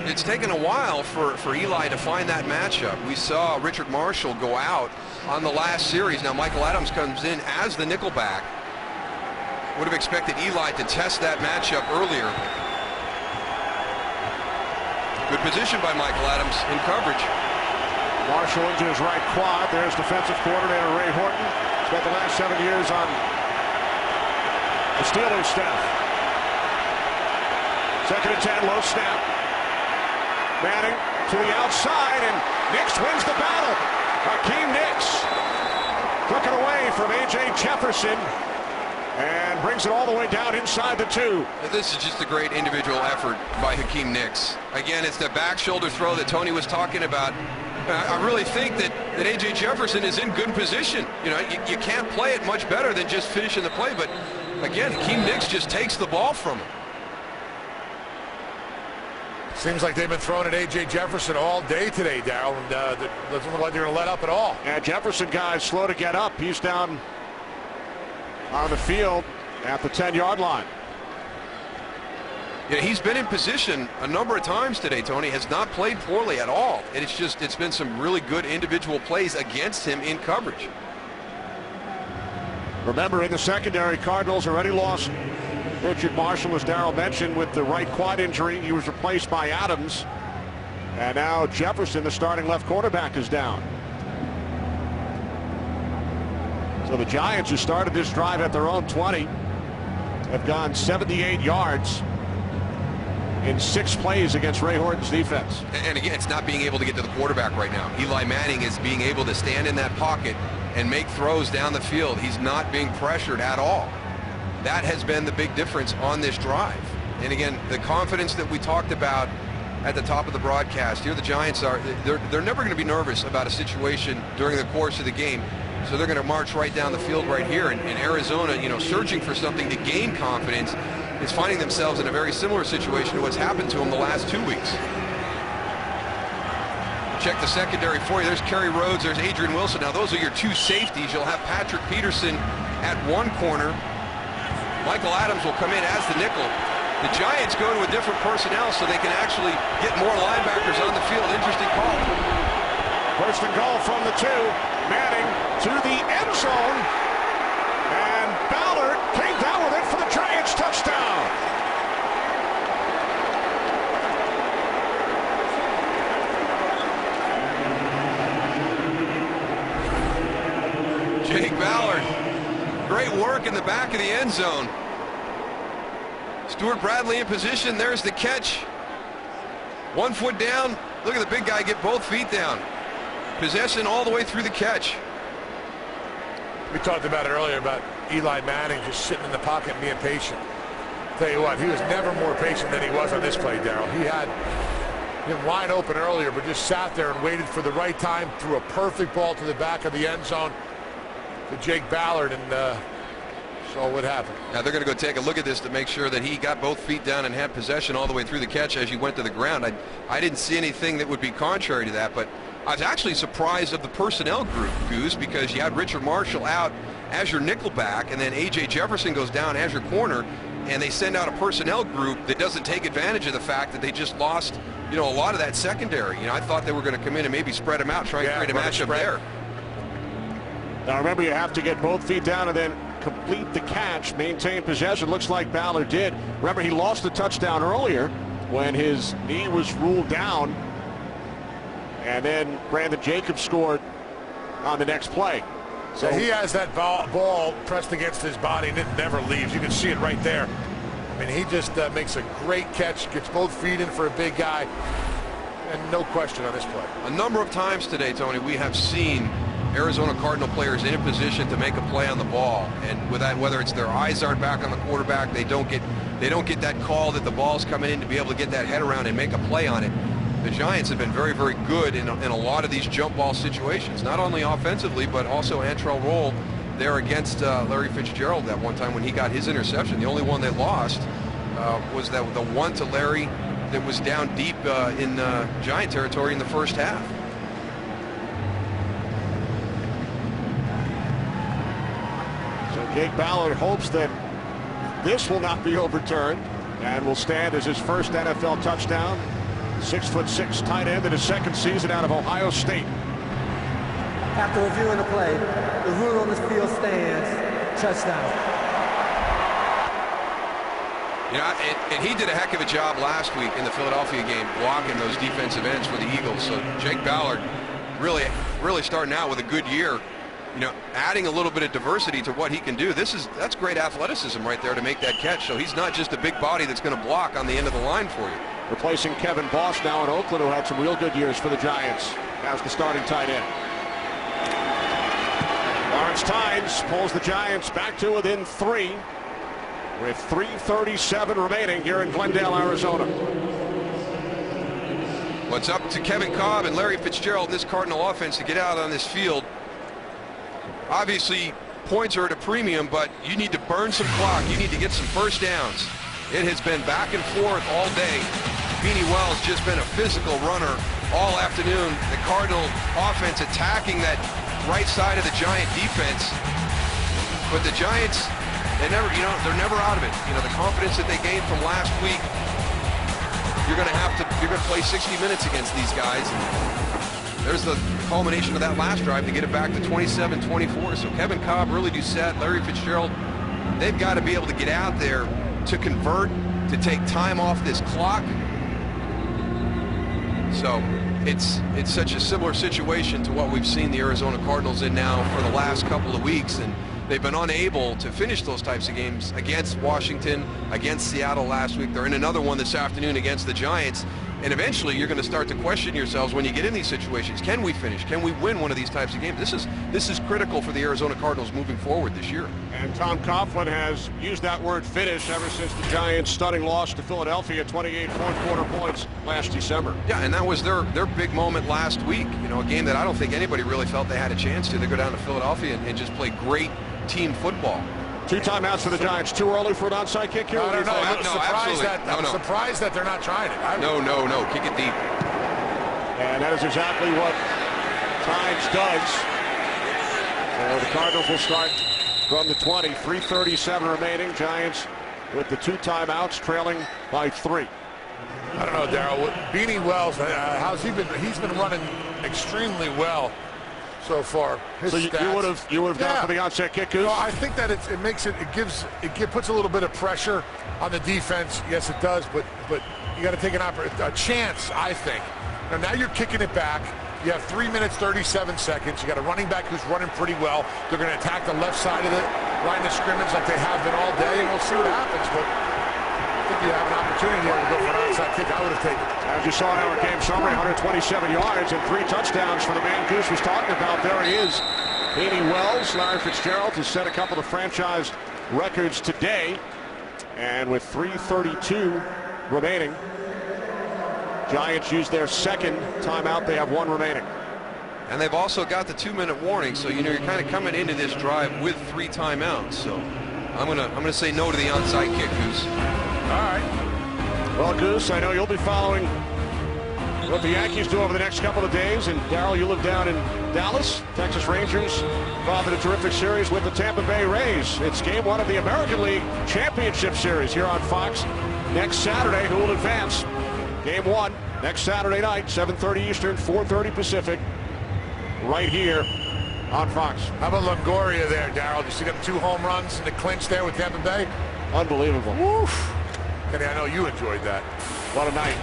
it's taken a while for Eli to find that matchup. We saw Richard Marshall go out on the last series. Now Michael Adams comes in as the nickelback. Would have expected Eli to test that matchup earlier. Good position by Michael Adams in coverage. Marshall into his right quad. There's defensive coordinator Ray Horton. Spent the last 7 years on the Steelers staff. Second and 10, low snap. Manning to the outside, and Nix wins the battle. Hakeem Nix took it away from A.J. Jefferson and brings it all the way down inside the 2. This is just a great individual effort by Hakeem Nix. Again, it's the back shoulder throw that Tony was talking about. I really think that A.J. Jefferson is in good position. You know, you can't play it much better than just finishing the play, but again, Hakeem Nix just takes the ball from him. Seems like they've been throwing at A.J. Jefferson all day today, Darryl, and doesn't look like they're going to let up at all. Yeah, Jefferson guy is slow to get up. He's down on the field at the 10-yard line. Yeah, he's been in position a number of times today, Tony. Has not played poorly at all. And it's been some really good individual plays against him in coverage. Remember, in the secondary, Cardinals already lost Richard Marshall, as Darryl mentioned, with the right quad injury. He was replaced by Adams. And now Jefferson, the starting left quarterback, is down. So the Giants, who started this drive at their own 20, have gone 78 yards in 6 plays against Ray Horton's defense. And again, it's not being able to get to the quarterback right now. Eli Manning is being able to stand in that pocket and make throws down the field. He's not being pressured at all. That has been the big difference on this drive. And again, the confidence that we talked about at the top of the broadcast. Here the Giants are, they're never going to be nervous about a situation during the course of the game. So they're going to march right down the field right here. And Arizona, you know, searching for something to gain confidence, is finding themselves in a very similar situation to what's happened to them the last 2 weeks. Check the secondary for you. There's Kerry Rhodes, there's Adrian Wilson. Now those are your two safeties. You'll have Patrick Peterson at one corner. Michael Adams will come in as the nickel. The Giants go to a different personnel so they can actually get more linebackers on the field. Interesting call. First and goal from the 2. Manning to the end zone. And Ballard came down with it for the Giants touchdown. Jake Ballard. Great work in the back of the end zone. Stuart Bradley in position. There's the catch. 1 foot down. Look at the big guy get both feet down. Possession all the way through the catch. We talked about it earlier about Eli Manning just sitting in the pocket and being patient. Tell you what, he was never more patient than he was on this play, Darryl. He had him wide open earlier, but just sat there and waited for the right time, threw a perfect ball to the back of the end zone to Jake Ballard, and saw what happened. Now they're going to go take a look at this to make sure that he got both feet down and had possession all the way through the catch as he went to the ground. I didn't see anything that would be contrary to that, but I was actually surprised of the personnel group, Goose, because you had Richard Marshall out as your nickel back, and then A.J. Jefferson goes down as your corner, and they send out a personnel group that doesn't take advantage of the fact that they just lost, you know, a lot of that secondary. You know, I thought they were going to come in and maybe spread them out, try and create a matchup there. Now remember, you have to get both feet down and then complete the catch, maintain possession. Looks like Ballard did. Remember, he lost the touchdown earlier when his knee was ruled down, and then Brandon Jacobs scored on the next play. So he has that ball pressed against his body, and it never leaves. You can see it right there. I mean, he just makes a great catch, gets both feet in for a big guy, and no question on this play. A number of times today, Tony, we have seen Arizona Cardinal players in a position to make a play on the ball, and with that, whether it's their eyes aren't back on the quarterback, they don't get that call that the ball's coming in to be able to get that head around and make a play on it. The Giants have been very, very good in a lot of these jump ball situations, not only offensively, but also Antrell Roll there against Larry Fitzgerald that one time when he got his interception. The only one they lost was the one to Larry that was down deep in Giant territory in the first half. So Jake Ballard hopes that this will not be overturned and will stand as his first NFL touchdown. 6'6" tight end in his second season out of Ohio State. After reviewing the play, the rule on this field stands. Touchdown. You know, and he did a heck of a job last week in the Philadelphia game blocking those defensive ends for the Eagles. So Jake Ballard really starting out with a good year. You know, adding a little bit of diversity to what he can do. That's great athleticism right there to make that catch. So he's not just a big body that's going to block on the end of the line for you. Replacing Kevin Boss now in Oakland, who had some real good years for the Giants. As the starting tight end. Lawrence Tynes pulls the Giants back to within 3 with 3:37 remaining here in Glendale, Arizona. What's up to Kevin Cobb and Larry Fitzgerald in this Cardinal offense to get out on this field? Obviously, points are at a premium, but you need to burn some clock. You need to get some first downs. It has been back and forth all day. Beanie Wells just been a physical runner all afternoon. The Cardinal offense attacking that right side of the Giant defense. But the Giants, they're never out of it. You know, the confidence that they gained from last week, you're going to play 60 minutes against these guys. There's the culmination of that last drive to get it back to 27-24. So Kevin Cobb, Really Doucette, Larry Fitzgerald, they've got to be able to get out there to convert, to take time off this clock. So it's such a similar situation to what we've seen the Arizona Cardinals in now for the last couple of weeks, and they've been unable to finish those types of games against Washington, against Seattle last week. They're in another one this afternoon against the Giants. And eventually you're going to start to question yourselves when you get in these situations. Can we finish? Can we win one of these types of games? This is critical for the Arizona Cardinals moving forward this year. And Tom Coughlin has used that word finish ever since the Giants' stunning loss to Philadelphia, 28 fourth-quarter points last December. Yeah, and that was their big moment last week. You know, a game that I don't think anybody really felt they had a chance to. They go down to Philadelphia and just play great team football. 2 timeouts for the Giants. Too early for an onside kick here? No, Absolutely. I'm surprised that they're not trying it. No. Kick it deep. And that is exactly what Times does. So the Cardinals will start from the 20. 3:37 remaining. Giants with the 2 timeouts, trailing by 3. I don't know, Darryl. Beanie Wells, how's he been? He's been running extremely well so far. So you would have gone for the onside kick, Goose? No, I think that it puts a little bit of pressure on the defense. Yes, it does, but you got to take a chance, I think. Now you're kicking it back. You have 3 minutes 37 seconds. You got a running back who's running pretty well. They're going to attack the left side of the line of scrimmage like they have been all day, and we'll see what happens. But I think you have an opportunity here to go for an onside kick. I would have taken it. As you saw in our game summary, 127 yards and 3 touchdowns for the man Goose was talking about. There he is. Beanie Wells. Larry Fitzgerald has set a couple of franchise records today. And with 3:32 remaining, Giants use their second timeout. They have 1 remaining. And they've also got the 2-minute warning, so you know you're kind of coming into this drive with 3 timeouts. So I'm gonna say no to the onside kick, Goose. All right. Well, Goose, I know you'll be following what the Yankees do over the next couple of days. And Darryl, you live down in Dallas. Texas Rangers involved in a terrific series with the Tampa Bay Rays. It's game 1 of the American League Championship Series here on Fox next Saturday. Who will advance? Game 1 next Saturday night, 7:30 Eastern, 4:30 Pacific, right here on Fox. How about Longoria there, Darryl? Did you see them 2 home runs in the clinch there with Tampa Bay? Unbelievable. Woof. Kenny, I know you enjoyed that. What a night.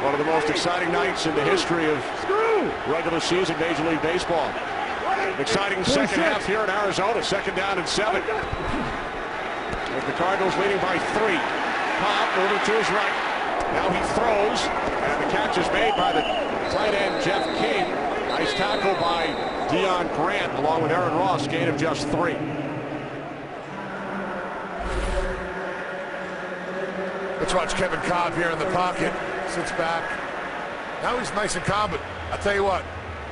One of the most exciting nights in the history of regular season Major League Baseball. Exciting second half here in Arizona. 2nd down and 7. With the Cardinals leading by 3. Cobb moving to his right. Now he throws, and the catch is made by the tight end Jeff King. Nice tackle by Deion Grant along with Aaron Ross. Gain of just 3. Let's watch Kevin Cobb here in the pocket. Sits back. Now he's nice and calm, but I'll tell you what,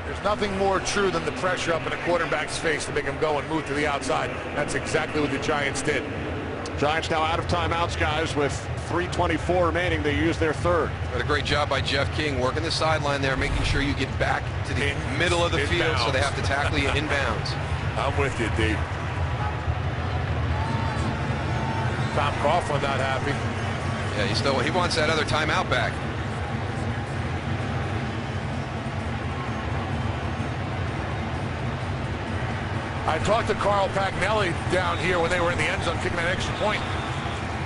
there's nothing more true than the pressure up in a quarterback's face to make him go and move to the outside. That's exactly what the Giants did. Giants now out of timeouts, guys, with 3:24 remaining. They use their 3rd. But a great job by Jeff King working the sideline there, making sure you get back to the middle of the field so they have to tackle you inbounds. I'm with you, Dave. Tom Coughlin not happy. Yeah, he wants that other timeout back. I talked to Carl Pagnelli down here when they were in the end zone kicking that extra point.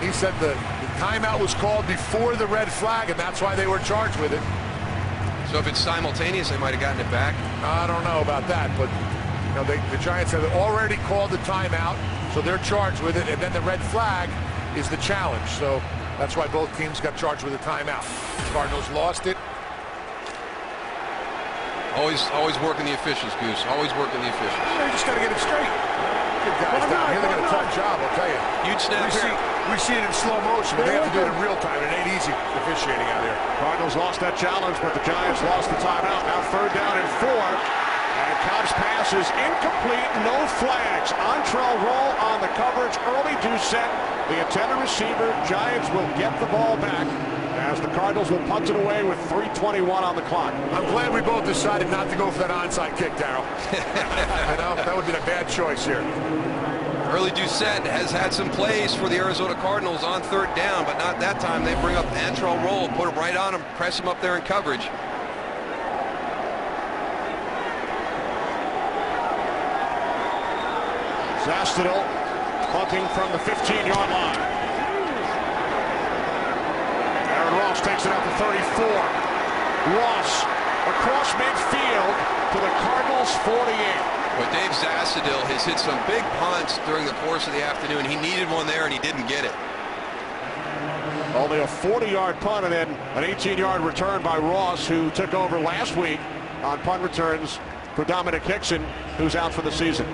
He said the timeout was called before the red flag, and that's why they were charged with it. So if it's simultaneous, they might have gotten it back? I don't know about that, but you know, the Giants have already called the timeout, so they're charged with it, and then the red flag is the challenge. So that's why both teams got charged with a timeout. Cardinals lost it. Always working the officials, Goose. Always working the officials. You just got to get it straight. Good guys down here. They got a tough job, I'll tell you. Huge snap here. We see it in slow motion, but they have to do it in real time. It ain't easy officiating out here. Cardinals lost that challenge, but the Giants lost the timeout. Now 3rd down and 4. And Cobb's pass is incomplete. No flags. Entree roll on the coverage. Early Doucette, the intended receiver. Giants will get the ball back as the Cardinals will punt it away with 3:21 on the clock. I'm glad we both decided not to go for that onside kick, Darryl. You know, that would have been a bad choice here. Early Doucette has had some plays for the Arizona Cardinals on 3rd down, but not that time. They bring up the Antrell roll, put it right on him, press him up there in coverage. Zastudil punting from the 15-yard line. Aaron Ross takes it out to 34. Ross across midfield to the Cardinals 48. But Dave Zastudil has hit some big punts during the course of the afternoon. He needed one there, and he didn't get it. Only a 40-yard punt and then an 18-yard return by Ross, who took over last week on punt returns for Dominic Hickson, who's out for the season.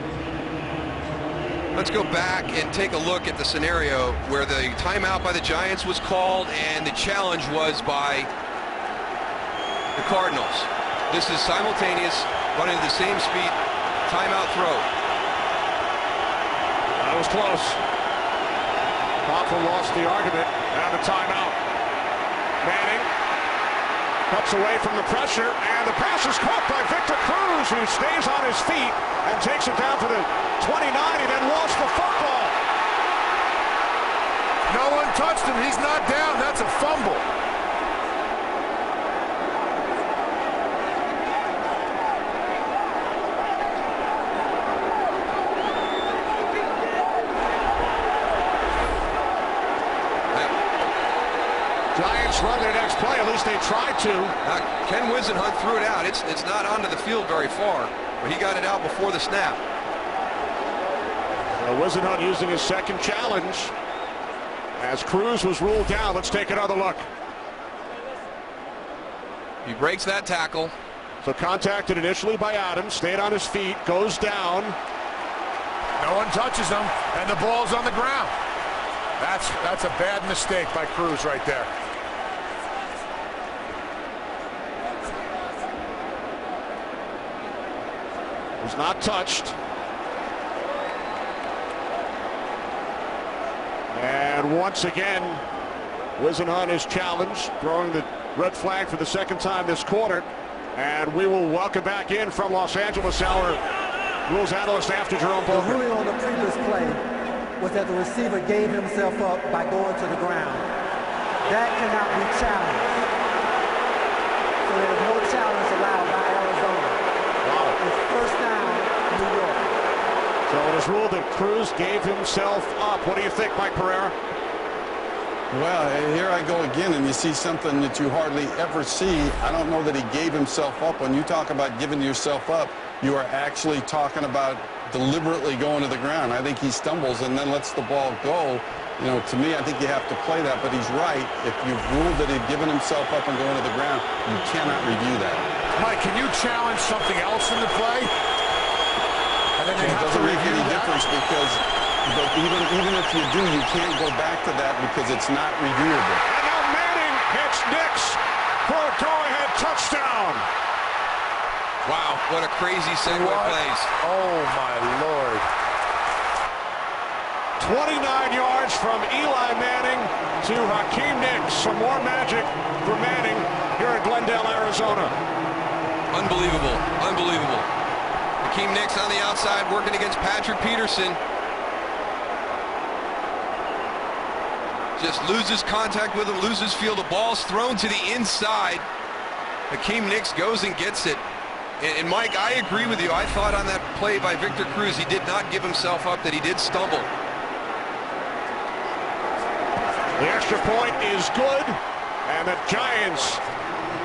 Let's go back and take a look at the scenario where the timeout by the Giants was called and the challenge was by the Cardinals. This is simultaneous, running at the same speed, timeout throw. That was close. Hoffman lost the argument and the timeout. Manning cuts away from the pressure, and the pass is caught by Victor Cruz, who stays on his feet and takes it down to the 29. He then lost the football. No one touched him. He's not down. That's a fumble. Giants run their next play. At least they tried to. Ken Whisenhunt threw it out. It's not onto the field very far, but he got it out before the snap. Whisenhunt using his second challenge as Cruz was ruled down. Let's take another look. He breaks that tackle. So contacted initially by Adams, stayed on his feet, goes down. No one touches him, and the ball's on the ground. That's a bad mistake by Cruz right there. Was not touched. And once again, Whisenhunt is challenged, throwing the red flag for the second time this quarter. And we will welcome back in from Los Angeles our rules analyst after Jerome Boger. The ruling on the previous play was that the receiver gave himself up by going to the ground. That cannot be challenged. So there is no challenge allowed by Arizona. Wow. It's first down, New York. So it is ruled that Cruz gave himself up. What do you think, Mike Pereira? Well, here I go again, and you see something that you hardly ever see. I don't know that he gave himself up. When you talk about giving yourself up, you are actually talking about deliberately going to the ground. I think he stumbles and then lets the ball go. You know, to me, I think you have to play that, but he's right. If you've ruled that he'd given himself up and going to the ground, you cannot review that. Mike, can you challenge something else in the play? And then it doesn't make any difference because, but even if you do, you can't go back to that because it's not reviewable. And now Manning hits Nix for a go-ahead touchdown. Wow, what a crazy segue plays. Oh, my Lord. 29 yards from Eli Manning to Hakeem Nicks. Some more magic for Manning here in Glendale, Arizona. Unbelievable, unbelievable. Hakeem Nicks on the outside working against Patrick Peterson. Just loses contact with him, loses field. The ball's thrown to the inside. Hakeem Nicks goes and gets it. And Mike, I agree with you. I thought on that play by Victor Cruz, he did not give himself up, that he did stumble. The extra point is good, and the Giants,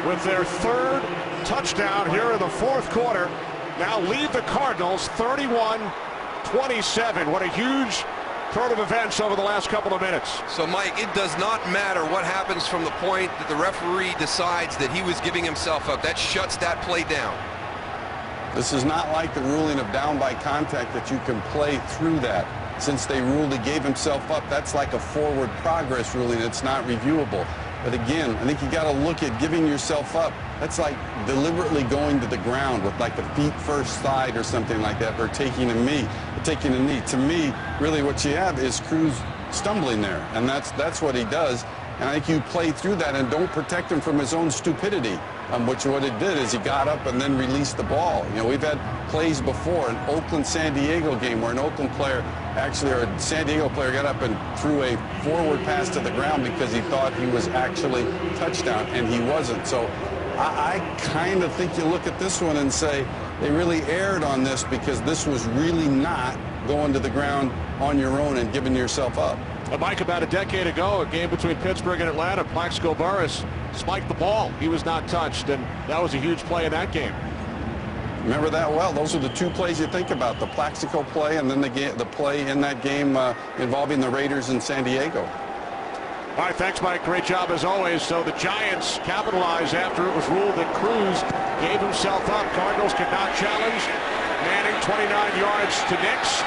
with their third touchdown here in the fourth quarter, now lead the Cardinals 31-27. What a huge turn of events over the last couple of minutes. So, Mike, it does not matter what happens from the point that the referee decides that he was giving himself up. That shuts that play down. This is not like the ruling of down by contact that you can play through that. Since they ruled he gave himself up, that's like a forward progress ruling. It's not reviewable. But again, I think you got to look at giving yourself up. That's like deliberately going to the ground with like a feet first slide or something like that, or taking a knee. To me, really what you have is Cruz stumbling there, and that's what he does. And I think you play through that and don't protect him from his own stupidity. Which what it did is he got up and then released the ball. You know, we've had plays before, an Oakland-San Diego game where an Oakland player actually, or a San Diego player got up and threw a forward pass to the ground because he thought he was actually touchdown, and he wasn't. So I kind of think you look at this one and say they really erred on this because this was really not going to the ground on your own and giving yourself up. Mike, about a decade ago, a game between Pittsburgh and Atlanta, Plaxico Burress spiked the ball. He was not touched, and that was a huge play in that game. Remember that well. Those are the two plays you think about, the Plaxico play and then the play in that game involving the Raiders in San Diego. All right, thanks, Mike. Great job as always. So the Giants capitalized after it was ruled that Cruz gave himself up. Cardinals could not challenge. Manning 29 yards to Nix.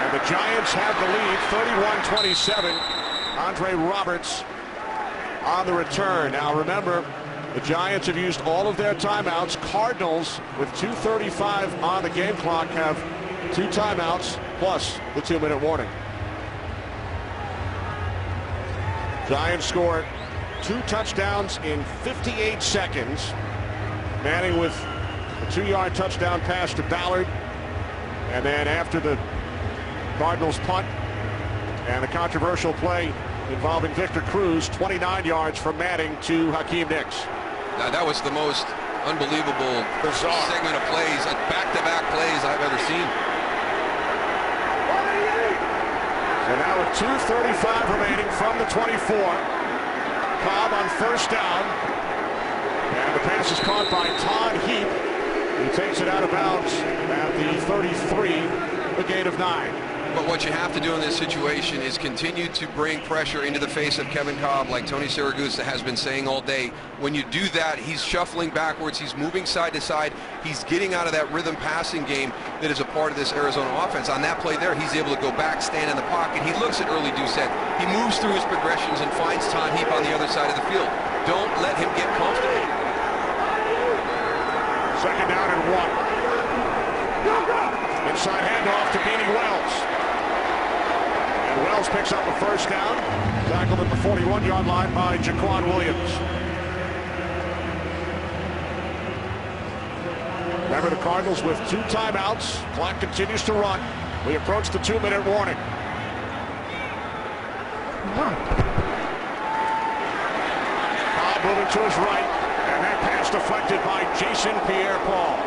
And the Giants have the lead, 31-27. Andre Roberts on the return. Now remember, the Giants have used all of their timeouts. Cardinals, with 2:35 on the game clock, have 2 timeouts plus the 2-minute warning. Giants scored 2 touchdowns in 58 seconds. Manning with a 2-yard touchdown pass to Ballard. And then after the Cardinals punt and a controversial play involving Victor Cruz, 29 yards from Manning to Hakeem Nicks. Now, that was the most unbelievable segment of plays, back-to-back plays I've ever seen. So now with 2:35 remaining from the 24. Cobb on first down. And the pass is caught by Todd Heap. He takes it out of bounds at the 33, a gain of 9. But what you have to do in this situation is continue to bring pressure into the face of Kevin Cobb, like Tony Siragusa has been saying all day. When you do that, he's shuffling backwards, he's moving side to side, he's getting out of that rhythm passing game that is a part of this Arizona offense. On that play there, he's able to go back, stand in the pocket. He looks at early Doucette. He moves through his progressions and finds Todd Heap on the other side of the field. Don't let him get comfortable. Second down and 1. Inside handoff to Beanie Wells. Wells picks up a first down, tackled at the 41-yard line by Jaquan Williams. Remember, the Cardinals with 2 timeouts. Clock continues to run. We approach the 2-minute warning. Cobb moving to his right, and that pass deflected by Jason Pierre-Paul.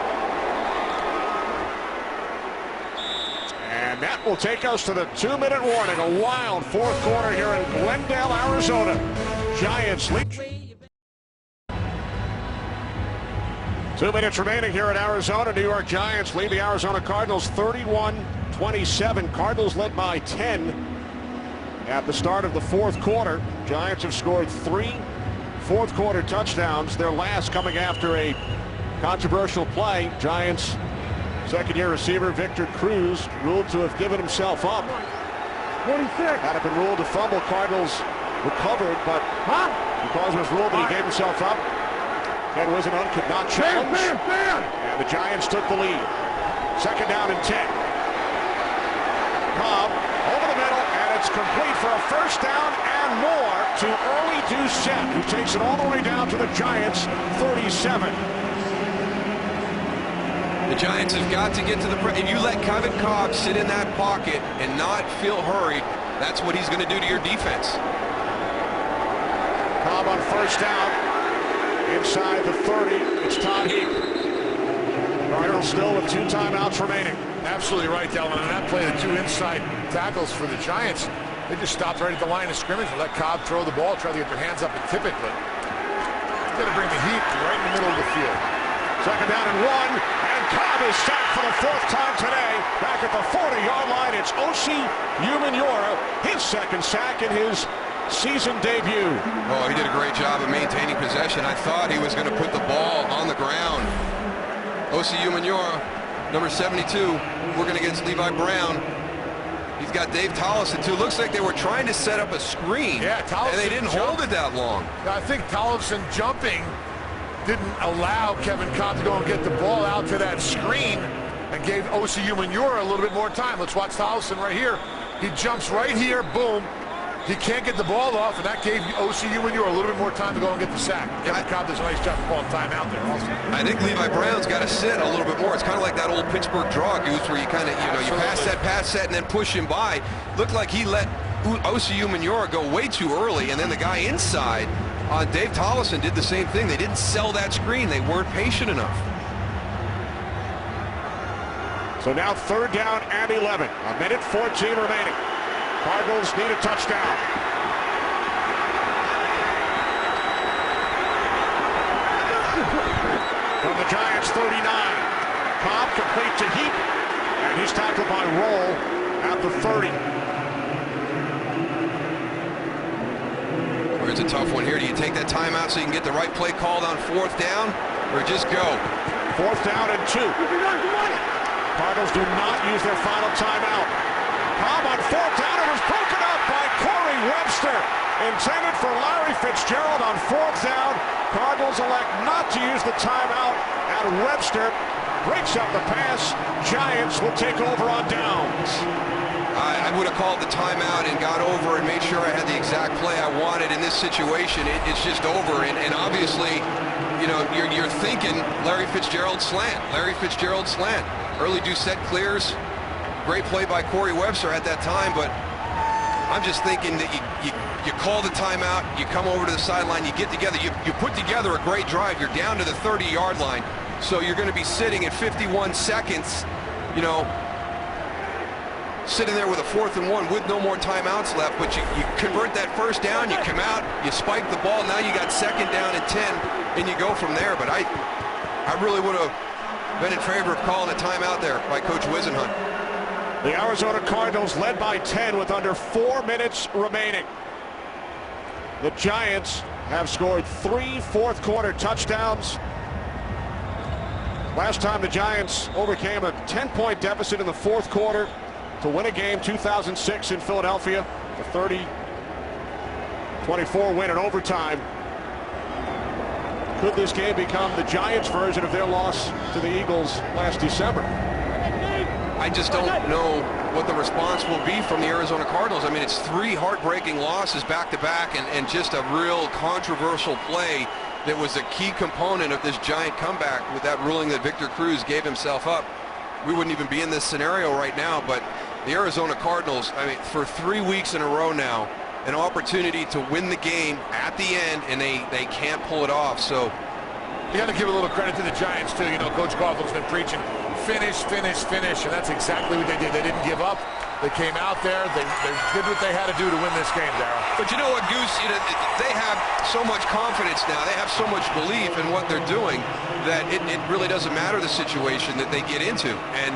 And that will take us to the 2-minute warning. A wild 4th quarter here in Glendale, Arizona. Giants lead. 2 minutes remaining here in Arizona. New York Giants lead the Arizona Cardinals 31-27. Cardinals led by 10 at the start of the 4th quarter. Giants have scored 3 4th quarter touchdowns. Their last coming after a controversial play. Giants second-year receiver Victor Cruz ruled to have given himself up. 26. Had it been ruled a fumble, Cardinals recovered, but because it was ruled that he gave himself up, Ken Wisenhunt could not challenge. And the Giants took the lead. Second down and 10. Cobb over the middle, and it's complete for a first down and more to early Doucette, who takes it all the way down to the Giants' 37. The Giants have got to get to the if you let Kevin Cobb sit in that pocket and not feel hurried, that's what he's going to do to your defense. Cobb on first down inside the 30. It's Todd Heap. Cardinals still with 2 timeouts remaining. Absolutely right, Delvin. On that play, the 2 inside tackles for the Giants, they just stopped right at the line of scrimmage and let Cobb throw the ball, try to get their hands up and tip it, but he's got to bring the heat right in the middle of the field. Second down and 1, and Cobb is sacked for the 4th time today. Back at the 40-yard line, it's Osi Umenyiora, his 2nd sack in his season debut. Oh, he did a great job of maintaining possession. I thought he was going to put the ball on the ground. Osi Umenyiora, number 72, working against Levi Brown. He's got Dave Tollefson, too. Looks like they were trying to set up a screen, and they didn't hold it that long. I think Tollefson jumping didn't allow Kevin Cobb to go and get the ball out to that screen and gave Osi Umenyiora a little bit more time. Let's watch Tollefson right here. He jumps right here, boom. He can't get the ball off, and that gave Osi Umenyiora a little bit more time to go and get the sack. Kevin Cobb does a nice job of calling time out there also. I think Levi Brown's got to sit a little bit more. It's kind of like that old Pittsburgh draw, Goose, where you kind of, you pass set, and then push him by. Looked like he let Osi Umenyiora go way too early, and then the guy inside, Dave Tollefson, did the same thing. They didn't sell that screen. They weren't patient enough. So now 3rd down and 11. A minute 14 remaining. Cardinals need a touchdown. From the Giants' 39. Cobb complete to Heap, and he's tackled by Roll at the 30. it's a tough one here. Do you take that timeout so you can get the right play called on 4th down, or just go? 4th down and 2. Cardinals do not use their final timeout. Cobb on 4th down. It was broken up by Corey Webster. Intended for Larry Fitzgerald on 4th down. Cardinals elect not to use the timeout, and Webster breaks up the pass. Giants will take over on downs. I would have called the timeout and got over and made sure I had the exact play I wanted in this situation. It's just over, and obviously, you know, you're thinking Larry Fitzgerald slant. Larry Fitzgerald slant. Early Doucette clears. Great play by Corey Webster at that time, but I'm just thinking that you call the timeout, you come over to the sideline, you get together, you put together a great drive. You're down to the 30-yard line, so you're going to be sitting at 51 seconds, you know, sitting there with a 4th and 1 with no more timeouts left, but you convert that 1st down, you come out, you spike the ball, now you got 2nd down and 10, and you go from there. But I really would have been in favor of calling a timeout there by Coach Wisenhunt. The Arizona Cardinals led by 10 with under 4 minutes remaining. The Giants have scored 3 fourth-quarter touchdowns. Last time the Giants overcame a 10-point deficit in the 4th quarter to win a game, 2006 in Philadelphia, a 30-24 win in overtime. Could this game become the Giants' version of their loss to the Eagles last December? I just don't know what the response will be from the Arizona Cardinals. I mean, it's 3 heartbreaking losses back-to-back, and just a real controversial play that was a key component of this Giant comeback with that ruling that Victor Cruz gave himself up. We wouldn't even be in this scenario right now, but the Arizona Cardinals, I mean, for 3 weeks in a row now, an opportunity to win the game at the end, and they can't pull it off. So you got to give a little credit to the Giants, too. You know, Coach Caldwell's been preaching finish, finish, finish, and that's exactly what they did. They didn't give up. They came out there. They did what they had to do to win this game, Darryl. But you know what, Goose? You know, they have so much confidence now. They have so much belief in what they're doing that it really doesn't matter the situation that they get into. And,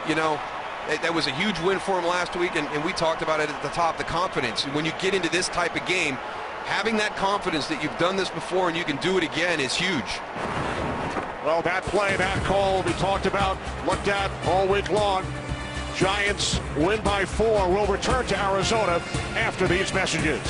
you know, that was a huge win for them last week, and we talked about it at the top, the confidence. When you get into this type of game, having that confidence that you've done this before and you can do it again is huge. Well, that play, that call we talked about, looked at all week long. Giants win by 4. We'll return to Arizona after these messages.